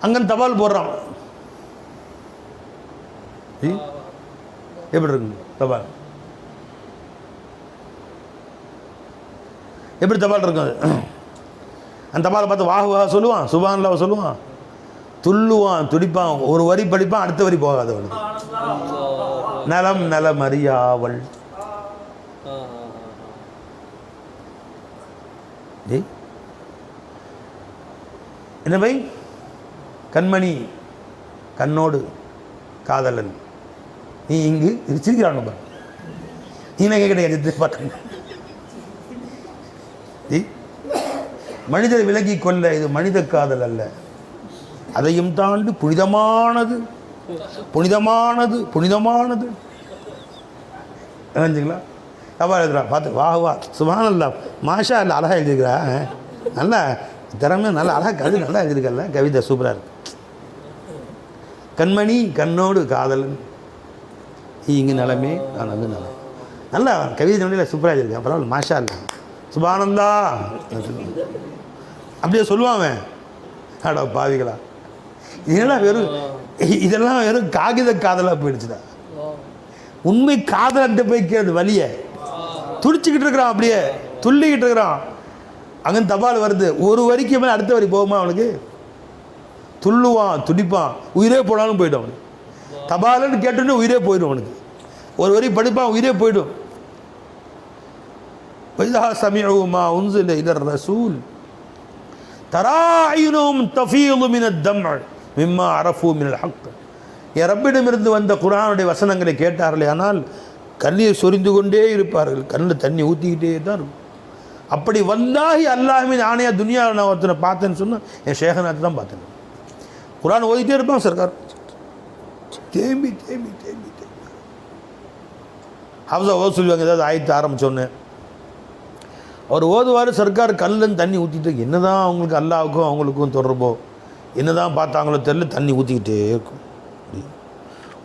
அங்கேருந்து தபால் போடுறான். எப்படி இருக்கு தபால்? எப்படி தபால் இருக்கும் அது? அந்த தபாலை பார்த்து வாகு வாக சொல்லுவான், சுப்ஹானல்லாஹ் சொல்லுவான், துள்ளுவான், துடிப்பான். ஒரு வரி படிப்பான், அடுத்த வரி போகாது அவனுக்கு. நலம் நலம் அறியாவள் என்ன பை கண்மணி கண்ணோடு காதலன் நீ இங்கு சிரிக்கிறாங்க பாரு. நீ என்ன கேட்க பார்த்து மனிதரை விலகி கொள்ள இது மனித காதல் அல்ல. அதையும் தாண்டி புனிதமானது புனிதமானது புனிதமானது. நினைஞ்சிங்களா தப்பா எழுதுறான் பார்த்து வா வா சுப்ஹானல்லாஹ் மாஷா இல்லை அழகாக எழுதியிருக்கிறா. நல்லா திறமை நல்லா அழகாக கவிதை நல்லா எழுதியிருக்கல. கவிதை சூப்பராக இருக்கு. கண்மணி கண்ணோடு காதலன் நீ இங்கு நலமே நான் வந்து நலம். நல்லா கவிதை நொடியில் சூப்பராக எழுதியிருக்கேன். பரவாயில்ல மாஷா இல்லை சுப்ஹானல்லாஹ் அப்படியே சொல்லுவான் அவன். ஆடா பாவிகளா இதெல்லாம் வெறும் காகித காதலாக போயிடுச்சுடா. உண்மை காதலன்ட்டு போய் கேது வலியை துடிச்சுக்கிட்டு இருக்கிறான், அப்படியே துள்ளிக்கிட்டு இருக்கிறான். அங்கேருந்து தபால் வருது, ஒரு வரிக்கு மேலே அடுத்த வரி போகுமா அவனுக்கு? துள்ளுவான், துடிப்பான், உயிரே போனாலும் போய்டும் அவனுக்கு. தபாலுன்னு கேட்டோன்னே உயிரே போயிடும் அவனுக்கு. ஒரு வரி படிப்பான், உயிரே போயிடும். வைதா சமிஉ மா உன்ஸில இலர் ரசூல் தரா அய்னுஹும் தஃபீது மினத் தம் மிம்மா அரஃபு மினல் ஹக். என் ரப்பிடமிருந்து வந்த குர்ஆனுடைய வசனங்களை கேட்டார்களே ஆனால் கண்ணீர் சொரிந்து கொண்டே இருப்பார்கள். கண்ணில் தண்ணி ஊற்றிக்கிட்டே தான் இருக்கும். அப்படி வல்லாஹி அல்லாஹ்வின் ஆணையா துனியாவில் நான் ஒருத்தனை பார்த்தேன்னு சொன்னால் என் ஷேகநாத் தான் பார்த்தேன். குர்ஆன் ஓதிட்டே இருப்பான் சர்க்கார், தேம்பி தேம்பி தேம்பி தேம்பி. ஹப்ஸா ஓத சொல்லுவாங்க. ஏதாவது ஆயத்து ஆரம்பித்தோன்னே அவர் ஓதுவார், சர்க்கார் கல்லுன்னு தண்ணி ஊற்றிட்டு, என்ன தான் அவங்களுக்கு அல்லாவுக்கும் அவங்களுக்கும் தொடர்போ, என்ன தான் பார்த்தாங்களோ தெரியல, தண்ணி ஊற்றிக்கிட்டே இருக்கும்.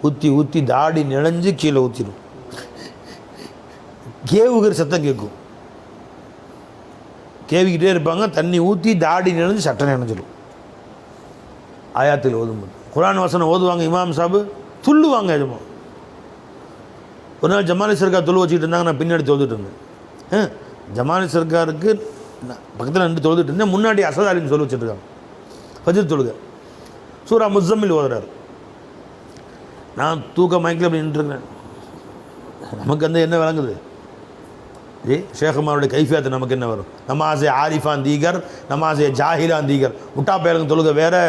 ஊற்றி ஊற்றி தாடி நினைஞ்சு கீழே ஊற்றிடும். கேவுகிற சத்தம் கேட்கும். கேவிக்கிட்டே இருப்பாங்க, தண்ணி ஊற்றி தாடி நினைஞ்சு சட்டை நினைஞ்சிடும். ஆயாத்தில் ஓதும்போது குர்ஆன் வசனம் ஓதுவாங்க. இமாம் சாபு துள்ளுவாங்க. எதுமோ ஒரு நாள் ஜமாலி சர்க்கார் தொழு வச்சுக்கிட்டு இருந்தாங்க, நான் பின்னாடி தொழுதுட்டு இருந்தேன். ஜமாலி சர்க்காருக்கு பக்கத்தில் நின்று தொழுதுட்டு இருந்தேன். முன்னாடி அசத் அலின்னு சொல்லி வச்சுருக்காங்க. ஃபஜ்ர் தொழுக சூரா முஸம்மில் ஓதுறாரு. நான் தூக்க மயக்கில் அப்படி நின்றுருக்கேன். நமக்கு அந்த என்ன விளங்குது? ஷேகுமாருடைய கைஃபியாத்து நமக்கு என்ன வரும்? நமாசே ஆரிஃபான் தீகர், நமாசே ஜாஹிலான் தீகர். முட்டா பேருக்கு தொழுக வேறு,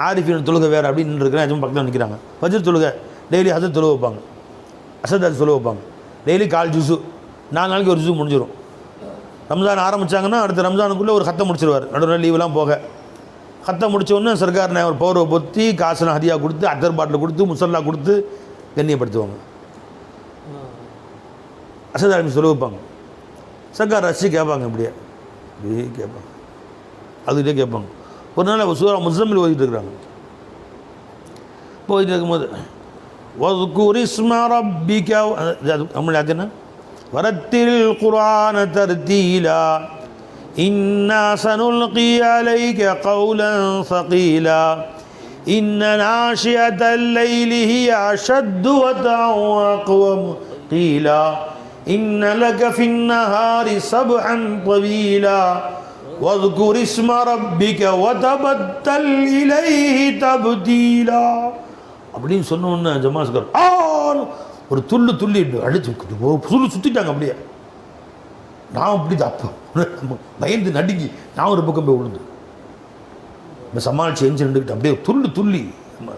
ஆரிஃபின் தொழுக வேறு அப்படின்னு நின்றுருக்கிறேன். எதுவும் பக்கத்தில் நிற்கிறாங்க. ஃபஜ்ர் தொழுக டெய்லி ஹசத் தொழுக வைப்பாங்க, அசத் அது சொல்ல வைப்பாங்க. டெய்லி கால் ஜுசு, 4 நாளைக்கு ஒரு ஜுசு முடிஞ்சிடும். ரம்ஜான் ஆரம்பித்தாங்கன்னா அடுத்த ரம்ஜானுக்குள்ளே ஒரு ஹத்தை முடிச்சிருவார். நடுவில் லீவெலாம் போக ஹத்தை முடித்தோடனே சர்க்கார் ஒரு பௌர்வை பொத்தி காசுலாம் ஹதியா கொடுத்து, அத்தர் பாட்டில் கொடுத்து, முசல்லா கொடுத்து கண்ணியப்படுத்துவாங்க. அசத் ஆலமி சொல்ல வைப்பாங்க. சர்க்கார் ரசி கேட்பாங்க. இப்படியே கேட்பாங்க, அதுகிட்டே கேட்பாங்க. ஒரு நாள் சூரா முஸம்மில் ஓதிட்டு இருக்கிறாங்க. போயிட்டு இருக்கும்போது வذ்குர் இஸ்ம ரப்பிக தமிழ் ஆச்சுன்னா வரத்தில் குர்ஆன தர்தீலா இன்னா சனுல்கி அலைக கௌலன் ஸகீலா இன்ன நாஷியத்தல் லைலி ஹிய அஷத்து வதஅன் வஅக்வம் கீலா இன்ன லக ஃபின் நஹாரி சப்ஹன் தவீலா வذ்குர் இஸ்ம ரப்பிக வதபத்தல் இலைஹி தப்தீலா அப்படின்னு சொன்னோன்னு ஜமாஸ்கர் ஒரு துள்ளு துள்ளிட்டு அடிச்சு சுள்ளு சுற்றிட்டாங்க. அப்படியே நான் அப்படி அப்போ பயந்து நடுங்கி நான் ஒரு பக்கம் போய் விழுந்து இந்த சமாளிச்சு எஞ்சி நின்றுக்கிட்டு அப்படியே துள்ளி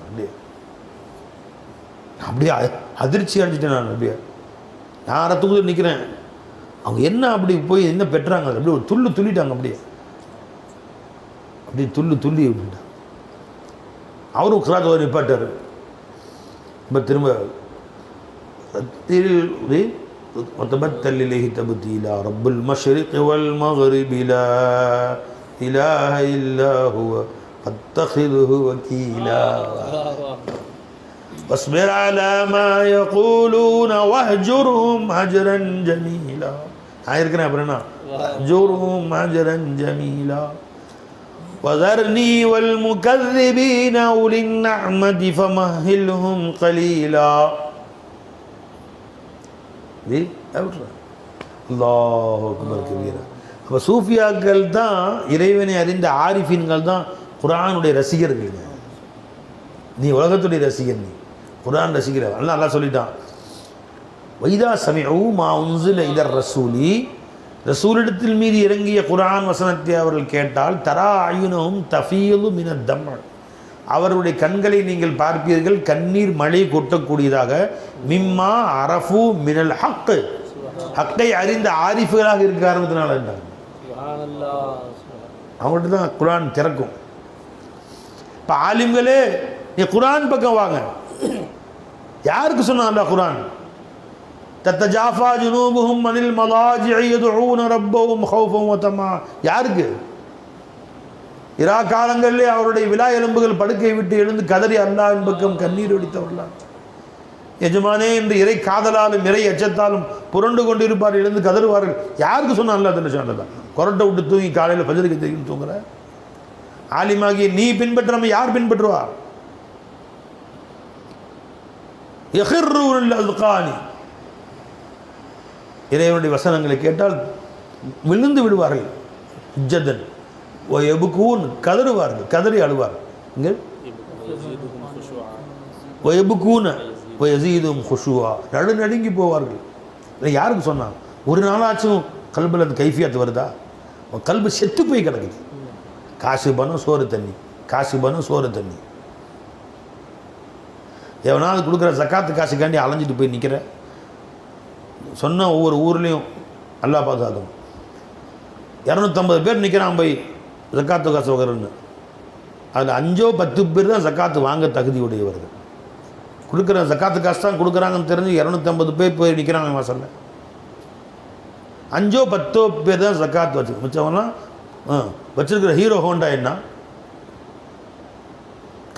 அப்படியே அப்படியே அதிர்ச்சி அடிச்சிட்டேன். நான் அப்படியே நான் அறத்துக்குள்ள நிற்கிறேன். அவங்க என்ன அப்படி போய் என்ன பெற்றாங்க? அப்படியே ஒரு துள்ளிட்டாங்க. அப்படியே துள்ளி அப்படின்ட்டு அவரும் கிராத் நிப்பாட்டார். இப்போ திரும்ப وتبتل إليه تبتيلا رب المشرق والمغرب لا إله إلا هو فاتخذه وكيلا واصبر على ما يقولون واهجرهم هجرا جميلا. ஆயிருக்கிறேன். அப்புறம் என்ன? واهجرهم هجرا جميلا وذرني والمكذبين أولي النعمة فمهلهم قليلا. அல்லாஹ் அக்பர் கபீரா. அப்போ சூஃபியாக்கள் தான் இறைவனை அறிந்த ஆரிஃபின்கள் தான் குர்ஆனுடைய ரசிகர்கள். நீ உலகத்துடைய ரசிகர், நீ குர்ஆன் ரசிகர். அல்லாஹ் சொல்லிட்டான், வைதா சமிஉ மா உன்ஸில இலர் ரசூலி, ரசூலிடத்தில் மீது இறங்கிய குர்ஆன் வசனத்தை அவர்கள் கேட்டால் தரா அயுனஹும் தஃபீது மினத் தம், அவருடைய கண்களை நீங்கள் பார்ப்பீர்கள் கண்ணீர் மழை கொட்டக்கூடியதாக. மிம்மா அரஃபு மினல் ஹக், ஹக்கை அறிந்த ஆரிஃபுகளாக இருக்க காரணத்தினால அவங்கள்ட்ட தான் குர்ஆன் திறக்கும். இப்போ ஆலிம்களே நீ குர்ஆன் பக்கம் வாங்க. யாருக்கு சொன்னான் அல்லாஹ் குர்ஆன்? தத்தஜாஃபா ஜுனூபுஹும் அனில் மலாஜிஇ யதுஊன ரப்பஹும் ஹௌஃபன் வ தமா. யாருக்கு? இரா காலங்களிலே அவருடைய விலா எலும்புகள் படுக்கை விட்டு எழுந்து கதறி அல்லாஹ்வின் பக்கம் கண்ணீர் வடித்தவர்களாம். எஜமானே என்று இறை காதலாலும் இறை எச்சத்தாலும் புரண்டு கொண்டிருப்பார், எழுந்து கதறுவார்கள். யாருக்கு சொன்ன அல்லாஹ் தான் கொரட்டை விட்டு தூங்கி காலையில் ஃபஜ்ருக்கு தெரியும் தூங்குற ஆலிமாகி நீ பின்பற்றாம யார் பின்பற்றுவா? யஹிர்ரூனல் அஸ்கானி, இறைவனுடைய வசனங்களை கேட்டால் விழுந்து விடுவார்கள். இஜ்ஜதன் ஒயபுக்கூன், கதறுவார்கள், கதறி அழுவார்கள். இங்கே ஒயபுக்கூன ஒயசீதும் ஹுஷுவா, நடுநடுங்கி போவார்கள். இல்லை யாருக்கு சொன்னான்? ஒரு நாளாச்சும் கல்பில் அந்த கைஃபியாத்து வருதா? கல்பு செத்து போய் கிடக்குது. காசு பணம் சோறு தண்ணி, காசு பணம் சோறு தண்ணி. எவனாவது கொடுக்குற ஜக்காத்து காசுக்காண்டி அலைஞ்சிட்டு போய் நிற்கிற. சொன்ன ஒவ்வொரு ஊர்லேயும் அல்லாஹ் பாதுகாக்கணும். 250 பேர் நிற்கிறான் போய் ஜக்காத்து காசு வகருன்னு. அதில் 5-10 பேர் தான் ஜக்காத்து வாங்க தகுதி உடையவர்கள். கொடுக்குற ஜக்காத்து காசு தான் கொடுக்குறாங்கன்னு தெரிஞ்சு 250 பேர் போய் நிற்கிறாங்க வாசல்ல. 5 10 பேர் தான் ஜக்காத் வச்சு, மிச்சவங்களாம் வச்சுருக்கிற ஹீரோ ஹோண்டா என்ன,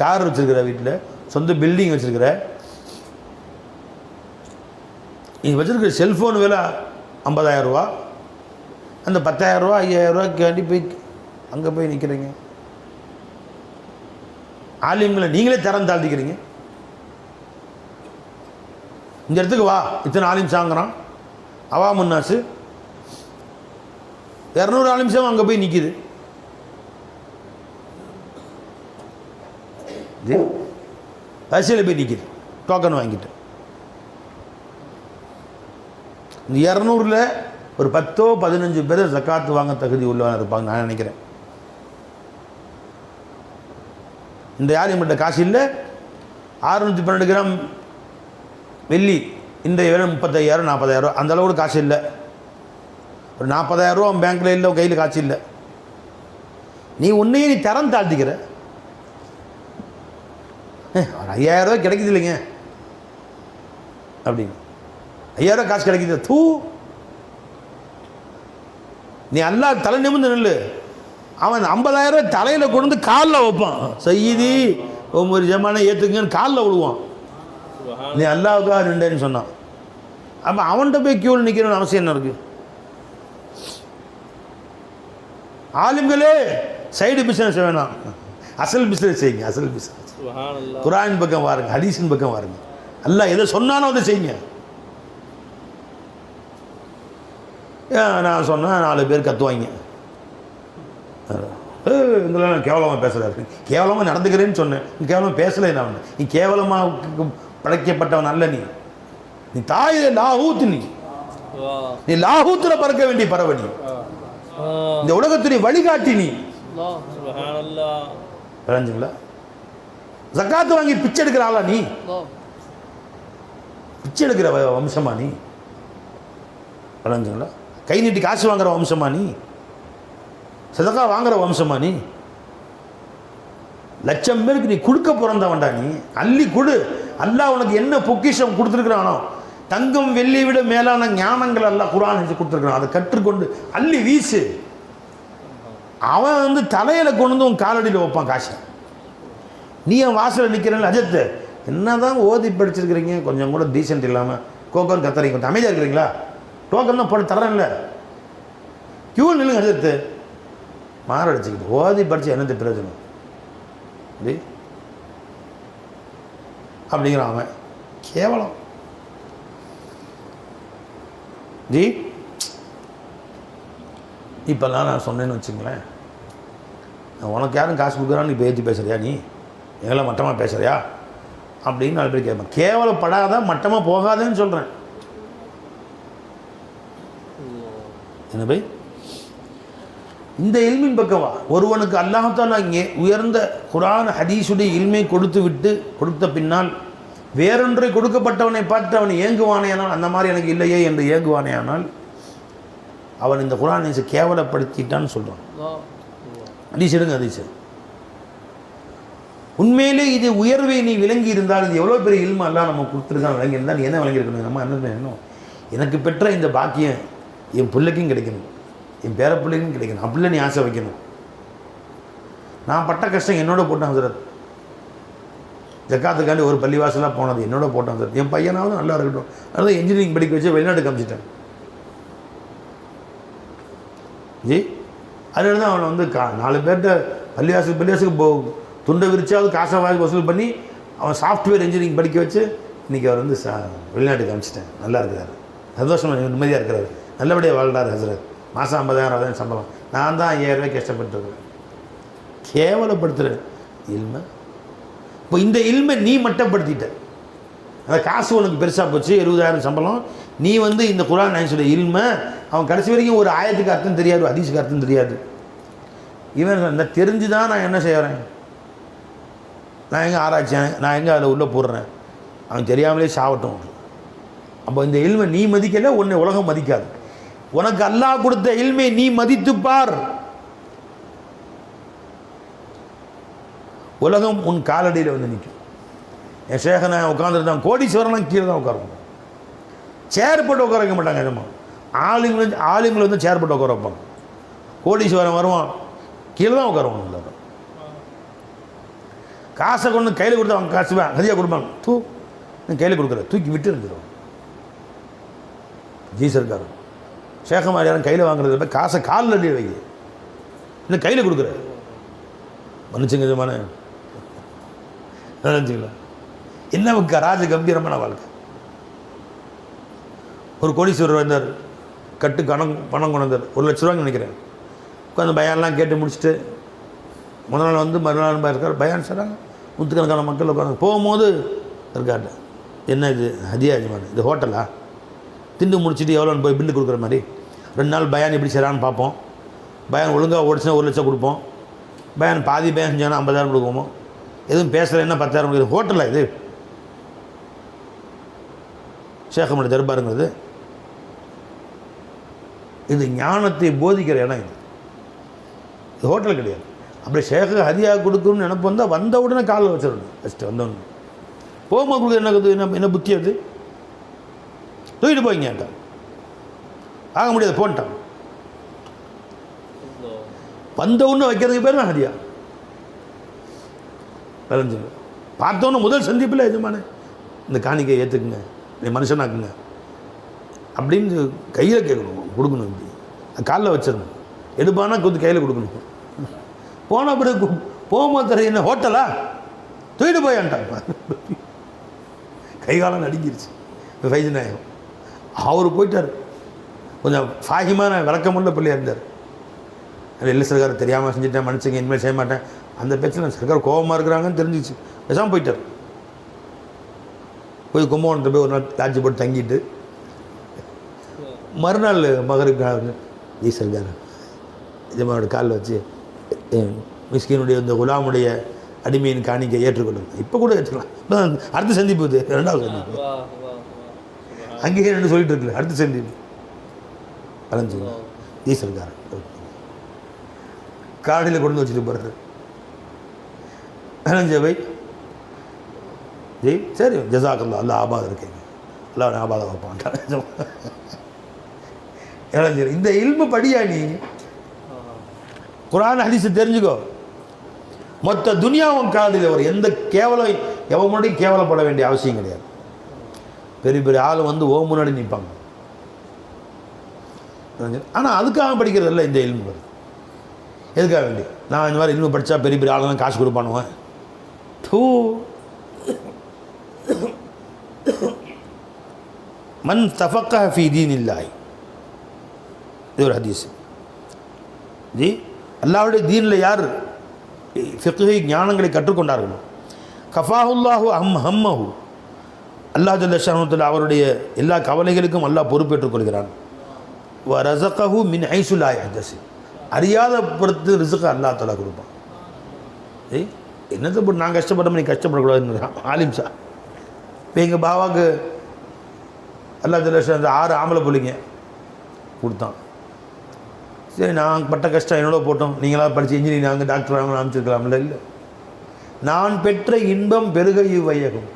கார் வச்சுருக்கிற, வீட்டில் சொந்த பில்டிங் வச்சுருக்கிற, நீ வச்சுருக்கிற செல்ஃபோன் விலை 50,000 ரூபா, அந்த 10,000 ரூபா 5,000 ரூபாய்க்கு வேண்டி போய் அங்கே போய் நிற்கிறீங்க. ஆலிம்களை நீங்களே தரம் தாழ்த்திக்கிறீங்க. இந்த இடத்துக்கு வா, இத்தனை ஆலிம் சாங்கிறான், அவா முன்னாசு 200 ஆலிம்ஸும் அங்கே போய் நிற்கிது. வரிசையில் போய் நிற்கிது டோக்கன் வாங்கிட்டு. இந்த 200ல் ஒரு 10 15 பேர் ஜக்காத்து வாங்க தகுதி உள்ளவங்க இருப்பாங்க நான் நினைக்கிறேன். இந்த யார் நம்மகிட்ட காசு இல்லை, 612 கிராம் வெள்ளி இன்றைய வேலை 35,000 40,000 அந்த அளவுக்கு காசு இல்லை. ஒரு 40,000 ரூபா பேங்க்கில் இல்லை, கையில் காசு இல்லை. நீ உன்னையே நீ தரம் தாழ்த்திக்கிற. ஒரு 5,000 ரூபாய் கிடைக்குது இல்லைங்க அப்படின்னு, 5,000 ரூபாய் காசு கிடைக்குது. நீ எல்லாம் தலை நிமிர்ந்து நில்லு. அவன் 50,000 ரூபாய் தலையில் கொண்டு வந்து காலில் வைப்பான், செய்தி ஒவ்வொரு ஜமான ஏற்றுக்குங்கன்னு காலில் விழுவான். நீ அல்லாவுக்காக நின்றேன்னு சொன்னான். அப்போ அவன்கிட்ட போய் கியூவில் நிற்கணும்னு அவசியம் என்ன இருக்குது? ஆளுங்களே சைடு பிஸ்னஸ் வேணாம், அசல் பிஸ்னஸ் செய்யுங்க. அசல் பிஸ்னஸ் குர்ஆன் பக்கம் வாருங்க, ஹதீஸின் பக்கம் வாருங்க. அல்லாஹ் எதை சொன்னாலும் அதை செய்யுங்க. நான் சொன்னேன் 4 பேர் கத்துவாங்க, இதெல்லாம் கேவலமாக பேசுகிறாரு, கேவலமாக நடந்துக்கிறேன்னு சொன்னேன். நீ கேவலமாக பேசலை, நான் நீ கேவலமாக படைக்கப்பட்டவன் அல்ல. நீ தாய் லாஹூத், நீ லாஹூத்தில் பறக்க வேண்டிய பறவை, நீ இந்த உலகத்துடைய வழிகாட்டி. நீ விளைஞ்சுங்களா? ஜக்காத்து வாங்கி பிச்சை எடுக்கிற ஆளா நீ? பிச்சை எடுக்கிற வம்சமா நீ? விளைஞ்சுங்களா? கை நீட்டி காசு வாங்குற வம்சமா நீ? சதக்கா வாங்குற வம்சமா நீ? லட்சம் பேருக்கு நீ கொடுக்க பிறந்தவன்டா நீ. அள்ளி கொடு. அல்லாஹ் உனக்கு என்ன பொக்கிஷம் கொடுத்துருக்கிறானோ, தங்கம் வெள்ளி விட மேலான ஞானங்கள் எல்லாம் குர்ஆன் செஞ்சு கொடுத்துருக்கான். அதை கற்றுக்கொண்டு அள்ளி வீசு. அவன் தலையில் கொண்டு வந்து உன் காலடியில் வைப்பான் காசை. நீ என் வாசலில் நிற்கிறேன். அஜத்து என்ன தான் ஓதி படிச்சிருக்கிறீங்க, கொஞ்சம் கூட டீசென்ட் இல்லாமல் கோக்கோன்னு கத்துறீங்க, கொஞ்சம் அமைதியாக இருக்கிறீங்களா? டோக்கன் தான் போட்டு தர்றேன்ல, கியூவில் நில்லுங்க. அஜத்து மாரடிச்சுக்கிட்டு ஓதி படித்து என்னது பிரயோஜனம் அப்படிங்கிறான் அவன். கேவலம் ஜி. இப்போல்லாம் நான் சொன்னேன்னு வச்சுங்களேன், உனக்கு யாரும் காசு கொடுக்குறான்னு இப்போ ஏற்றி பேசுகிறியா, நீ எங்களை மட்டமாக பேசுகிறியா அப்படின்னு 4 பேர் கேட்பேன். கேவலப்படாத, மட்டமாக போகாதேன்னு சொல்கிறேன். என்ன பை, இந்த இல்மின் பக்கவா ஒருவனுக்கு அல்லாஹ்தாலா இங்கே உயர்ந்த குர்ஆன் ஹதீஸுடைய இல்மை கொடுத்த பின்னால் வேறொன்றை கொடுக்கப்பட்டவனை பார்த்து அவன் ஏங்குவானேயானால், அந்த மாதிரி எனக்கு இல்லையே என்று ஏங்குவானேயானால், அவன் இந்த குர்ஆனை கேவலப்படுத்திட்டான்னு சொல்கிறான். ஹதீஸ் எடுங்க, ஹதீஸ். உண்மையிலே இது உயர்வை நீ விளங்கி இருந்தால், இது எவ்வளோ பெரிய இல்மை அல்லாஹ் நம்ம கொடுத்துருக்கான், விளங்கி இருந்தால் நீ என்ன விளங்கியிருக்கணும்? நம்ம என்ன, எனக்கு பெற்ற இந்த பாக்கியம் என் பிள்ளைக்கும் கிடைக்கணும், என் பேர பிள்ளைக்கும் கிடைக்கணும், அப்படிலாம் நீ ஆசை வைக்கணும். நான் பட்ட கஷ்டம் என்னோட போட்டேன் ஹசரத். ஜக்காத்துக்காண்டி ஒரு பள்ளிவாசலாக போனது என்னோட போட்டேன் ஹசரத். என் பையனாவது நல்லா இருக்கட்டும், அதான் இன்ஜினியரிங் படிக்க வச்சு வெளிநாடு காமிச்சிட்டேன் ஜி. அதனால தான் அவனை 4 பேர்கிட்ட பள்ளிவாசலுக்கு துண்டை விரிச்சாவது காசை வாங்கி வசூல் பண்ணி அவன் சாஃப்ட்வேர் இன்ஜினியரிங் படிக்க வச்சு இன்றைக்கி அவர் வெளிநாட்டுக்கு காமிச்சிட்டேன். நல்லா இருக்கிறார், சந்தோஷமாக நிம்மதியாக இருக்கிறார், நல்லபடியாக வாழ்கிறார் ஹசரத். மாதம் 50,000 சம்பளம். நான் தான் 5,000 ரூபாய் கஷ்டப்பட்டுருக்கேன். கேவலப்படுத்துகிற இல்மை. இப்போ இந்த இல்மை நீ மட்டப்படுத்திட்ட. அந்த காசு உனக்கு பெருசாக போச்சு, 70,000 சம்பளம். நீ இந்த குர்ஆன் ஹதீஸுடைய இல்மை அவன் கடைசி வரைக்கும் ஒரு ஆயத்துக்கு அர்த்தம் தெரியாது, ஹதீஸுக்கு அர்த்தம் தெரியாது. இவன் இந்த தெரிஞ்சு தான் நான் என்ன செய்கிறேன், நான் எங்கே ஆராய்ச்சேன், நான் எங்கே அதில் உள்ளே போடுறேன், அவன் தெரியாமலே சாவட்டும். அப்போ இந்த இல்மை நீ மதிக்கலை, உன்னை உலகம் மதிக்காது. உனக்கு அல்லாஹ் கொடுத்த இல்மை நீ மதித்துப்பார், உலகம் உன் காலடியில் நிற்கும். என் சேகனை உட்காந்துருந்தான், கோடீஸ்வரன் கீழே தான் உட்காருவாங்க, சேர் போட்டு உட்கார வைக்க மாட்டாங்க. நிஜமா ஆளுங்களை வந்து சேர் போட்டு உட்கார வைப்பாங்க. கோடீஸ்வரன் வருவான், கீழே தான் உட்காருவாங்க. எல்லாரும் காசை கொண்டு கையில் கொடுத்து அவங்க காசு ஹதியா கொடுப்பாங்க. கையில் கொடுக்குற தூக்கி விட்டு இருந்துடும். ஜி சர்க்கார் சேகமாரி யாரும் கையில் வாங்குறது காசை காலில் அடி வைக்க இல்லை கையில் கொடுக்குற மன்னிச்சுங்க ஜமான நினைச்சிங்களா? என்ன ராஜ கம்பீரமான வாழ்க்கை. ஒரு கோடீஸ்வரர் வந்தார், கட்டு பணம் கொண்டு வந்தார், 1 லட்ச ரூபான்னு நினைக்கிறேன். உட்காந்து பயான்லாம் கேட்டு முடிச்சுட்டு முதல் நாள் வந்து மறுநாள் இருக்கார் பயான் சொல்கிறாங்க. நூற்றுக்கணக்கான மக்கள் உட்காந்து போகும்போது இருக்காரு, என்ன இது ஹதியா எஜமான், இது ஹோட்டலா? திண்டு முடிச்சுட்டு எவ்வளோன்னு போய் பில்லு கொடுக்குற மாதிரி 2 நாள் பயான் எப்படி செய்கிறான்னு பார்ப்போம். பயான் ஒழுங்காக ஓடிச்சுன்னா 1 லட்சம் கொடுப்போம். பயான் பாதி பயான் செஞ்சாங்கன்னா 50,000 கொடுக்குமோ. எதுவும் பேசலைன்னா 10,000 கொடுக்குது. ஹோட்டலா இது? ஷேகமோட தர்பாருங்கிறது இது ஞானத்தை போதிக்கிற இடம். இது ஹோட்டல் கிடையாது. அப்படி ஷேக ஹதியா கொடுக்கணும்னு நினைப்பு வந்தால் வந்த உடனே காலில் வச்சிடணும். ஃபஸ்ட்டு வந்தோடனே போகும்போது கொடுக்குறது என்ன புத்தி அது? தூக்கிட்டு போய்ங்க ஆக முடியாது போன்ட்டான். வந்த ஒன்று வைக்கிறதுக்கு பேர் தான் ஹதியா. விளைஞ்சுங்க பார்த்தோன்னு முதல் சந்திப்பில் எஜமானே இந்த காணிக்கை ஏற்றுக்குங்க, நீ மனுஷனாக்குங்க அப்படின்னு கையில் கேட்கணும், கொடுக்கணும். இப்படி காலில் வச்சிடணும். எடுப்பானா கொஞ்சம் கையில் கொடுக்கணும். போன பிறகு போகும்போது தர என்ன ஹோட்டலா? தூக்கிட்டு போயான்ட்டாங்க. கைகாலம் நடுங்கிருச்சு. ஃபைஜ் நாயகம் அவர் போயிட்டார். கொஞ்சம் ஃபாகிமான விளக்கமுள்ள பிள்ளையாக இருந்தார். இல்லை சர்க்கார் தெரியாமல் செஞ்சுட்டேன், மன்னிச்சுங்க, இனிமேல் செய்ய மாட்டேன். அந்த பேச்சில் சர்க்கார் கோபமாக இருக்கிறாங்கன்னு தெரிஞ்சிச்சு. பேசாமல் போயிட்டார். போய் கும்பகோணத்தை போய் ஒரு நாள் லாட்ஜி போட்டு தங்கிட்டு மறுநாள் மகருக்கு ஜி சர்க்கார் எஜமானோட காலில் வச்சு மிஸ்கினுடைய இந்த குலாமுடைய அடிமையின் காணிக்கை ஏற்றுக்கொள்ளுங்க. இப்போ கூட ஏற்றுக்கலாம். அடுத்த சந்திப்பு இது 2வது சந்திப்பு. அங்கேயே 2 சொல்லிட்டு இருக்குல்ல, அடுத்த சந்திப்பு அலைஞ்சுங்க. ஜி சர்க்கார் காலையில் கொண்டு வச்சுட்டு போகிறாரு. அலைஞ்சவை ஜி சரி ஜசாக்கல்லா அல்லா ஆபாதம் இருக்கீங்க, எல்லாம் ஆபாதம் வைப்பான். இளைஞர் இந்த இல்மு படியா நீ குரான் ஹதீஸை தெரிஞ்சுக்கோ. மொத்த துனியாவும் காதில் வரும். எந்த கேவலம் எவன் முன்னாடி கேவலப்பட வேண்டிய அவசியம் கிடையாது. பெரிய பெரிய ஆள் வந்து முன்னாடி நிற்பாங்க. ஆனால் அதுக்காக படிக்கிறது இல்லை. இந்த இல்மு வருது எதுக்காக வேண்டி? நான் இந்த மாதிரி இல்மு படித்தா பெரிய பெரிய ஆளுலாம் காசு கொடுப்பானுவேன். மன் தஃபக்கஹ ஃபீ தீனில்லாஹி, இது ஒரு ஹதீஸ். ஜி அல்லாஹ்வுடைய தீனில் யார் ஃபிக்ஹி ஞானங்களை கற்றுக்கொண்டார்களோ கஃபாஹுல்லாஹு ஹம்மஹு, அல்லாஹ் ஜல்ல ஷானுல் அவருடைய எல்லா கவலைகளுக்கும் அல்லாஹ் பொறுப்பேற்றுக் கொள்கிறான். வ ரஸகஹு மின் ஹைஸு லா யஹ்தஸிப், அறியாத பொறுத்து ரிஸ்க் அல்லாஹ் தஆலா கொடுப்பான். என்னத்தை போட்டு நான் கஷ்டப்பட்டோம் நீ கஷ்டப்படக்கூடாதுன்னு ஆலிம் ஷா. இப்போ எங்கள் பாவாவுக்கு அல்லாஹ் ஜல்ல ஷானுல் 6 ஆம்பளை பிள்ளைங்க கொடுத்தான். சரி நான் பட்ட கஷ்டம் என்னோட போட்டோம், நீங்களாக படித்து இன்ஜினியரிங் நாங்கள் டாக்டர் ஆகணும் அமைச்சிருக்கலாம்ல. இல்லை, நான் பெற்ற இன்பம் பெருக இவ்வையகம்.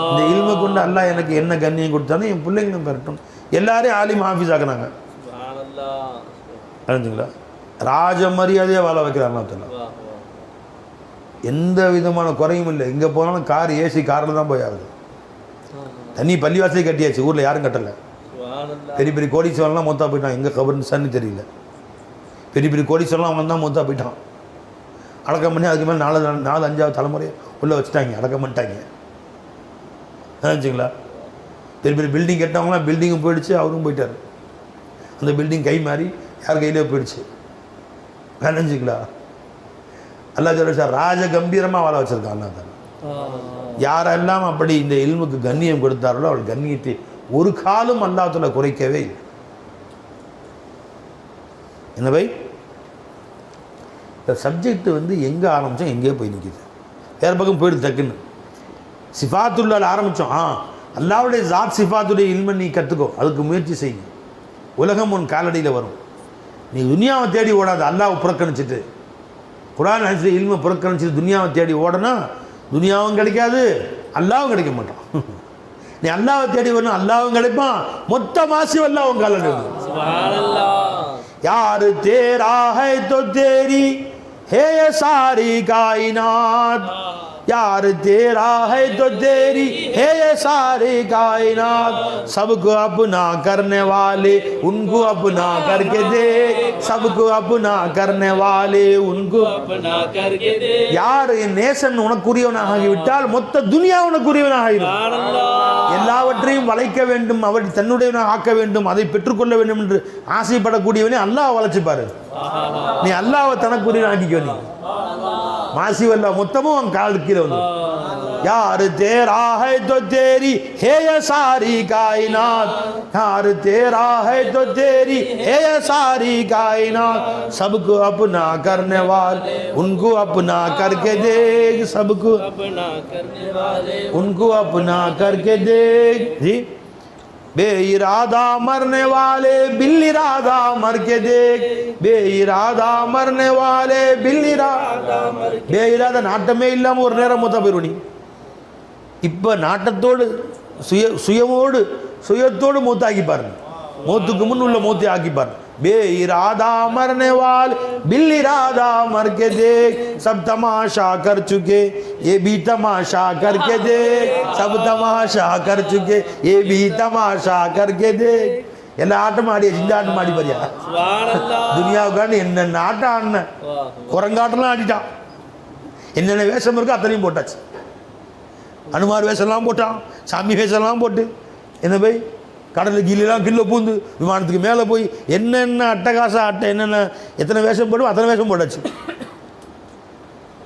இந்த இல்மை கொண்டு அல்லாஹ் எனக்கு என்ன கண்ணியம் கொடுத்தாலும் என் பிள்ளைங்களும் பெறட்டும். எல்லாரையும் ஆலிம் ஆஃபீஸ் ஆக்குனாங்க. அறிஞ்சுங்களா? ராஜ மரியாதையாக வாழ வைக்கிறாங்க. எந்த விதமான குறையும் இல்லை. எங்கே போனாலும் கார் ஏசி காரில் தான் போய் ஆகுது. தண்ணி பள்ளிவாசலே கட்டியாச்சு, ஊரில் யாரும் கட்டலை. பெரிய பெரிய கோடீஸ்வரன்லாம் மொத்தா போயிட்டான். எங்கே கபர்னு சன்னு தெரியல. பெரிய பெரிய கோடீஸ்வரன்லாம் அவன் தான் மொத்தா போயிட்டான். அடக்கம் பண்ணி அதுக்கு மேலே 4-5வது தலைமுறை உள்ளே வச்சுட்டாங்க, அடக்கம் பண்ணிட்டாங்க. நினச்சிங்களா? பெரிய பெரிய பில்டிங் கட்டவங்களாம் பில்டிங்கும் போயிடுச்சு, அவரும் போயிட்டார். அந்த பில்டிங் கை மாறி யார் கையிலே போயிடுச்சு. நினச்சிங்களா? அல்லாஹ் ஜல்ல ஷான் ராஜ கம்பீரமாக வாழ வச்சுருக்கான். அல்லாஹ் தான் யாரெல்லாம் அப்படி இந்த இல்முக்கு கண்ணியம் கொடுத்தார்களோ அவள் கண்ணியத்தை ஒரு காலம் அல்லாஹ் தஆலா குறைக்கவே இல்லை. என்ன பை இந்த சப்ஜெக்ட் வந்து எங்கே ஆரம்பித்தோம் எங்கேயோ போய் நிற்கிது, வேறு பக்கம் போயிடுது. டக்குன்னு சிஃபாத்துல்லால் ஆரம்பித்தோம். அல்லாஹ்வுடைய ஜாத் சிஃபாத்துடைய இல்மை நீ கற்றுக்கோ, அதுக்கு முயற்சி செய்யுங்க. உலகம் உன் காலடியில் வரும். நீ துனியாவை தேடி ஓடாது. அல்லாஹ்வை புறக்கணிச்சிட்டு குர்ஆன் ஹதீஸ் இல்மை புறக்கணிச்சிட்டு துனியாவை தேடி ஓடனா துனியாவும் கிடைக்காது, அல்லாஹ்வும் கிடைக்க மாட்டான். நீ அல்லாஹ்வை தேடி வரணும், அல்லாஹ்வும் கிடைப்பான். மொத்த மாசி அல்லாஹ் உன் காலடி வரும். यार तेरा है तो तेरी है ये सारी कायनात, यार तेरा है तो तेरी है ये सारी कायनात, सबको अपना करने वाले उनको अपना करके दे, सबको अपना करने वाले उनको अपना करके दे. யார் என் நேசன் உனக்குரியவனாக ஆகிவிட்டால் மொத்த துனியா உனக்குரியவனாக ஆகிடும். எல்லாவற்றையும் வளைக்க வேண்டும், அவர் தன்னுடையவனாக ஆக்க வேண்டும், அதை பெற்றுக்கொள்ள வேண்டும் என்று ஆசைப்படக்கூடியவனே அல்லாஹ் வளைச்சுப்பாரு. நீ அல்லாஹ்வை தனக்குரியவன் ஆக்கிக்கோ. நீ மாசிவல்லா மொத்தமும் அவன் காலுக்கு கீழே வந்து यार तेरा है तो तेरी है ये सारी कायनात, यार तेरा है तो तेरी है ये सारी कायनात, सबको अपना करने वाले उनको अपना करके देख, सबको अपना करने वाले उनको अपना करके देख. जी बेइरादा मरने वाले बिल इरादा मर के देख, बेइरादा मरने वाले बिल इरादा मर के. बेइरादा நாட்டமே இல்லாம ஒரு நேரம் மூத்தா போயிருவ. இப்போ நாட்டத்தோடு சுயத்தோடு மூத்தாக்கி பாருங்க. மூத்துக்கு முன் உள்ள மூத்தை ஆக்கி பாருங்க. बेइरादा मरने वाले बिल इरादा मर के देख, सब तमाशा कर चुके ये भी तमाशा करके देख, सब तमाशा कर चुके ये भी तमाशा करके देख. எல்லா ஆட்டமும் ஆடியாச்சு, இந்த ஆட்டம் ஆடி பாரியா? துனியாவுக்கான என்னென்ன ஆட்டம் ஆடின, குரங்காட்டம்லாம் ஆடிட்டான். என்னென்ன வேஷம் இருக்கோ அத்தனையும் போட்டாச்சு. அனுமார் வேஷம்லாம் போட்டான், சாமி வேஷம்லாம் போட்டு என்ன போய் கடலுக்கு கீழெல்லாம் கில்ல பூந்து விமானத்துக்கு மேலே போய் என்னென்ன அட்டகாச என்னென்ன எத்தனை வேஷம் போடும் அத்தனை வேஷம் போட்டாச்சு.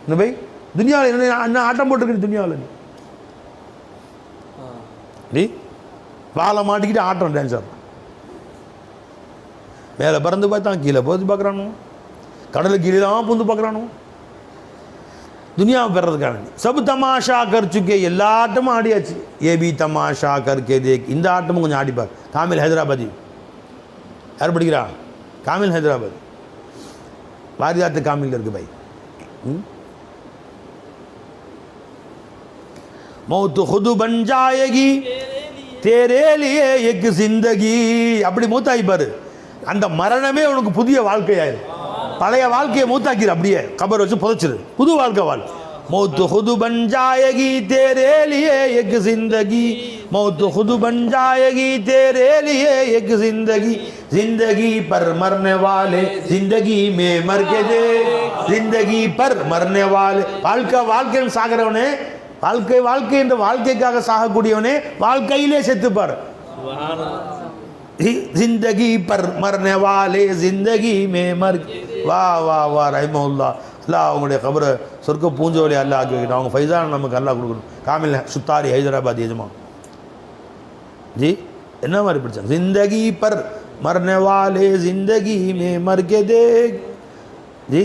என்ன போய் துனியாவில் என்ன ஆட்டம் போட்டிருக்கு துனியாவில்? நீ வாழை மாட்டிக்கிட்டு ஆட்டம் டான்ஸ் ஆடுறான். மேலே பறந்து பார்த்தான், கீழே போது பார்க்குறானோ, கடலுக்கு கீழெல்லாம் பூந்து பார்க்குறானோ, दुनिया में பெறதுக்காக. सब तमाशा कर चुके, எல்லா ஆட்டமும் ஆடியாச்சு. ये भी तमाशा करके देख, இந்த ஆட்டமும் கொஞ்சம் ஆடிப்பார். காமில் ஹைதராபாதி யார் படிக்கிறா? காமில் ஹைதராபாத் வாரிதாத்து காமில் இருக்கு பாய். मौत खुद बन जाएगी तेरे लिए एक जिंदगी, அப்படி மூத்தாகி பாரு. அந்த மரணமே உனக்கு புதிய வாழ்க்கையாயிரும். பழைய வாழ்க்கையை மூத்தாக்கிடு, அப்படியே கபர் வச்சு புதைச்சிரு, புது வாழ்க்கை வாழ். मौत खुद बन जाएगी तेरे लिए एक जिंदगी, मौत खुद बन जाएगी तेरे लिए एक जिंदगी, जिंदगी पर मरने वाले जिंदगी में मर के दे, जिंदगी पर मरने वाले வாழ்க்கை வாழ்க்கைன்னு சாகிறவனே, வாழ்க்கை வாழ்க்கை என்ற வாழ்க்கைக்காக சாகக்கூடியவனே வாழ்க்கையிலே செத்துப்பார். जिंदगी पर मरने वाले जिंदगी में मर. वाह वाह वाह ரஹிமஹுல்லா. அல்லாஹ் அவங்களுடைய கபரை சொர்க்க பூஞ்சோலி அல்லாஹ் ஆக்கி வைக்கணும். அவங்க ஃபைசான நமக்கு அல்லாஹ் கொடுக்கணும். காமில் சுத்தாரி ஹைதராபாத் எஜமா ஜி என்ன மாதிரி படித்தாங்க? जिंदगी पर मरने वाले जिंदगी में मर के देख. जी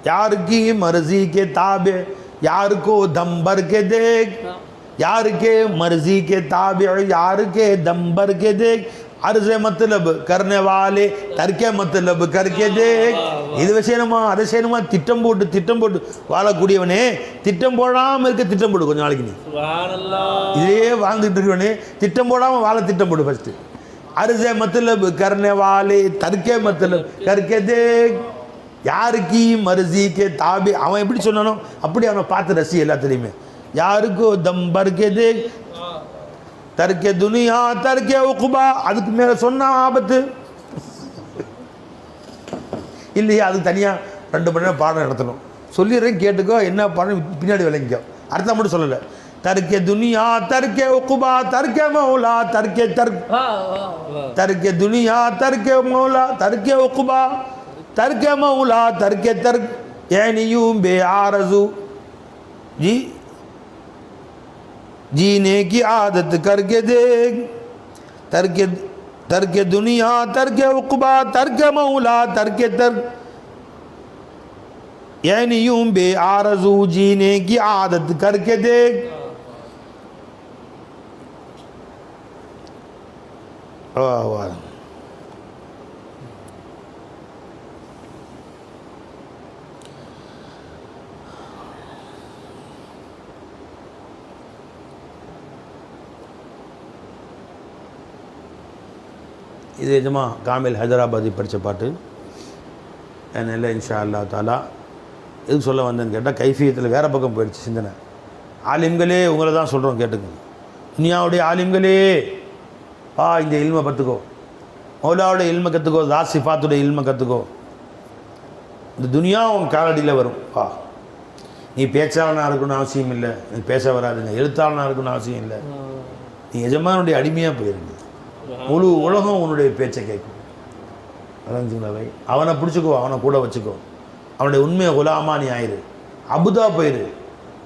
यार की मर्जी के ताबे यार को दम भर के देख, यार के मर्जी के ताबे यार के दम भर के देख, अर्ज़ मतलब करने वाले तर्के मतलब करके देख. இது விஷயமா அதை செய்யணுமா திட்டம் போட்டு வாழக்கூடியவனே, திட்டம் போடாமல் இருக்க திட்டம் போடு. கொஞ்ச நாளைக்கு நீ இதே வாழ்ந்துட்டு இருக்கவனே திட்டம் போடாமல் வாழ திட்டம் போடு ஃபர்ஸ்ட். अर्ज़ मतलब करने वाले तर्के मतलब करके देख, யாருக்கு மர்ஜி கே தாபி. அவன் எப்படி சொன்னானோ அப்படி அவனை பார்த்து ரசி எல்லாத்துலேயுமே. யாருக்கோ தம் பர்கே தேக் தர்க்கே துனியா தர்க்கே உக்குபா. அதுக்கு மேலே சொன்ன ஆபத்து இல்லையா? அதுக்கு தனியாக 2 மணி நேரம் பாடம் நடத்தணும். சொல்லிடுறேன் கேட்டுக்கோ, என்ன பாடம் பின்னாடி விளங்கிக்கோ, அர்த்தம் மட்டும் சொல்லலை. தர்க்கே துனியா தர்க்கே உக்குபா தர்க்கே மௌலா தர்க்கே தர்க்கே துனியா தர்க்கே மௌலா தர்க்கே உக்குபா தர்க்கே மௌலா தர்க்கே यानियूं बेआरज़ू जी जीने की आदत करके देख, तर्क दुनिया तर्क उक़बा तर्क मौला तर्क यानी यूं बेआरज़ू जीने की आदत करके देख. वाह वाह. இது எஜமா காமில் ஹைதராபாதி படித்த பாட்டு. அதனால் இன்ஷா அல்லா தாலா எதுக்கு சொல்ல வந்தேன்னு கேட்டால் கைஃபியத்தில் வேறு பக்கம் போயிடுச்சு சிந்தனை. ஆலிம்களே உங்களை தான் சொல்கிறோம் கேட்டுக்கோங்க. துனியாவுடைய ஆலிம்களே இந்த இல்மை கற்றுக்கோ, மௌலாவுடைய இல்மை கற்றுக்கோ, தாசிஃபாத்துடைய இல்மை கற்றுக்கோ. இந்த துனியா உன் காலடியில் வரும். நீ பேச்சாளனாக இருக்கணும்னு அவசியம் இல்லை, நீ பேச வராதுங்க. எழுத்தாளனாக இருக்கணும்னு அவசியம் இல்லை. நீ எஜமானுடைய அடிமையாக போயிருங்க. முழு உலகம் உன்னுடைய பேச்சை கேட்கும். அலைஞ்சுங்களவை அவனை பிடிச்சிக்கோ, அவனை கூட வச்சுக்கோ. அவனுடைய உண்மையை குலாமா நீ ஆயிரு, அபுதா போயிரு.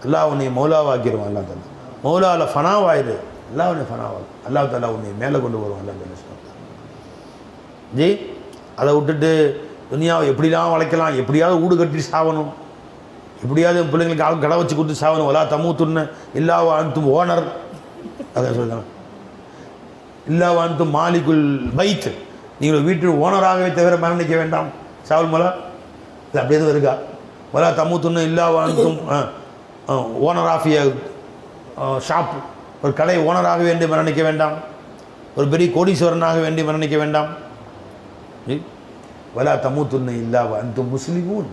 அல்லாஹ் உன்னை மௌலாவாக்கிடுவான். அல்லா தாலா மௌலாவில் ஃபனாவாயிரு. அல்லாஹ் உன்னை ஃபனாவாகும். அல்லாஹ் தாலா உன்னை மேலே கொண்டு வருவான். அல்லா தாலா ஜி அதை விட்டுட்டு துனியாவை எப்படிலாம் வளைக்கலாம், எப்படியாவது வீடு கட்டி சாவணும், எப்படியாவது பிள்ளைங்களுக்கு ஆள் கடை வச்சு கொடுத்து சாவணும். வலா தமுத்துன்னு இல்லா வாழ்த்தும் ஓனர், அதான் சொல்லுங்கள். இல்லா வாழ்த்தும் மாலிகுல் பைத், நீங்கள் வீட்டில் ஓனராகவே தவிர மரணிக்க வேண்டாம். சாவல் மலா இது அப்படி எதுவும் இருக்கா? வலா தமுத்துன்னு இல்லா வாழ்த்தும் ஓனர் ஆஃபிய ஷாப், ஒரு கடை ஓனராக வேண்டி மரணிக்க வேண்டாம், ஒரு பெரிய கோடீஸ்வரனாக வேண்டி மரணிக்க வேண்டாம். வலா தமுத்துன்னு இல்லா வாழ்த்தும் முஸ்லிமூன்,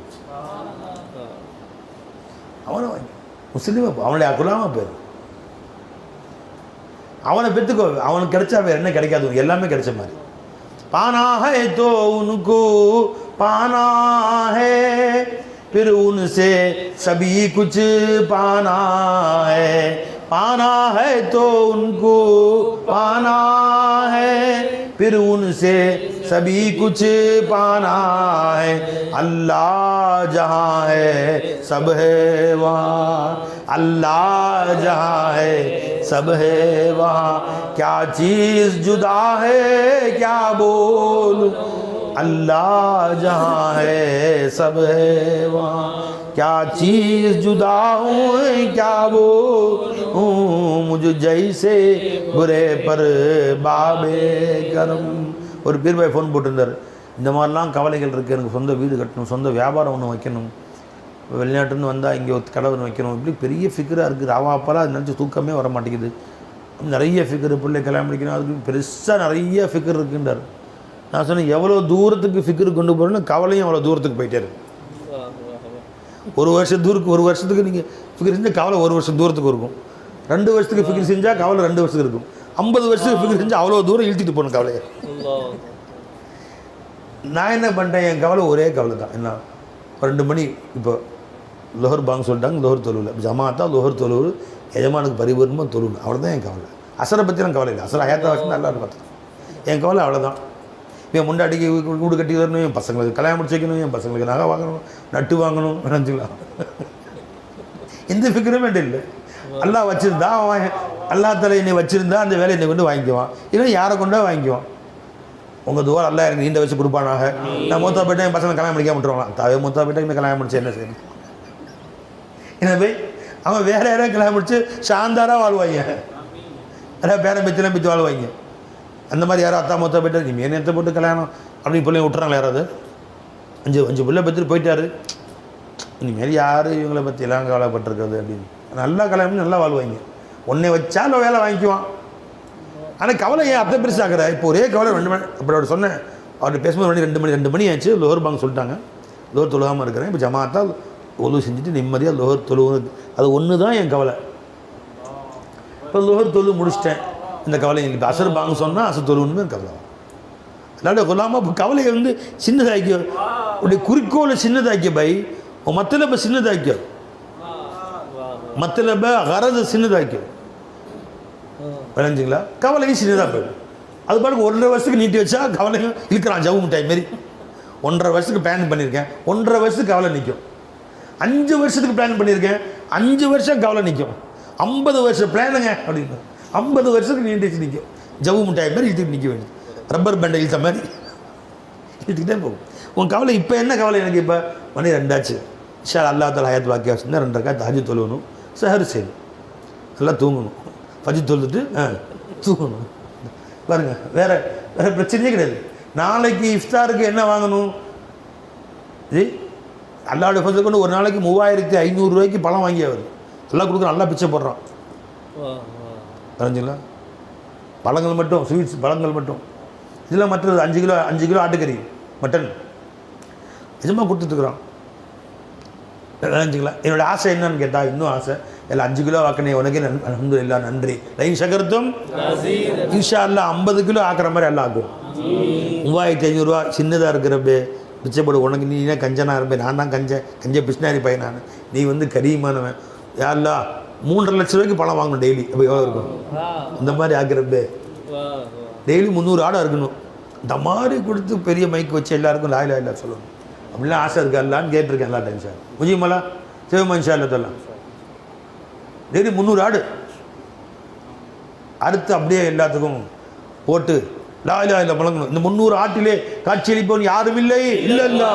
அவனை முஸ்லீமை அவனுடைய குலாமா பேர். அவனை பெற்றுக்கோ. அவனுக்கு கிடைச்சா வேறு என்ன கிடைக்காது, எல்லாமே கிடைச்ச மாதிரி. पाना है तो उनको पाना है, फिर उनसे सभी कुछ पाना है. पाना है तो उनको पाना है, फिर उनसे सभी कुछ पाना है. अल्लाह जहाँ है सब है वहाँ, अल्लाह जहाँ है सब है वहाँ. क्या चीज़ जुदा है क्या बोलूं, अल्लाह जहाँ है सब है वहाँ. क्या चीज़ जुदा हूँ क्या बोलूं, मुझे जैसे बुरे पर बाबे करम. ஒரு பீர்பாய் ஃபோன் போட்டிருந்தார். இந்த மாதிரிலாம் கவலைகள் இருக்குது, எனக்கு சொந்த வீடு கட்டணும், சொந்த வியாபாரம் ஒன்று வைக்கணும், வெளிநாட்டுன்னு வந்தால் இங்கே ஒரு கடை ஒன்று வைக்கணும், இப்படி பெரிய ஃபிகராக இருக்குது. ராவாப்பெல்லாம் அது நினச்சி தூக்கமே வர மாட்டேங்குது. நிறைய ஃபிகர், பிள்ளை கல்யாணம் முடிக்கணும், அதுக்கு பெருசாக நிறைய ஃபிகர் இருக்குன்றார். நான் சொன்னேன் எவ்வளோ தூரத்துக்கு ஃபிகர் கொண்டு போகிறேன்னு கவலையும் அவ்வளோ தூரத்துக்கு போயிட்டார். ஒரு வருஷத்துக்கு நீங்கள் ஃபிகர் செஞ்சால் கவலை ஒரு வருஷம் தூரத்துக்கு இருக்கும். 2 வருஷத்துக்கு ஃபிகர் செஞ்சால் கவலை 2 வருஷத்துக்கு இருக்கும். 50 வருஷத்துக்கு ஃபிகர் செஞ்சால் அவ்வளோ தூரம் இழுத்துட்டு போகணும் கவலையை. நான் என்ன பண்ணிட்டேன், என் கவலை ஒரே கவலை தான். என்ன 2 மணி இப்போ லோஹர் பாங்க சொல்லிட்டாங்க, லோஹர் தொழுவில் ஜமாத்தா லோஹர் தொழுவு எஜமானுக்கு பரிபூர்ணமாக தொழுணும், அவ்வளோதான் என் கவலை. அசரை பற்றிலாம் கவலை இல்லை. அசரை ஆயத்தா வச்சு நல்லா பார்த்துக்கணும். என் கவலை அவ்வளோதான். என் முண்டாட்டிக்கு வீடு கட்டி வரணும், என் பசங்களுக்கு கல்யாணம் முடிச்சு வைக்கணும், என் பசங்களுக்கு நகை வாங்கணும், நட்டு வாங்கணும், நினச்சிக்கலாம். எந்த ஃபிக்கருமே இல்லை. அல்லா வச்சுருந்தா அவன் அல்லா தலை என்னை வச்சுருந்தா அந்த வேலையை என்னை கொண்டு வாங்கிக்குவான், இல்லை யாரை கொண்டா வாங்கிக்குவான். உங்கள் துவா அல்லா எனக்கு நீண்ட வச்சு கொடுப்பானாக. நான் மூத்தா போய்ட்டா என் பசங்களை கல்யாணம் முடிக்காம விட்டுருவான். தாவே மூத்தா போய்ட்டா இன்னும் கல்யாணம் முடிச்சு என்ன செய்யணும்? எனவே அவன் வேறு யாரையும் கல்யாணம் முடிச்சு சாந்தாராக வாழ்வாங்க, யாராவது பேரம் பேச்செல்லாம் பிச்சு வாழ்வாங்க. அந்த மாதிரி யாரும் அத்தா மூத்தா போய்ட்டா நீ நேரத்தை போட்டு கல்யாணம் அப்படின்னு பிள்ளைங்க விட்டுறாங்களா? யாராவது 5 பிள்ளை பற்றிட்டு போயிட்டாரு, இனிமேல் யார் இவங்களை பற்றி எல்லாம் கவலைப்பட்டிருக்கிறது அப்படின்னு. நல்லா கல்யாணம் பண்ணி நல்லா வாழ்வாங்க. உன்னை வச்சாலும் வேலை வாங்கிக்குவான். ஆனால் கவலை ஏன் அத்தை பெருசாகிற? இப்போ ஒரே கவலை 2 மணி. அப்படி அவர் சொன்னேன், அவர்கிட்ட பேசும்போது 2 மணி ஆச்சு. லோஹர் பாங்க சொல்லிட்டாங்க, லோஹர் தொழுகாமல் இருக்கிறேன். இப்போ ஜமாத்தா ஒழு செஞ்சுட்டு நிம்மதியாக லோஹர் தொழுவு, அது ஒன்று தான் என் கவலை. இப்போ லோஹர் தொழு முடிச்சிட்டேன், இந்த கவலை இல்லை. இப்போ அசர் பாங்க சொன்னால் அசர் தொழுவுன்னு கவலை. அதனால கொல்லாமல் இப்போ கவலையை வந்து சின்னதாக்கிய, உடைய குறிக்கோளை சின்னதாக்கிய பை, மத்தலப்பை சின்னதாக்கிய, மத்தலப்பை கரது சின்னதாக்கிய, விளைஞ்சிங்களா? கவலையும் சின்னதாக போயிடும். அது பாட்டுக்கு 1.5 வருஷத்துக்கு நீட்டி வச்சா கவலையும் இழுக்கிறான் ஜவு மிட்டாய் மாரி. 1.5 வருஷத்துக்கு பிளான் பண்ணியிருக்கேன், 1.5 வருஷத்துக்கு கவலை நிற்கும். 5 வருஷத்துக்கு பிளான் பண்ணியிருக்கேன், 5 வருஷம் கவலை நிற்கும். 50 வருஷம் பிளானுங்க அப்படின்னு 50 வருஷத்துக்கு நீட்டிச்சு நிற்கும். ஜவு மிட்டாய் மாதிரி இழுத்துட்டு நிற்க வேண்டியது, ரப்பர் பேண்டை இழுத்த மாதிரி இழுத்துக்கிட்டே போகும். உன் கவலை இப்போ என்ன கவலை? எனக்கு இப்போ மணி 2 ஆச்சு. ஷா அல்லா தாலா ஹயாத் வாக்கியா வச்சுருந்தா 2 ரக்காத் தஹஜ்ஜுத் தொழுவணும், சஹர் செய்யணும், நல்லா தூங்கணும், ஃபஜ்ர் தொழுதுட்டு தூங்கணும். பாருங்க, வேறு பிரச்சனையே கிடையாது. நாளைக்கு இஃப்தாருக்கு என்ன வாங்கணும்? ஜி அல்லாவுடைய ஃபஜ்ர் கொண்டு ஒரு நாளைக்கு 3500 ரூபாய்க்கு பழம் வாங்கி வருது. நல்லா கொடுக்குறான், நல்லா பிச்சை போடுறான். தெரிஞ்சுங்களா? பழங்கள் மட்டும், ஸ்வீட்ஸ் பழங்கள் மட்டும் இதில் மற்றது 5 கிலோ ஆட்டுக்கறி மட்டன் நிஜமாக கொடுத்துட்டுருக்குறான். நினச்சிக்கலாம். என்னோடய ஆசை என்னன்னு கேட்டால், இன்னும் ஆசை எல்லாம் 5 கிலோ ஆக்கினே உனக்கே அல்ஹம்துலில்லாஹ் நன்றி. லைன் ஷகர்த்தும் இன்ஷா அல்லாஹ் 50 கிலோ ஆக்குற மாதிரி எல்லாம் ஆக்கும். 3500 சின்னதாக இருக்கிறப்பே பிச்சைப்படு. உனக்கு நீனே கஞ்சனாக இருப்பேன், நான் தான் கஞ்ச பிஸ்னாரி பையன் நான். நீ வந்து கரீமானவன். யாரெல்லாம் 3.5 லட்ச ரூபாய்க்கு பழம் வாங்கணும் டெய்லி. அப்போ எவ்வளோ இருக்கும்? இந்த மாதிரி ஆக்கிறப்பே டெய்லி 300 ஆடை இருக்கணும். இந்த மாதிரி கொடுத்து பெரிய மைக்கு வச்சு எல்லாருக்கும் லா இலாஹ இல்லல்லாஹ் சொல்லணும். அப்படிலாம் ஆசை இருக்கா இல்லான்னு கேட்டிருக்கேன் எல்லா டைம். சார் முஜிமலா சிவமன்ஷா இல்லத்தெல்லாம் டெய்லி 300 ஆடு அறுத்து அப்படியே எல்லாத்துக்கும் போட்டு லா இலாஹ இல்லல்லாஹ் முழங்கணும். இந்த 300 ஆட்டிலே காட்சியளிப்பவன் யாரும் இல்லை இல்லைல்லா.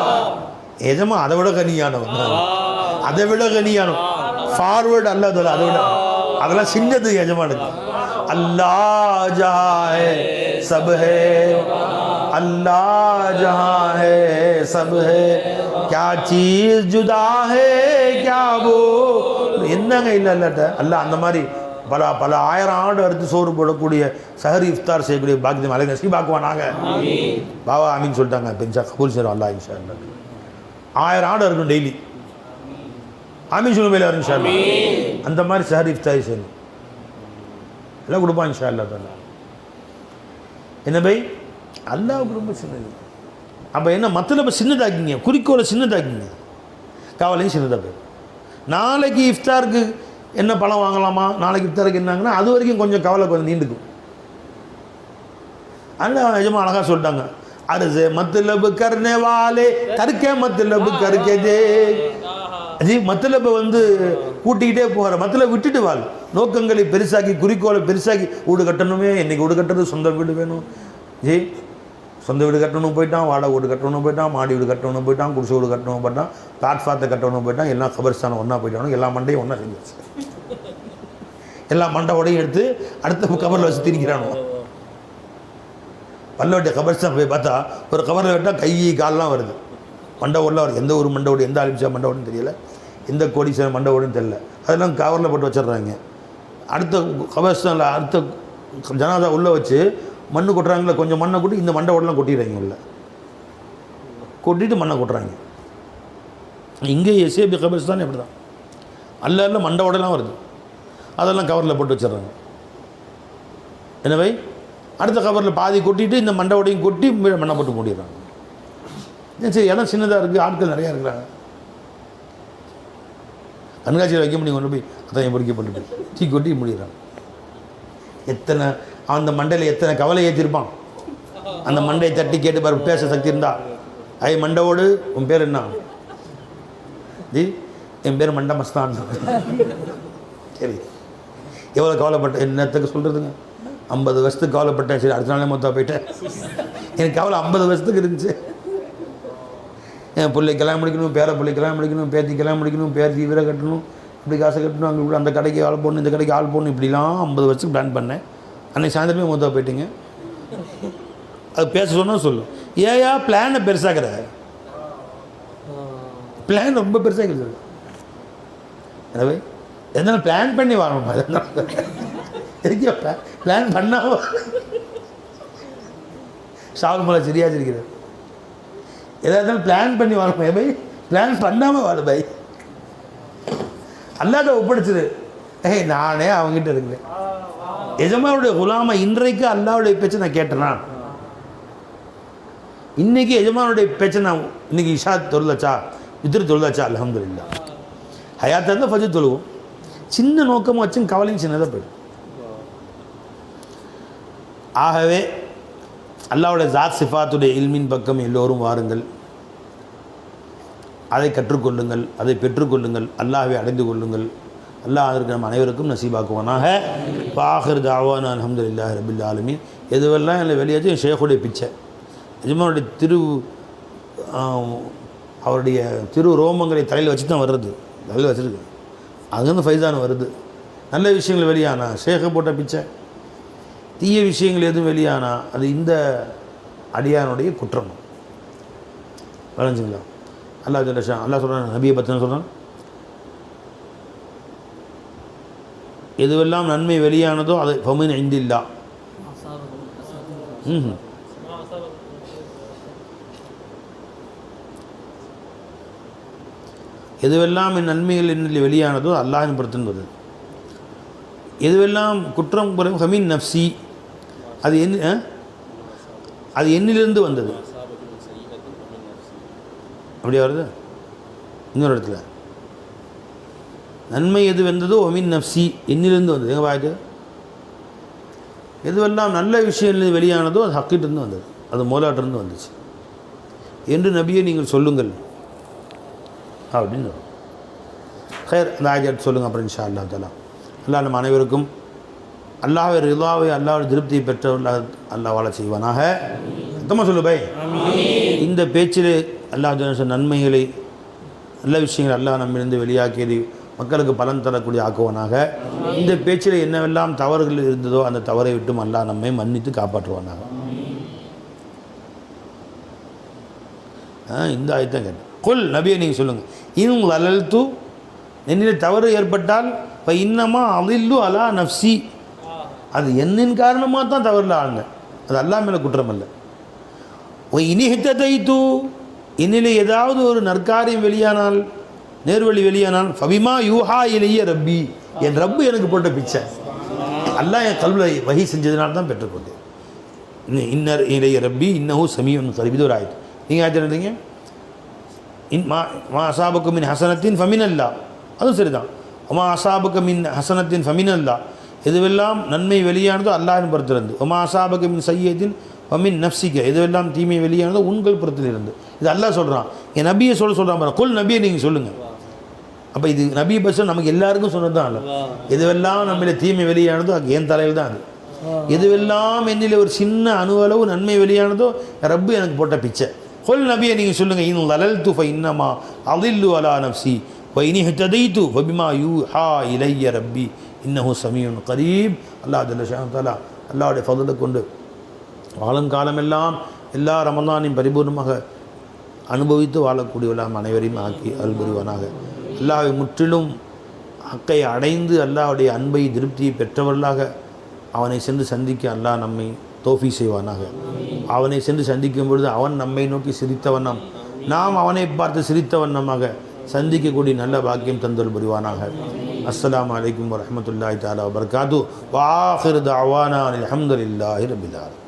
எஜமா அதை விட கனியானவன், அதை விட கனியானவன். ஃபார்வர்டு அல்ல, அதை விட அதெல்லாம் சின்னது எஜமானுக்கு. அல்லாஹ் ஜஹான் ஹை சப் ஹை, அல்லாஹ் ஜஹான் ஹை சப் ஹை, क्या चीज जुदा है क्या वो. என்னங்க இல்லட்ட அல்லாஹ் அந்த மாதிரி பல ஆயிரம் ஆண்டு அறுத்து சோறு போடக்கூடிய சஹரி இஃப்தார் செய்யக்கூடிய பாக்கியம் அலை நசீபாக்குவானாங்க. பாவா ஆமீன் சொல்லிட்டாங்க. பெஞ்சா கபூல் செய்கிறோம் அல்லாஹ் இன்ஷா அல்லாஹ். 1000 ஆடு இருக்கும் டெய்லி. ஆமீன் சொல்லும் வேலை இன்ஷா அல்லாஹ். அந்த மாதிரி சஹரி இஃப்தாரி செய்யணும். எல்லாம் கொடுப்பான் இன்ஷா அல்லாஹ் தாலா. என்ன பை அல்லாஹ்வுக்கு ரொம்ப சின்னது. அப்போ என்ன மத்தலப சின்னதாக்கிங்க, குறிக்கோளை சின்னதாக்கிங்க, காவலையும் சின்னதாக போய். நாளைக்கு இஃப்தாருக்கு என்ன பழம் வாங்கலாமா, நாளைக்கு இஃப்தாருக்கு என்னாங்கன்னா அது வரைக்கும் கொஞ்சம் கவலை கொஞ்சம் நீண்டுக்கும். அதனால் நிஜமாக அழகாக சொல்லிட்டாங்க. அர்ஸே மத்லப் கர்னே வாலே கர்கே மத்லப் கர்கே தே. ஜி மத்லப்பை வந்து கூட்டிக்கிட்டே போகிற மத்லப் விட்டுட்டு வாழ். நோக்கங்களை பெருசாக்கி குறிக்கோளை பெருசாக்கி வீடு கட்டணுமே, இன்றைக்கி வீடு கட்டுறது சொந்த வீடு வேணும். ஜி சொந்த வீடு கட்டணும் போயிட்டான், வாடகை வீடு கட்டணும் போயிட்டான், மாடி வீடு கட்டணும் போயிட்டான், குடிசை வீடு கட்டணும் போயிட்டான், பிளாட்ஃபார்த்தை கட்டணும் போயிட்டான், எல்லாம் கபர்ஸ்தானம் ஒன்றா போயிட்டானோ, எல்லா மண்டையும் ஒன்றா செஞ்சு எல்லா மண்டையோடையும் எடுத்து அடுத்த கபரில் வச்சு திரிக்கிறானோ. பல்லவட்டிய கபர்ஸ்தான் போய் பார்த்தா ஒரு கவரில் விட்டால் கை கால்லாம் வருது, மண்டை ஓடலாம் வருது. எந்த ஒரு மண்டை ஓடு, எந்த அலிம்சா மண்டை ஓடுன்னு தெரியல, எந்த கோடீஸ்வரன் மண்டை ஓடுன்னு தெரியல. அதெல்லாம் கவரில் போட்டு வச்சிடுறாங்க. அடுத்த கபர்ஸ்தானில் அடுத்த ஜனாதா உள்ளே வச்சு மண்ணு கொட்டுறாங்களே, கொஞ்சம் மண்ணை கொட்டி இந்த மண்டை ஓடலாம் கொட்டிடுறாங்க. உள்ள கொட்டிட்டு மண்ணை கொட்டுறாங்க. இங்கே எஸ்ஏபி கபர்ஸ்தான் எப்படி தான் அல்ல மண்டை ஓடலாம் வருது. அதெல்லாம் கவரில் போட்டு வச்சிடுறாங்க. எனவே அடுத்த கவரில் பாதி கொட்டிட்டு இந்த மண்டை ஓடையும் கொட்டி மண்ணை போட்டு மூடிடுறாங்க. சரி, இடம் சின்னதாக இருக்குது, ஆட்கள் நிறையா இருக்கிறாங்க. கண்காட்சியில் வைக்க முடியும், கொண்டு போய் அதான் பொறிக்கப்பட்டு தீ கொட்டி முடிகிறாங்க. எத்தனை அந்த மண்டையில் எத்தனை கவலை ஏற்றிருப்பான். அந்த மண்டையை தட்டி கேட்டு பாரு, பேச சக்தி இருந்தா. ஐ மண்டவோடு உன் பேர் என்ன? ஜி என் பேர் மண்டை மஸ்தான். சரி, எவ்வளோ கவலைப்பட்டேன், என்னத்துக்கு சொல்கிறதுங்க. 50 வருஷத்துக்கு கவலைப்பட்டேன். சரி, அடுத்த நாளே மொத்தம் போயிட்டேன். எனக்கு கவலை 50 வருஷத்துக்கு இருந்துச்சு. என் பிள்ளை கல்யாணம் முடிக்கணும், பேர பிள்ளை கல்யாணம் முடிக்கணும், பேத்தி கல்யாணம் முடிக்கணும், பேத்தி வீரை கட்டணும், இப்படி காசை கட்டணும், அங்கே அந்த கடைக்கு ஆள் போடணும், இந்த கடைக்கு ஆள் போடணும், இப்படிலாம் 50 வருஷத்துக்கு பிளான் பண்ணேன். அன்றைக்கி சாயந்தரமே மொத்தம் போயிட்டீங்க. அது பேச சொன்னால் சொல்லும், ஏயா பிளானை பெருசாகிற, பிளான் ரொம்ப பெருசாக. எனவே எதனால பிளான் பண்ணி வாங்கணுமா? எதுக்கு பிளான் பண்ணாம ஷாவுல் மலை சரியா இருக்கிறார். எதாவது பிளான் பண்ணி வாழணும் பை, பிளான் பண்ணாமல் வாழ பை. அல்லாத ஒப்படைச்சிரு. நானே அவங்ககிட்ட இருக்கிறேன். எஜமானுடைய குலாம இன்றைக்கு அல்லாவுடைய பேச்சை நான் கேட்டேனா? இன்னைக்கு எஜமானுடைய பேச்சை நான் இன்னைக்கு இஷா தொழுதாச்சா, வித்ரு தொழுதாச்சா? அல்ஹம்துலில்லாஹ். ஹயாத்தா இருந்தால் ஃபஜ்ர் தொழுவோம். சின்ன நோக்கமாக வச்சும் கவலையும் சின்னதாக போயிடும். ஆகவே அல்லாஹ்வுடைய ஜாத் சிஃபாத்துடைய இல்மின் பக்கம் எல்லோரும் வாருங்கள், அதை கற்றுக்கொள்ளுங்கள், அதை பெற்றுக்கொள்ளுங்கள், அல்லாஹ்வை அடைந்து கொள்ளுங்கள். அல்லாஹ் அதற்கு நம்ம அனைவருக்கும் நசீபாக்குவானாக. பாஹிர் தாவானா அல்ஹம்துலில்லாஹி ரபில் ஆலமீன். எதுவெல்லாம் இல்லை வெளியாச்சு என் ஷேக்குடைய பிச்சை. எஜமானுடைய அவருடைய திரு ரோமங்களை தலையில் வச்சு தான் வர்றது, தலையில் வச்சுருக்கு. அங்கேருந்து ஃபைசான் வருது. நல்ல விஷயங்கள் வெளியானா ஷேக்கை போட்ட பிச்சை, தீய விஷயங்கள் எதுவும் வெளியானா அது இந்த அடியானுடைய குற்றம். வளைஞ்சுங்களா? அல்லாஹ் ஜல்லஷா அல்லாஹ் சொல்கிறான், நபியை பற்றின சொல்கிறான், எதுவெல்லாம் நன்மை வெளியானதோ அதை ஃபமின் இந்தில்லா. எதுவெல்லாம் என் நன்மைகள் என்னில் வெளியானதோ அல்லாஹின் புறத்தின் வருது. எதுவெல்லாம் குற்றம் குறையும் ஃபமின் நஃப்சி, அது அது என்னிலிருந்து வந்தது. அப்படியே வருது இன்னொரு இடத்துல, நன்மை எது வந்ததோ ஒமின் நஃப்சி, என்னிலிருந்து வந்தது. எங்கே பாய்ட்டு எதுவெல்லாம் நல்ல விஷயம் வெளியானதோ அது ஹக்கிட்டிருந்து வந்தது, அது மோலாட்டிருந்து வந்துச்சு என்று நபியை நீங்கள் சொல்லுங்கள் அப்படின்னு ஹைர். அந்த ஆயத்தை சொல்லுங்கள் அப்புறம் இன்ஷா அல்லா தஆலா. அல்லாஹ் நம்ம அனைவருக்கும் அல்லாஹ்வை ரிதாவை அல்லாஹ்வுடைய திருப்தியை பெற்றவர்களாக அல்லாஹ் வாழ செய்வானாக. சத்தமாக சொல்லு பை. இந்த பேச்சிலே அல்லாஹ் நன்மைகளை நல்ல விஷயங்கள் அல்லாஹ் நம்மிலிருந்து வெளியாக்கியது மக்களுக்கு பலன் தரக்கூடிய ஆக்குவானாக. இந்த பேச்சில் என்னவெல்லாம் தவறுகள் இருந்ததோ அந்த தவறை விட்டும் அல்லாஹ் நம்மை மன்னித்து காப்பாற்றுவானாக. இந்த ஆயத்தான் கேட்டேன். குல் நபியை நீங்கள் சொல்லுங்கள், இன்னும் அலல்து, என்னிலே தவறு ஏற்பட்டால் இப்போ இன்னமா அதில்லு அலா நஃப்சி, அது என்னின் காரணமாக தான் தவறில் ஆளுங்க, அது அல்லாஹ் மேலே குற்றம் அல்ல. இனிஹித்தைத்து, என்னிலே ஏதாவது ஒரு நற்காரியம் வெளியானால், நேர்வழி வெளியானால், ஃபபிமா யூஹா இலைய ரப்பி, என் ரப்பு எனக்கு போட்ட பிச்சை, அல்லாஹ் என் கல்வியில் வகி செஞ்சதுனால தான் பெற்றுக்கொண்டேன். இன்னர் இலைய ரப்பி இன்னஹு சமீஉன் கரீப். இது ஒரு ஆயத்து. நீங்கள் ஆயத்துறீங்க மா அசாபுக்கு மின் ஹசனத்தின் ஃபமின் அல்லா, அதுவும் சரிதான். ஒமா அசாபுக்கு மின் ஹசனத்தின் ஃபமின் அல்லா, எதுவெல்லாம் நன்மை வெளியானதோ அல்லாஹின் புறத்திலிருந்து. ஒமா அசாபுக்கு மின் சையத்தின் ஃபமின் நஃப்சிக்க, எதுவெல்லாம் தீமை வெளியானதோ உங்கள் புறத்திலிருந்து. இது அல்லாஹ் சொல்கிறான். என் நபியை சொல்கிறான் பாருங்க. குல் நபியை நீங்கள் சொல்லுங்கள். அப்போ இது நபி பஸ் நமக்கு எல்லாருக்கும் சொன்னது தான். அல்ல எதுவெல்லாம் நம்மள தீமை வெளியானதோ அது என் தலையில் தான். அது எதுவெல்லாம் என்னில் ஒரு சின்ன அணுவளவு நன்மை வெளியானதோ ரப்பு எனக்கு போட்ட பிச்சை. கொல் நபியை நீங்கள் சொல்லுங்கள், இன்னும் அலல்து ஃப இன்னமா அதில்லு அலா நஃப்சி வ இனி ஹததைத்து ஃபபிமா யூஹா இலைய ரப்பி இன்னஹு சமீஉன் கரீப். அல்லாஹ் ஜல்ல ஷானஹு தஆலா அல்லாஹ்வுடைய ஃபضலை கொண்டு வாழும் காலமெல்லாம் எல்லா ரமலானையும் பரிபூர்ணமாக அனுபவித்து வாழக்கூடியவர்களாக அனைவரையும் ஆக்கி அருள் புரிவானாக. அல்லாஹ்வை முற்றிலும் ஹக்கை அடைந்து அல்லாஹ்வுடைய அன்பை திருப்தியை பெற்றவர்களாக அவனை சென்று சந்திக்க அல்லாஹ் நம்மை தௌஃபீக் செய்வானாக. அவனை சென்று சந்திக்கும் பொழுது அவன் நம்மை நோக்கி சிரித்த வண்ணம், நாம் அவனை பார்த்து சிரித்த வண்ணமாக சந்திக்கக்கூடிய நல்ல பாக்கியம் தந்தல் புரிவானாக. அஸ்ஸலாமு அலைக்கும் வரஹ்மத்துல்லாஹி தஆலா வபரகாத்துஹு. வ ஆகிரு தஅவானா அல்ஹம்துலில்லாஹி ரப்பில் ஆலமீன்.